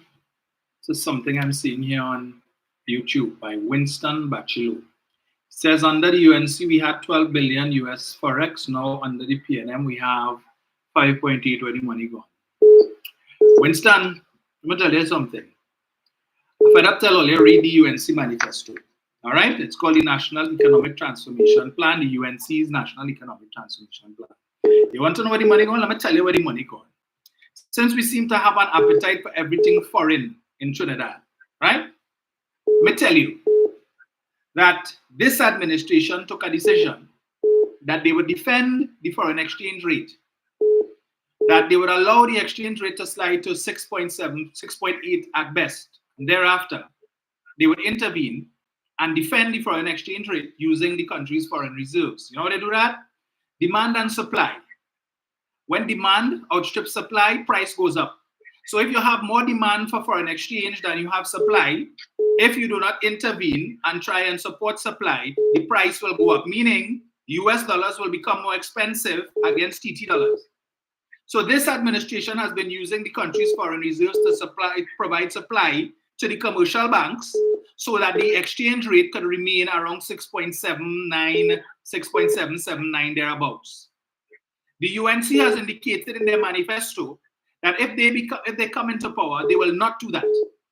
something I'm seeing here on YouTube by Winston Bachelot. It says under the UNC we had 12 billion US Forex. Now under the PNM we have 5.8 where the money gone. Winston, let me tell you something. If I tell you, read the UNC manifesto. All right? It's called the National Economic Transformation Plan, the UNC's National Economic Transformation Plan. You want to know where the money gone? Let me tell you where the money gone. Since we seem to have an appetite for everything foreign in Trinidad, right? Let me tell you that this administration took a decision that they would defend the foreign exchange rate, that they would allow the exchange rate to slide to 6.7, 6.8 at best. And thereafter, they would intervene and defend the foreign exchange rate using the country's foreign reserves. You know how they do that? Demand and supply. When demand outstrips supply, price goes up. So if you have more demand for foreign exchange than you have supply, if you do not intervene and try and support supply, the price will go up, meaning US dollars will become more expensive against TT dollars. So this administration has been using the country's foreign reserves to provide supply to the commercial banks so that the exchange rate could remain around 6.79, 6.779 thereabouts. The UNC has indicated in their manifesto that if they come into power, they will not do that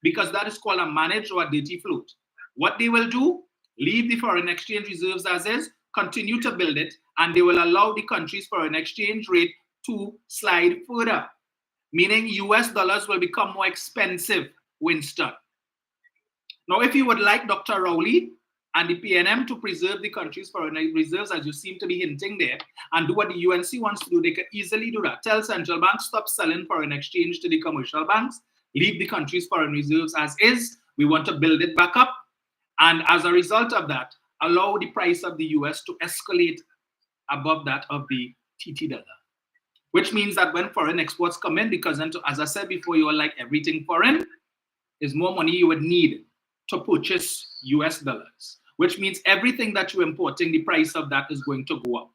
because that is called a managed or a dirty float. What they will do, leave the foreign exchange reserves as is, continue to build it, and they will allow the country's foreign exchange rate to slide further, meaning US dollars will become more expensive, Winston. Now, if you would like Dr. Rowley and the PNM to preserve the country's foreign reserves, as you seem to be hinting there, and do what the UNC wants to do, they can easily do that. Tell central banks, stop selling foreign exchange to the commercial banks, leave the country's foreign reserves as is. We want to build it back up. And as a result of that, allow the price of the US to escalate above that of the TT dollar. Which means that when foreign exports come in, because as I said before, you are like everything foreign, is more money you would need to purchase US dollars, which means everything that you're importing, the price of that is going to go up.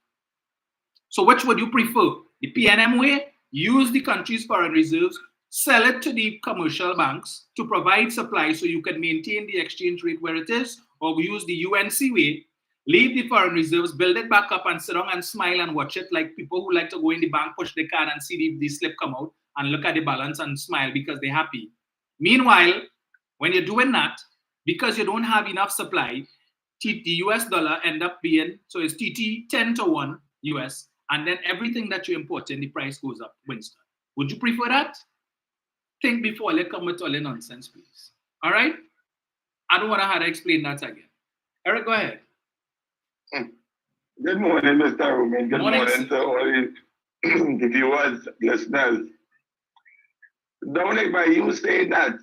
So which would you prefer? The PNM way, use the country's foreign reserves, sell it to the commercial banks to provide supply so you can maintain the exchange rate where it is, or use the UNC way, leave the foreign reserves, build it back up and sit down and smile and watch it like people who like to go in the bank, push the card and see the slip come out and look at the balance and smile because they're happy. Meanwhile, when you're doing that, because you don't have enough supply, the US dollar end up being, so it's TT 10 to 1 US, and then everything that you import in, the price goes up, Winston. Would you prefer that? Think before you come with all the nonsense, please. All right? I don't want to have to explain that again. Eric, go ahead. Good morning, Mr. Roman. Good morning to all the viewers, listeners. Dominic, by you saying that,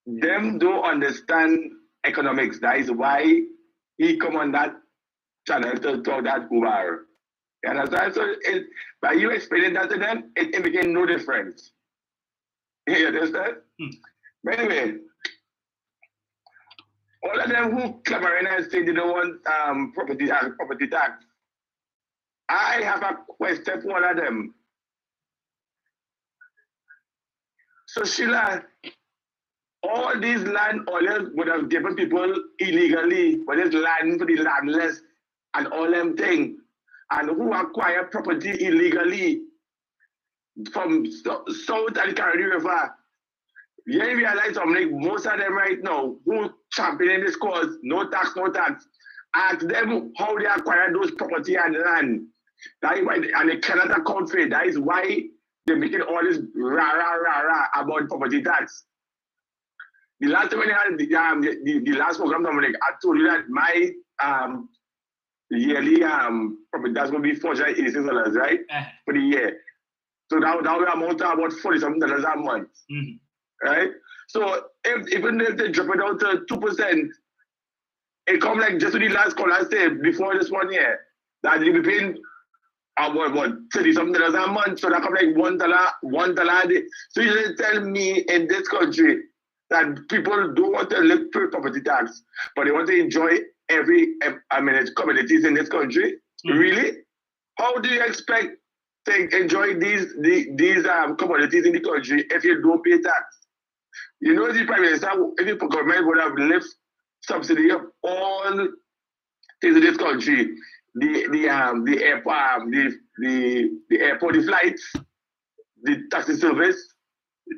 them don't understand economics. That is why he come on that channel to talk that Uber. You understand? So by you explaining that to them, it became no difference. You understand? But anyway, all of them who clamoring and say they don't want property tax. I have a question for all of them. So Sheila, all these land owners would have given people illegally, but it's land for the landless and all them things, and who acquire property illegally from south and Caribbean River. You realize something, most of them right now who championing this cause, no tax. Ask them how they acquire those property and land. That is why, and they cannot account for it. That is why they're making all this rah about property tax. The last time when I had the last program, Dominic, I told you that my yearly property tax going to be $486, right? For the year. So that will amount to about $40-something a month. Right? So even if they drop it down to 2%, it comes like just to the last call I said before this 1 year that you'll be paying about $30-something a month. So that comes like $1 a day. So you just tell me in this country that people don't want to live through property tax, but they want to enjoy every commodities in this country. Really? How do you expect to enjoy these commodities in the country if you don't pay tax? You know, the Prime Minister, if the government would have left subsidy of all things in this country, the airport, the airport, the flights, the taxi service,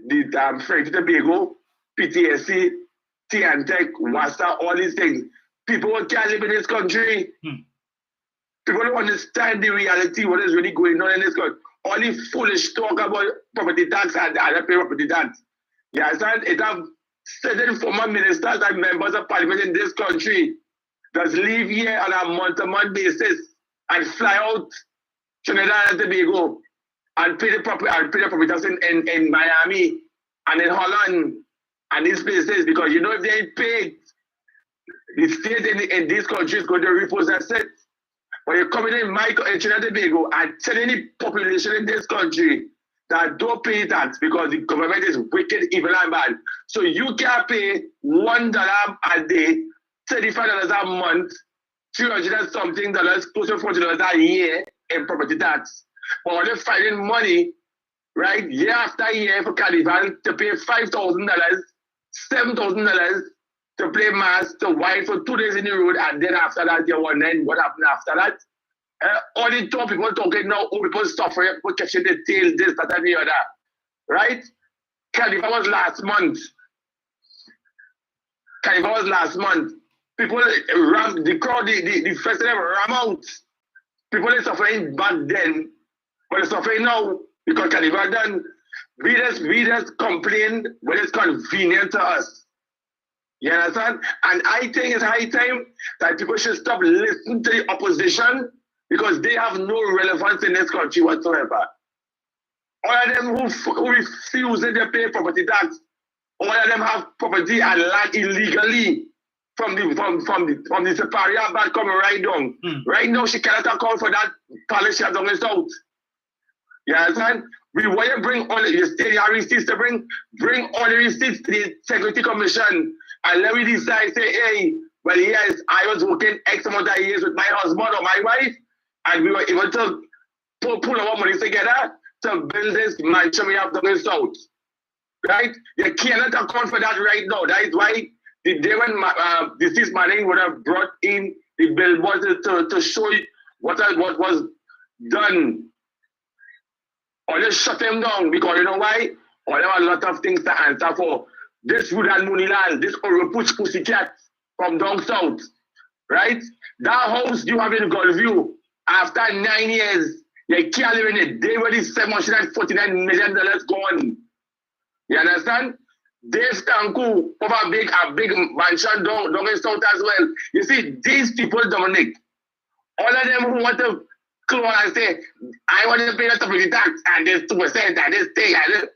the Freight to Tobago, PTSC, TNTech, WASA, all these things. People can't live in this country. People don't understand the reality, what is really going on in this country. All the foolish talk about property tax and other pay property tax. You understand? It have certain former ministers and members of parliament in this country that live here on a month-to-month basis and fly out Trinidad and Tobago and pay the property tax in Miami and in Holland and these places, because you know if they ain't paid, the state in this country is going to repossess it. But you're coming in Trinidad and Tobago and telling the population in this country that don't pay tax because the government is wicked, evil, and bad. So you can pay $1 a day, $35 a month, $300 and something dollars, close to $40 a year in property tax. But when they're finding money, right, year after year for Carnival to pay $5,000, $7,000 to play mass, to wine for 2 days in the road, and then after that, you're wondering what happened after that. All the top people talking now, oh, people suffering, people catching the tail, this, that, and the other. Right? Carnival was last month. People ram, the crowd, the festival ram out. People are suffering back then, but they're suffering now because Carnival done. We just complain when it's convenient to us. You understand? And I think it's high time that people should stop listening to the opposition because they have no relevance in this country whatsoever. All of them who refuse to pay property tax, all of them have property and land illegally from the Separia bad coming right down. Right now, she cannot account for that policy down the south. You understand? We want to bring all the state receipts to bring all the receipts to the Security Commission. And let me decide, say, hey, well, yes, I was working X amount of years with my husband or my wife, and we were able to pull our money together to build this mansion we have down the south. Right? You cannot account for that right now. That is why the day when deceased Manning would have brought in the billboard to show you what was done. Or just shut them down, because you know why? Or there are a lot of things to answer for. This wood and Munilal, this Oropuch pussycat from down south, right? That house you have in Gulfview, after 9 years, you can't live in it. They were the $749 million gone. You understand? Dave Stanku of a big mansion down in south as well. You see, these people, Dominic, all of them who want to come on and say, I want to pay the property tax and this 2% and this thing and this.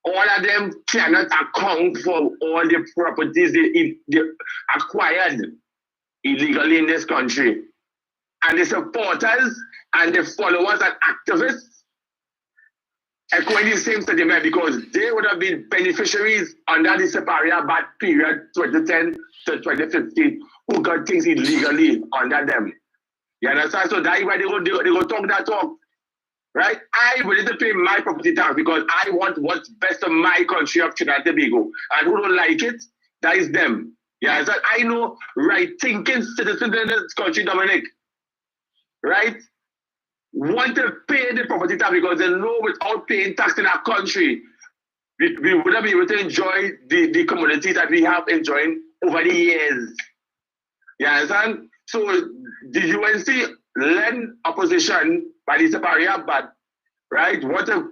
All of them cannot account for all the properties they acquired illegally in this country. And the supporters and the followers and activists echoing the same sentiment because they would have been beneficiaries under the Separia bad period 2010 to 2015 who got things illegally under them. You understand? So that's why they go talk that talk. Right? I willing to pay my property tax because I want what's best of my country of Trinidad and Tobago. And who don't like it, that is them. Yeah, so I know right-thinking citizens in this country, Dominic, right, want to pay the property tax because they know without paying tax in our country, we wouldn't be able to enjoy the commodities that we have enjoying over the years. You understand? So the UNC-led opposition by the Separia, but right, want to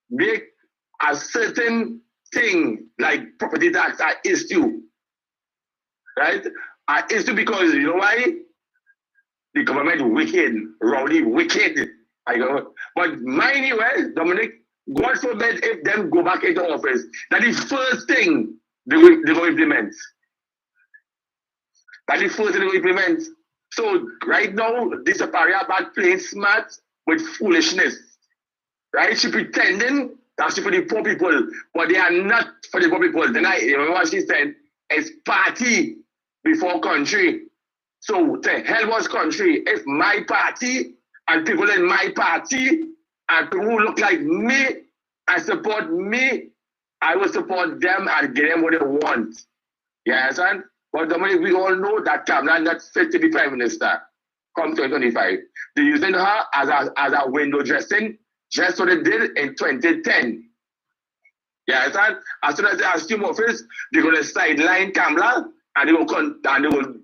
make a certain thing like property tax an issue, right? An issue because you know why? The government wicked, rowdy, wicked. But mind you, Dominic, God forbid if them go back into office, that is the first thing they will implement. That's the first thing they will implement. So right now, this Separia bad playing smart with foolishness. Right? She pretending that she for the poor people, but they are not for the poor people. Then I remember what she said, it's party before country. So the hell was country if my party and people in my party and people who look like me and support me, I will support them and get them what they want. You understand? But Dominic, we all know that Kamala not fit to be Prime Minister. come 2025. They're using her as a window dressing, just what they did in 2010. Yeah, understand? As soon as they assume office, they're going to sideline Kamala and they will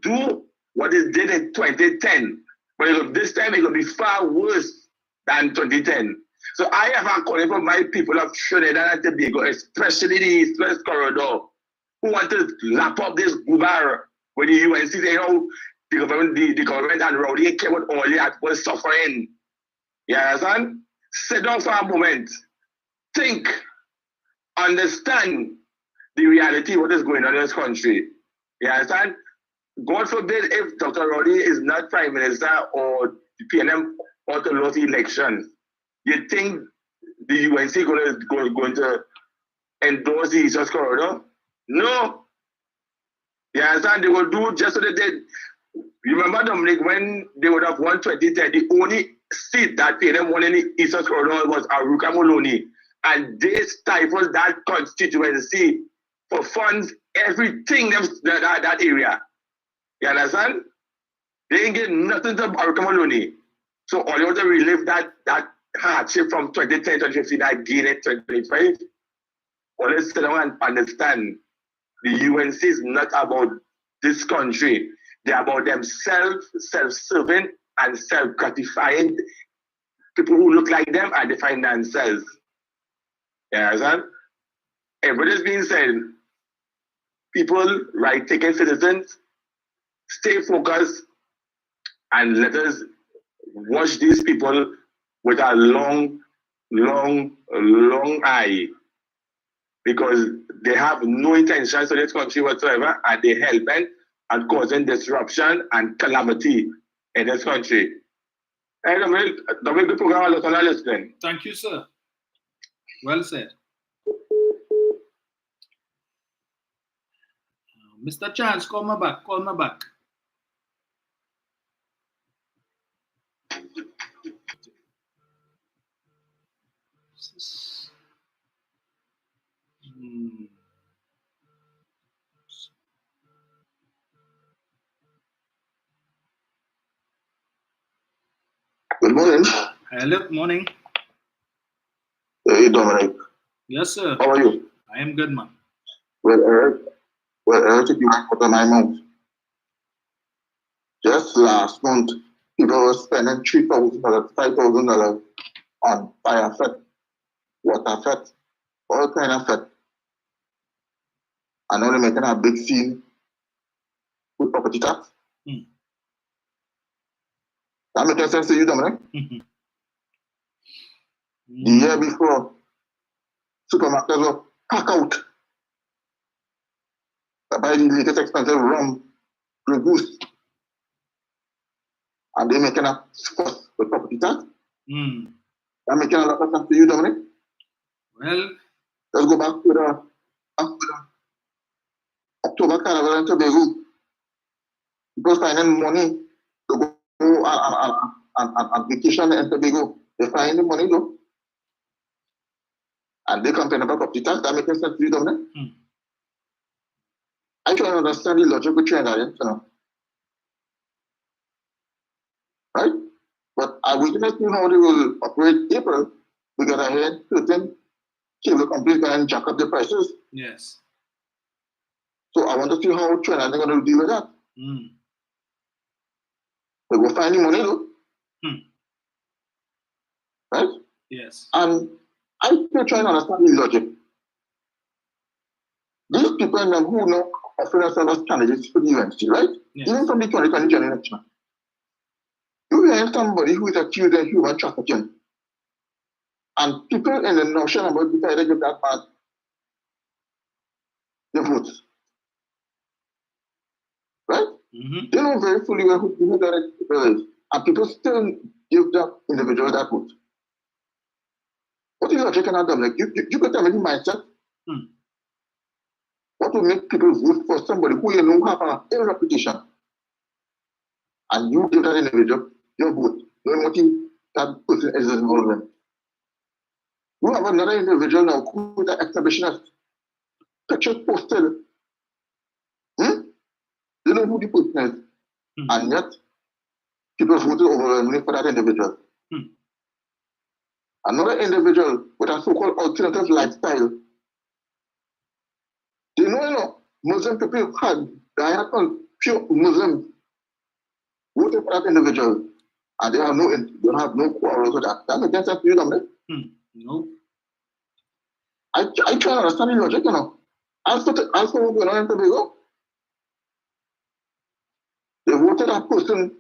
do what they did in 2010. But this time it will be far worse than 2010. So I have a calling for my people of Trinidad and Tobago, especially the East West Corridor, who want to lap up this gubar with the UNC saying, oh, the government and Rowdy came with all the was suffering. You understand? Sit down for a moment. Think. Understand the reality of what is going on in this country. You understand? God forbid if Dr. Rowdy is not Prime Minister or the PNM or to lose the election. You think the UNC going to endorse the East West Corridor? No. You understand? They will do just what they did. Remember, Dominic, when they would have won 2010, the only seat that PNM won in the East West Corridor was Aruka Moloney. And they stifled that constituency for funds, everything that area. You understand? They ain't get nothing to Aruka Moloney. So all you want to relive that hardship from 2010, 2015, again in 2025. Well, let's sit down and understand the UNC is not about this country. They're about themselves, self-serving and self-gratifying. People who look like them and define themselves. You understand? Everybody's being said, people, right-taking citizens, stay focused and let us watch these people with a long eye, because they have no intentions to this country whatsoever, and they helping and causing disruption and calamity in this country. Hey, the program listening. Thank you, sir. Well said. Mr. Chance, call me back. Good morning. Hello, morning. Hey, Dominic. Yes, sir. How are you? I am good, man. Well, Eric, you put on my mouth. Just last month, people were spending $3,000, $5,000 on fire fit, water fit, all kind of fit. And now they're making a big scene with property tax. That makes sense to you, Dominic? The year before, supermarkets were packed out. They buy the latest expensive rum, Grey Goose. And they're making a fuss with property tax. That making a lot of sense to you, Dominic? Well, let's go back to the October Carnival in Tobago. People finding money to go and vacation in Tobago. They find the money though. And they complain about property tax. That makes sense to you, Dominic? I try to understand the logic with Trinidadians, you know. Right? But I will not see how they will operate April, because I heard certain cable companies going to jack up the prices. Yes. So I want to see how Trinidad are going to deal with that. They will find the money though. Right? Yes. And I still try to understand the logic. These people in them who know offering themselves as candidates for the UNC, right? Yes. Even from the 2020 general election. You hear somebody who is accused of human trafficking, and people in the notion about decided to give that man the votes. Right? They know very fully well who that is, and people still give that individual that vote. What is logic in that, Dominic? You could tell me the mindset. What will make people vote for somebody who you know have an ill reputation, and you give that individual your vote, knowing what that person is involved in? You have another individual now who is an exhibitionist, picture posted. You know who the person is, and yet people voted overwhelmingly for that individual. Another individual with a so-called alternative lifestyle. You know, Muslim people had pure Muslims voted for that individual, and they have no quarrels with that. That makes sense to you, Dominic? No. I try to understand the logic, you know. Also going on in Tobago, they voted a person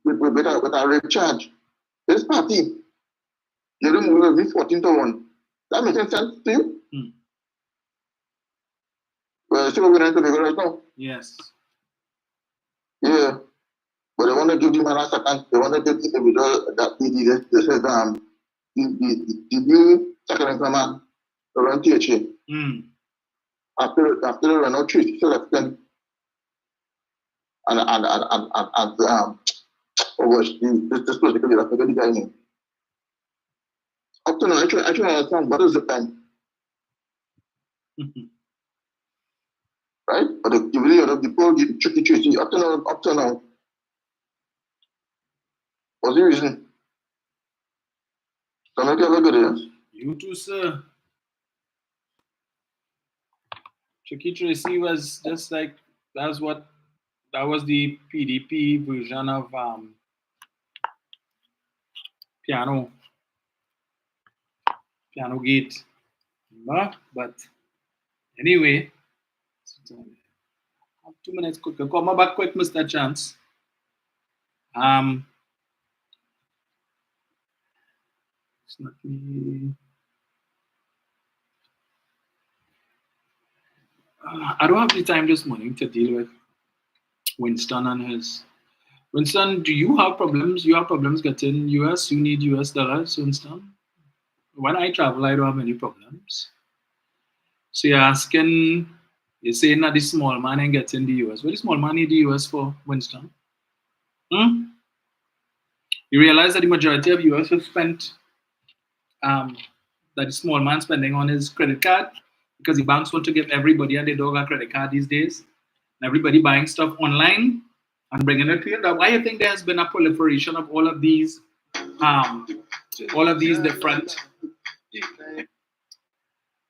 with a rape charge. This party, they don't move with 14-1. That makes sense to you? Well, see what we're going to Tobago right now? Yes. Yeah. But they want to give the man a second. They want to give the individual that this is the new second in command to run THA. After the run out 3 selection and this political leader, I forget the guy name. Up to now, I try to understand what is the plan. Right? But the video of the poll, the tricky, up to now. What's the reason? Don't make it look good. You too, sir. Tricky Tracy was just like, that was the PDP version of Piano Gate. But anyway, 2 minutes quick. Come back quick, Mr. Chance. It's not me. I don't have the time this morning to deal with Winston and his. Winston, do you have problems? You have problems getting US? You need US dollars, Winston? When I travel, I don't have any problems. So you're saying that the small man ain't getting the US. What the small man need the US for, Winston? You realize that the majority of US is spent, that the small man spending on his credit card, because the banks want to give everybody and their dog a credit card these days. And everybody buying stuff online and bringing it here. Why do you think there has been a proliferation of all of these different,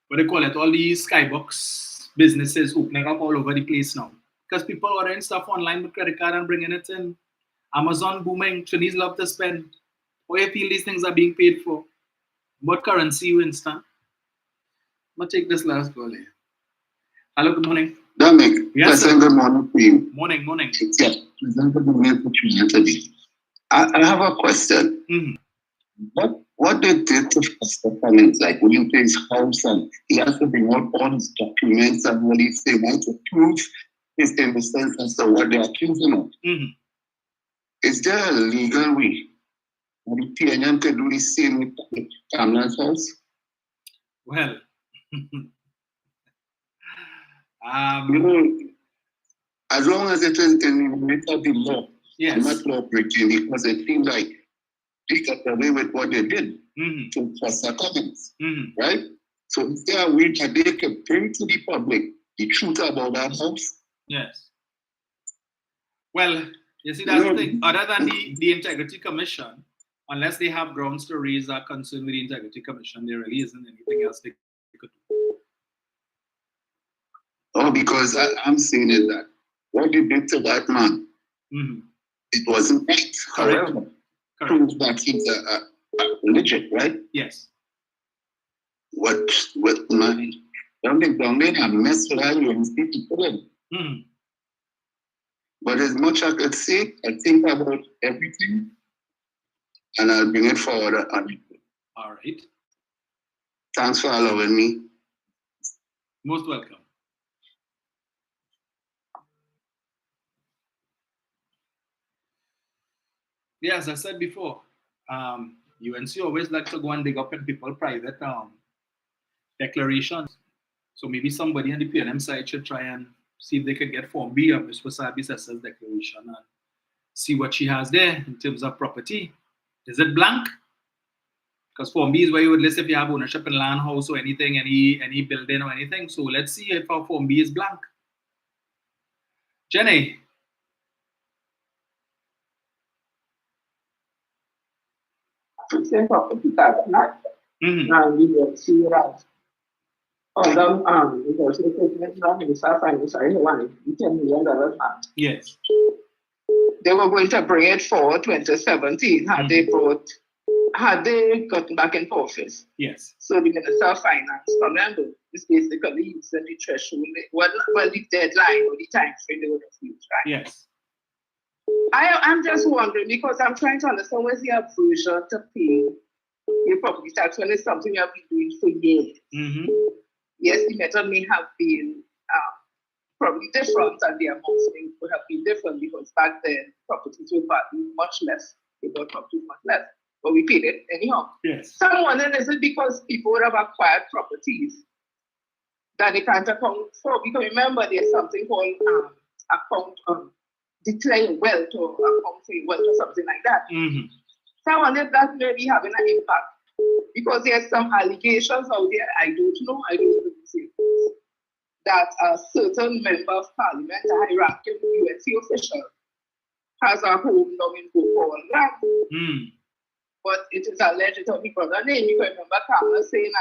what do you call it, all these skybox businesses opening up all over the place now? Because people are ordering stuff online with credit card and bringing it in. Amazon booming, Chinese love to spend. Why do you feel these things are being paid for? What currency, Winston? I'm going to take this last call here. Hello, good morning. Dominic, yes, sir. Good morning to you. Morning. Yeah, good morning to you. I have a question. What they did to Pastor Cummins, like when you pay his house and he has to bring out all his documents and all these things to prove his innocence as to what they're accusing of. Is there a legal way for the PNM to do the same with Cameron's house? Well, as long as it is in the limit of the law, yes. Not law breaking, because it seems like they got away with what they did to Pastor Cummins, right? So is there a way that they can bring to the public the truth about that house? Yes. Well, you see, that's the thing. Other than the Integrity Commission, unless they have grounds to raise a concern with the Integrity Commission, there really isn't anything else they could do. Oh, because I'm saying it that what they did to that man, it wasn't right. However, prove that he's a legit, right? Yes. What my down there, I mess with all you people in. But as much as I could say, I think about everything, and I'll bring it forward on it. All right. Thanks for allowing me. Most welcome. Yeah, as I said before, UNC always like to go and dig up in people's private declarations. So maybe somebody on the PNM side should try and see if they can get Form B of Ms. Wasabi's declaration and see what she has there in terms of property. Is it blank? Because Form B is where you would list if you have ownership in land, house, or anything, any building or anything. So let's see if our Form B is blank. Jenny. fixing property tax, not and we will see that. Although because the president of the South Financial one, $10 million fund. Yes. They were going to bring it forward 2017 had they gotten back in office. Yes. So the Minister of Finance, remember, is basically using the threshold, well, the deadline or the time frame they would have used, right? Yes. I'm just wondering because I'm trying to understand where's the aversion to pay your property tax when it's something you have been doing for years. Yes, the method may have been probably different and the amounts would have been different because back then properties were valued much less. They bought properties much less, but we paid it anyhow. Yes. So I'm wondering, is it because people would have acquired properties that they can't account for? Because remember, there's something called declare your wealth or account for your wealth or something like that. So I wonder if that may be having an impact because there's some allegations out there. I don't know that a certain member of parliament, a high-ranking UNC official, has a home down in Bokor land. But it is alleged to be brother name. You can remember Kamala saying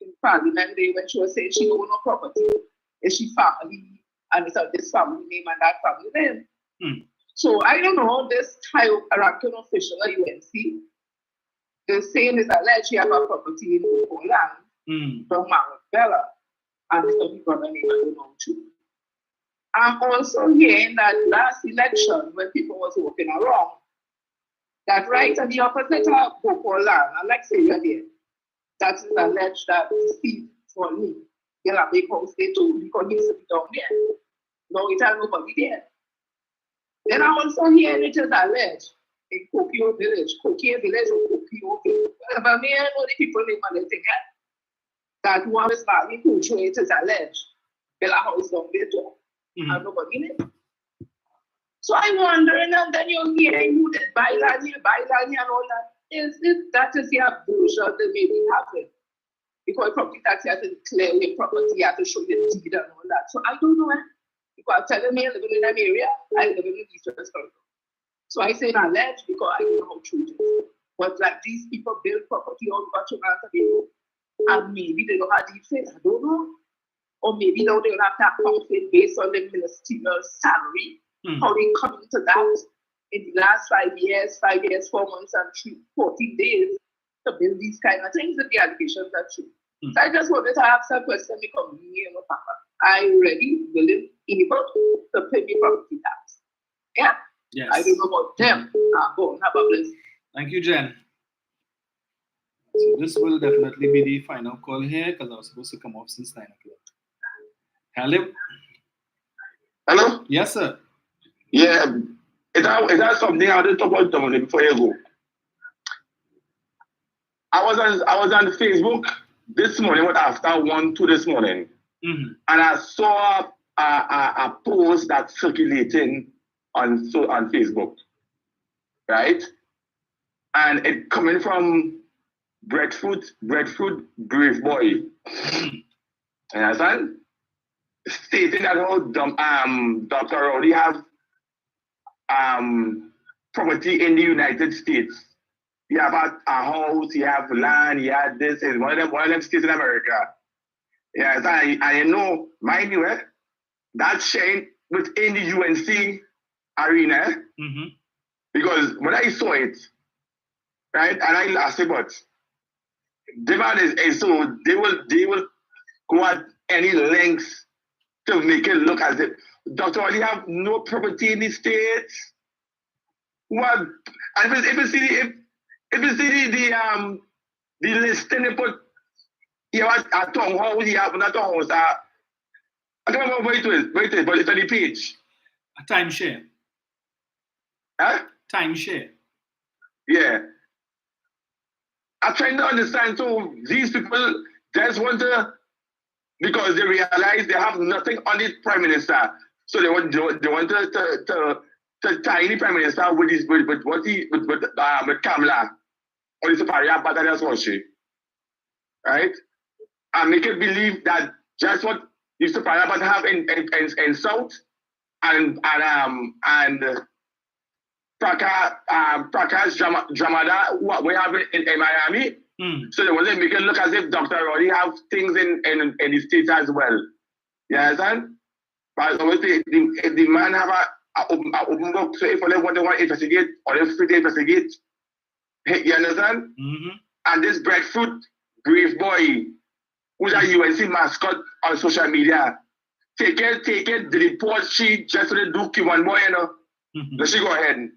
in parliament day when she was saying she don't own no property. Is she family and it's of this family name and that family name. So I don't know, this high-ranking official at UNC, they're saying it's alleged she have a property in Bokor land from Bella. And it's a brother name I don't know too. I'm also hearing that last election when people was walking around, that right at the opposite of Bokor land, and like say you're there, that is alleged that Steve for me, they'll have a big house there too, because he used to be down there. No, it has nobody there. Then I also hear it is alleged in Kokio village or Kokio village, whatever me and all the people name and everything else. That one is value who it is alleged. Build a house down there too. And nobody in it. So I'm wondering, and then you're hearing who did buy land here and all that. That is the aversion that may be happening. Because property tax, you have to declare your property, you have to show your deed and all that. So I don't know. Because I'm telling me I live in an area, I live in the Eastern Corridor. So I say alleged because I don't know how true it is. But like these people build property all over Toronto, and maybe they don't have deed fit, I don't know. Or maybe now they don't have that conflict based on the ministerial salary. How they come into that in the last 5 years, 4 months, and 14 days to build these kind of things if the allegations are true. So I just wanted to ask a question because me and my papa, I ready, willing, able to pay me property tax. Yeah? Yes. I don't know about them. Go on, have a blessing. Thank you, Jen. So this will definitely be the final call here because I was supposed to come off since 9 o'clock. Hello? Hello? Yes, sir. Yeah. Is that something I didn't talk about Dominic before you go? I was on Facebook this morning, after 1, 2 this morning, and I saw a post that's circulating on Facebook, right? And it coming from Breadfruit Brave Boy. You understand? Stating that how Dr. Rowley have property in the United States. You have a house, you have land, you have this, is one of them states in America. Yes, and you know, mind you, that's sharing within the UNC arena. Because when I saw it, right, and I said, but demand is so they will go at any lengths to make it look as if Dr. Wally have no property in the States. What? And if you see the listing they put, you have a town house, you have another house. I don't remember where it is, but it's on the page. A timeshare. Huh? Timeshare. Yeah. I'm trying to understand. So these people just want to, because they realize they have nothing on the prime minister, so they want to tie the prime minister with Kamala or the superior battalion Soshi, right? And make it believe that just what the superior battalion have in South and Prakash Dramada, what we have in Miami. So they wasn't making it look as if Dr. Rowley have things in the States as well. You understand? But obviously, if the man have a open book, so if they want to investigate or if they investigate, you understand? And this breadfruit brave boy, who's a UNC mascot on social media, take it, the report she just to do Cuban boy, you know. Let she go ahead.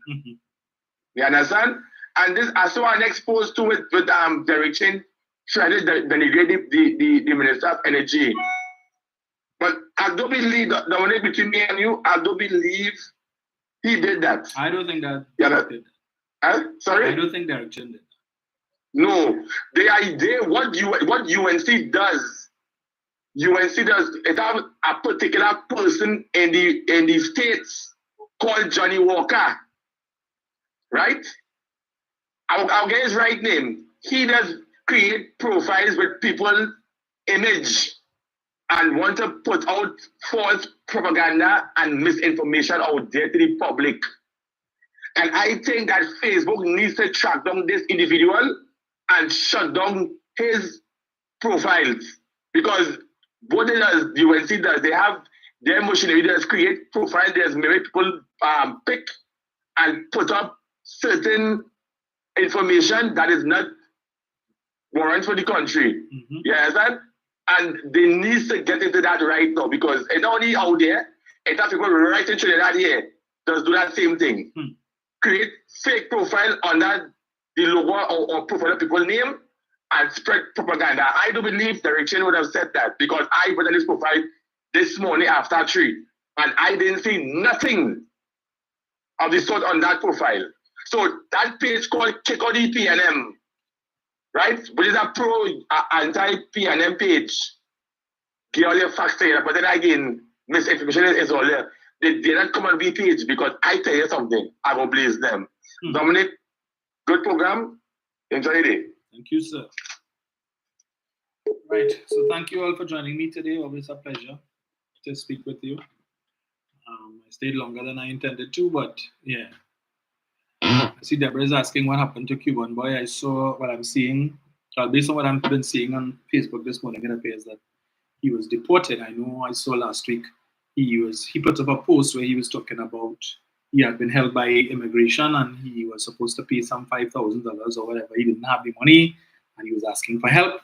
You understand? And this, I saw an exposed to it with Derek Chin trying to denigrate the Minister of Energy. But I don't believe that the one between me and you, I don't believe he did that. I don't think that. Sorry? I don't think Derek Chin did. No. The idea, what UNC does, it have a particular person in the States called Johnny Walker. Right? I'll get his right name. He does create profiles with people's image and want to put out false propaganda and misinformation out there to the public. And I think that Facebook needs to track down this individual and shut down his profiles. Because what it does, UNC does, they have their machinery that create profiles, there's maybe people pick and put up certain information that is not warrant for the country. You understand? And they need to get into that right now because it's not only out there, it's not people right in Trinidad here just do that same thing. Create fake profile under the logo or profile of people's name and spread propaganda. I do believe Derek Chin would have said that because I went on his profile this morning after 3 and I didn't see nothing of the sort on that profile. So that page called Kick Out the PNM, right? Which is a anti-PNM page. Give all your facts there, but then again, misinformation is all there. They not come on the page because I tell you something, I will blaze them. Dominic, good program. Enjoy the day. Thank you, sir. Right. So thank you all for joining me today. Always a pleasure to speak with you. I stayed longer than I intended to, but yeah. I see Deborah is asking what happened to Cuban boy. I saw what I'm seeing. Based on what I've been seeing on Facebook this morning, it appears that he was deported. I know I saw last week he put up a post where he was talking about he had been held by immigration and he was supposed to pay some $5,000 or whatever. He didn't have the money and he was asking for help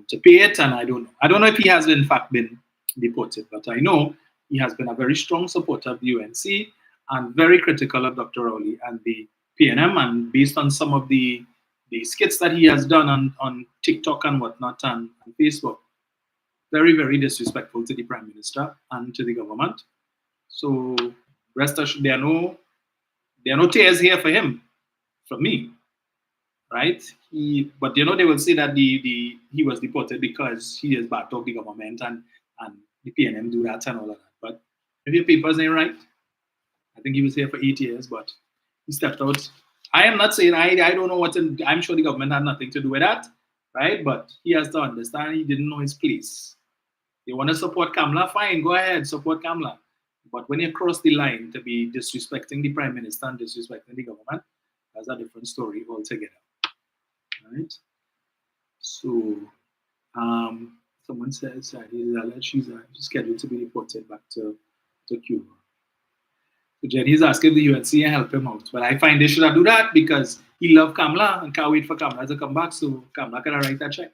to pay it. And I don't know. I don't know if he has in fact been deported, but I know he has been a very strong supporter of the UNC and very critical of Dr. Rowley and the PNM. And based on some of the skits that he has done on TikTok and whatnot and Facebook, very, very disrespectful to the Prime Minister and to the government. So rest assured, there are no tears here for him, from me, right? But they will say that he was deported because he has backed up the government and the PNM do that and all of that. But if your papers ain't right, I think he was here for 8 years, but he stepped out. I am not saying I don't know I'm sure the government had nothing to do with that, right? But he has to understand he didn't know his place. You want to support Kamala? Fine, go ahead, support Kamala. But when you cross the line to be disrespecting the Prime Minister and disrespecting the government, that's a different story altogether. Right? So, someone says she's scheduled to be deported back to Cuba. So Jenny's asking the UNC and help him out. But I find they should have do that because he loved Kamala and can't wait for Kamala to come back. So Kamala can write a check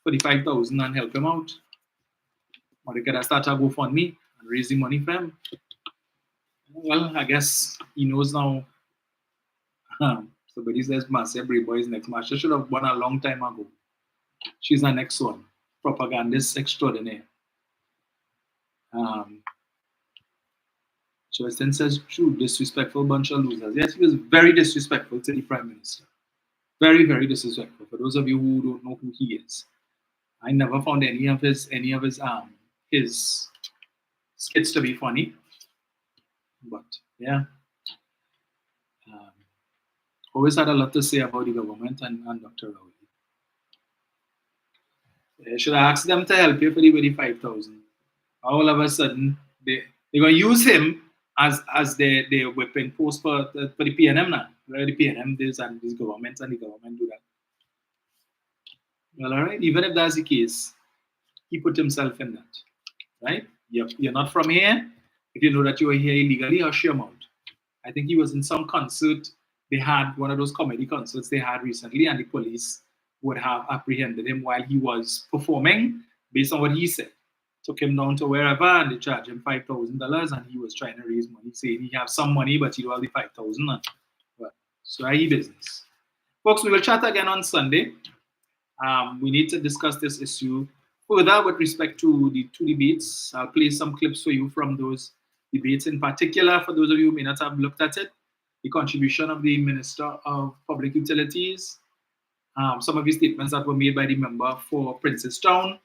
for the $5,000 and help him out. Or they could have started a GoFundMe and raise the money for him. Well, I guess he knows now. Somebody says Marcia Brayboy is next match. She should have won a long time ago. She's the next one. Propagandist extraordinaire. Joysten says, true, disrespectful bunch of losers. Yes, he was very disrespectful to the Prime Minister. Very, very disrespectful. For those of you who don't know who he is, I never found any of his skits to be funny. But yeah, always had a lot to say about the government and Dr. Rowley. Should I ask them to help you with the $5,000? All of a sudden, they're going to use him as they're whipping post for the PNM now. Right? The PNM this and this government and the government do that. Well, all right. Even if that's the case, he put himself in that. Right? You're not from here. If you know that you were here illegally, hush your mouth. I think he was in some concert. They had one of those comedy concerts they had recently, and the police would have apprehended him while he was performing, based on what he said. Took him down to wherever, and they charged him $5,000, and he was trying to raise money, saying he have some money, but he don't have the $5,000. Well, so I business. Folks, we will chat again on Sunday. We need to discuss this issue further with respect to the two debates. I'll play some clips for you from those debates in particular, for those of you who may not have looked at it. The contribution of the Minister of Public Utilities, some of the statements that were made by the member for Princestown,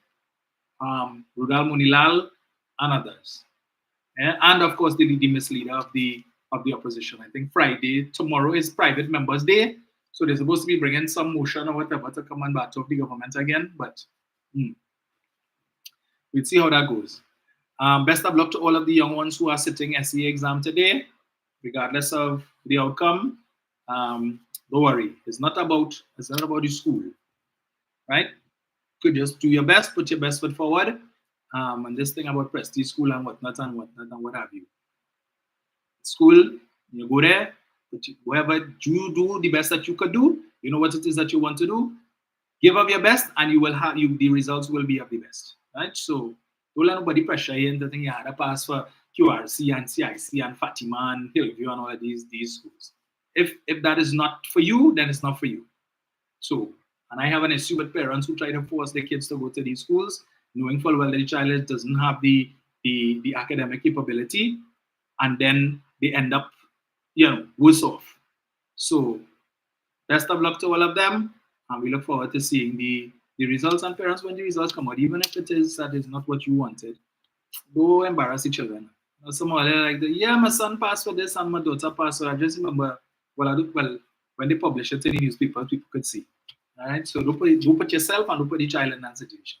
Rudal Munilal, and others. And of course, the misleader of the opposition. I think tomorrow is Private Members' Day, so they're supposed to be bringing some motion or whatever to come and back off the government again, but we'll see how that goes. Best of luck to all of the young ones who are sitting SEA exam today, regardless of the outcome. Don't worry, it's not about the school, right? You could just do your best, put your best foot forward, and this thing about prestige school and whatnot and what have you. School, you go there, whatever you do, the best that you could do. You know what it is that you want to do. Give up your best, and you will have the results will be of the best, right? So don't let nobody pressure you into thinking you had a pass for QRC and CIC and Fatima and Hillview and all of these schools. If that is not for you, then it's not for you. So, and I have an issue with parents who try to force their kids to go to these schools, knowing full well that the child doesn't have the academic capability, and then they end up, worse off. So, best of luck to all of them, and we look forward to seeing the results. And parents, when the results come out, even if it is that is not what you wanted, go embarrass the children. Some are like, my son passed for this and my daughter passed for that. I just remember, when they publish it in the newspaper, people could see. All right, so don't put yourself and don't put the child in that situation.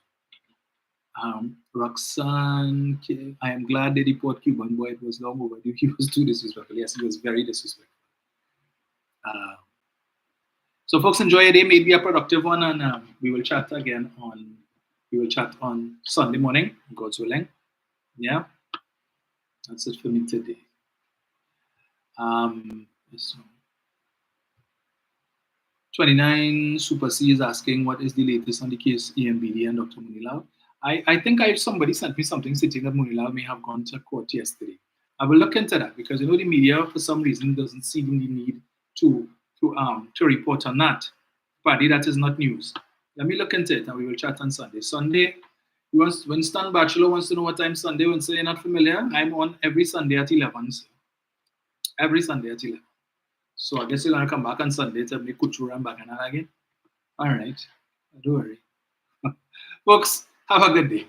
Roxanne, I am glad they report Cuban boy. It was long overdue. He was too disrespectful. Yes, he was very disrespectful. So, folks, enjoy your day. Maybe a productive one, and we will chat again on Sunday morning, God's willing. Yeah, that's it for me today. So 29 Super C is asking what is the latest on the case EMBD and Dr. Munilal. I think somebody sent me something stating that Munilal may have gone to court yesterday. I will look into that because the media for some reason doesn't see the need to report on that. Partly that is not news. Let me look into it and we will chat on Sunday. Sunday, when Stan Bachelor wants to know what time Sunday, when you're not familiar, I'm on every Sunday at 11. So. Every Sunday at 11. So I guess you're going to come back on Sunday to make Kuchura and back again. All right. Don't worry. Folks, have a good day.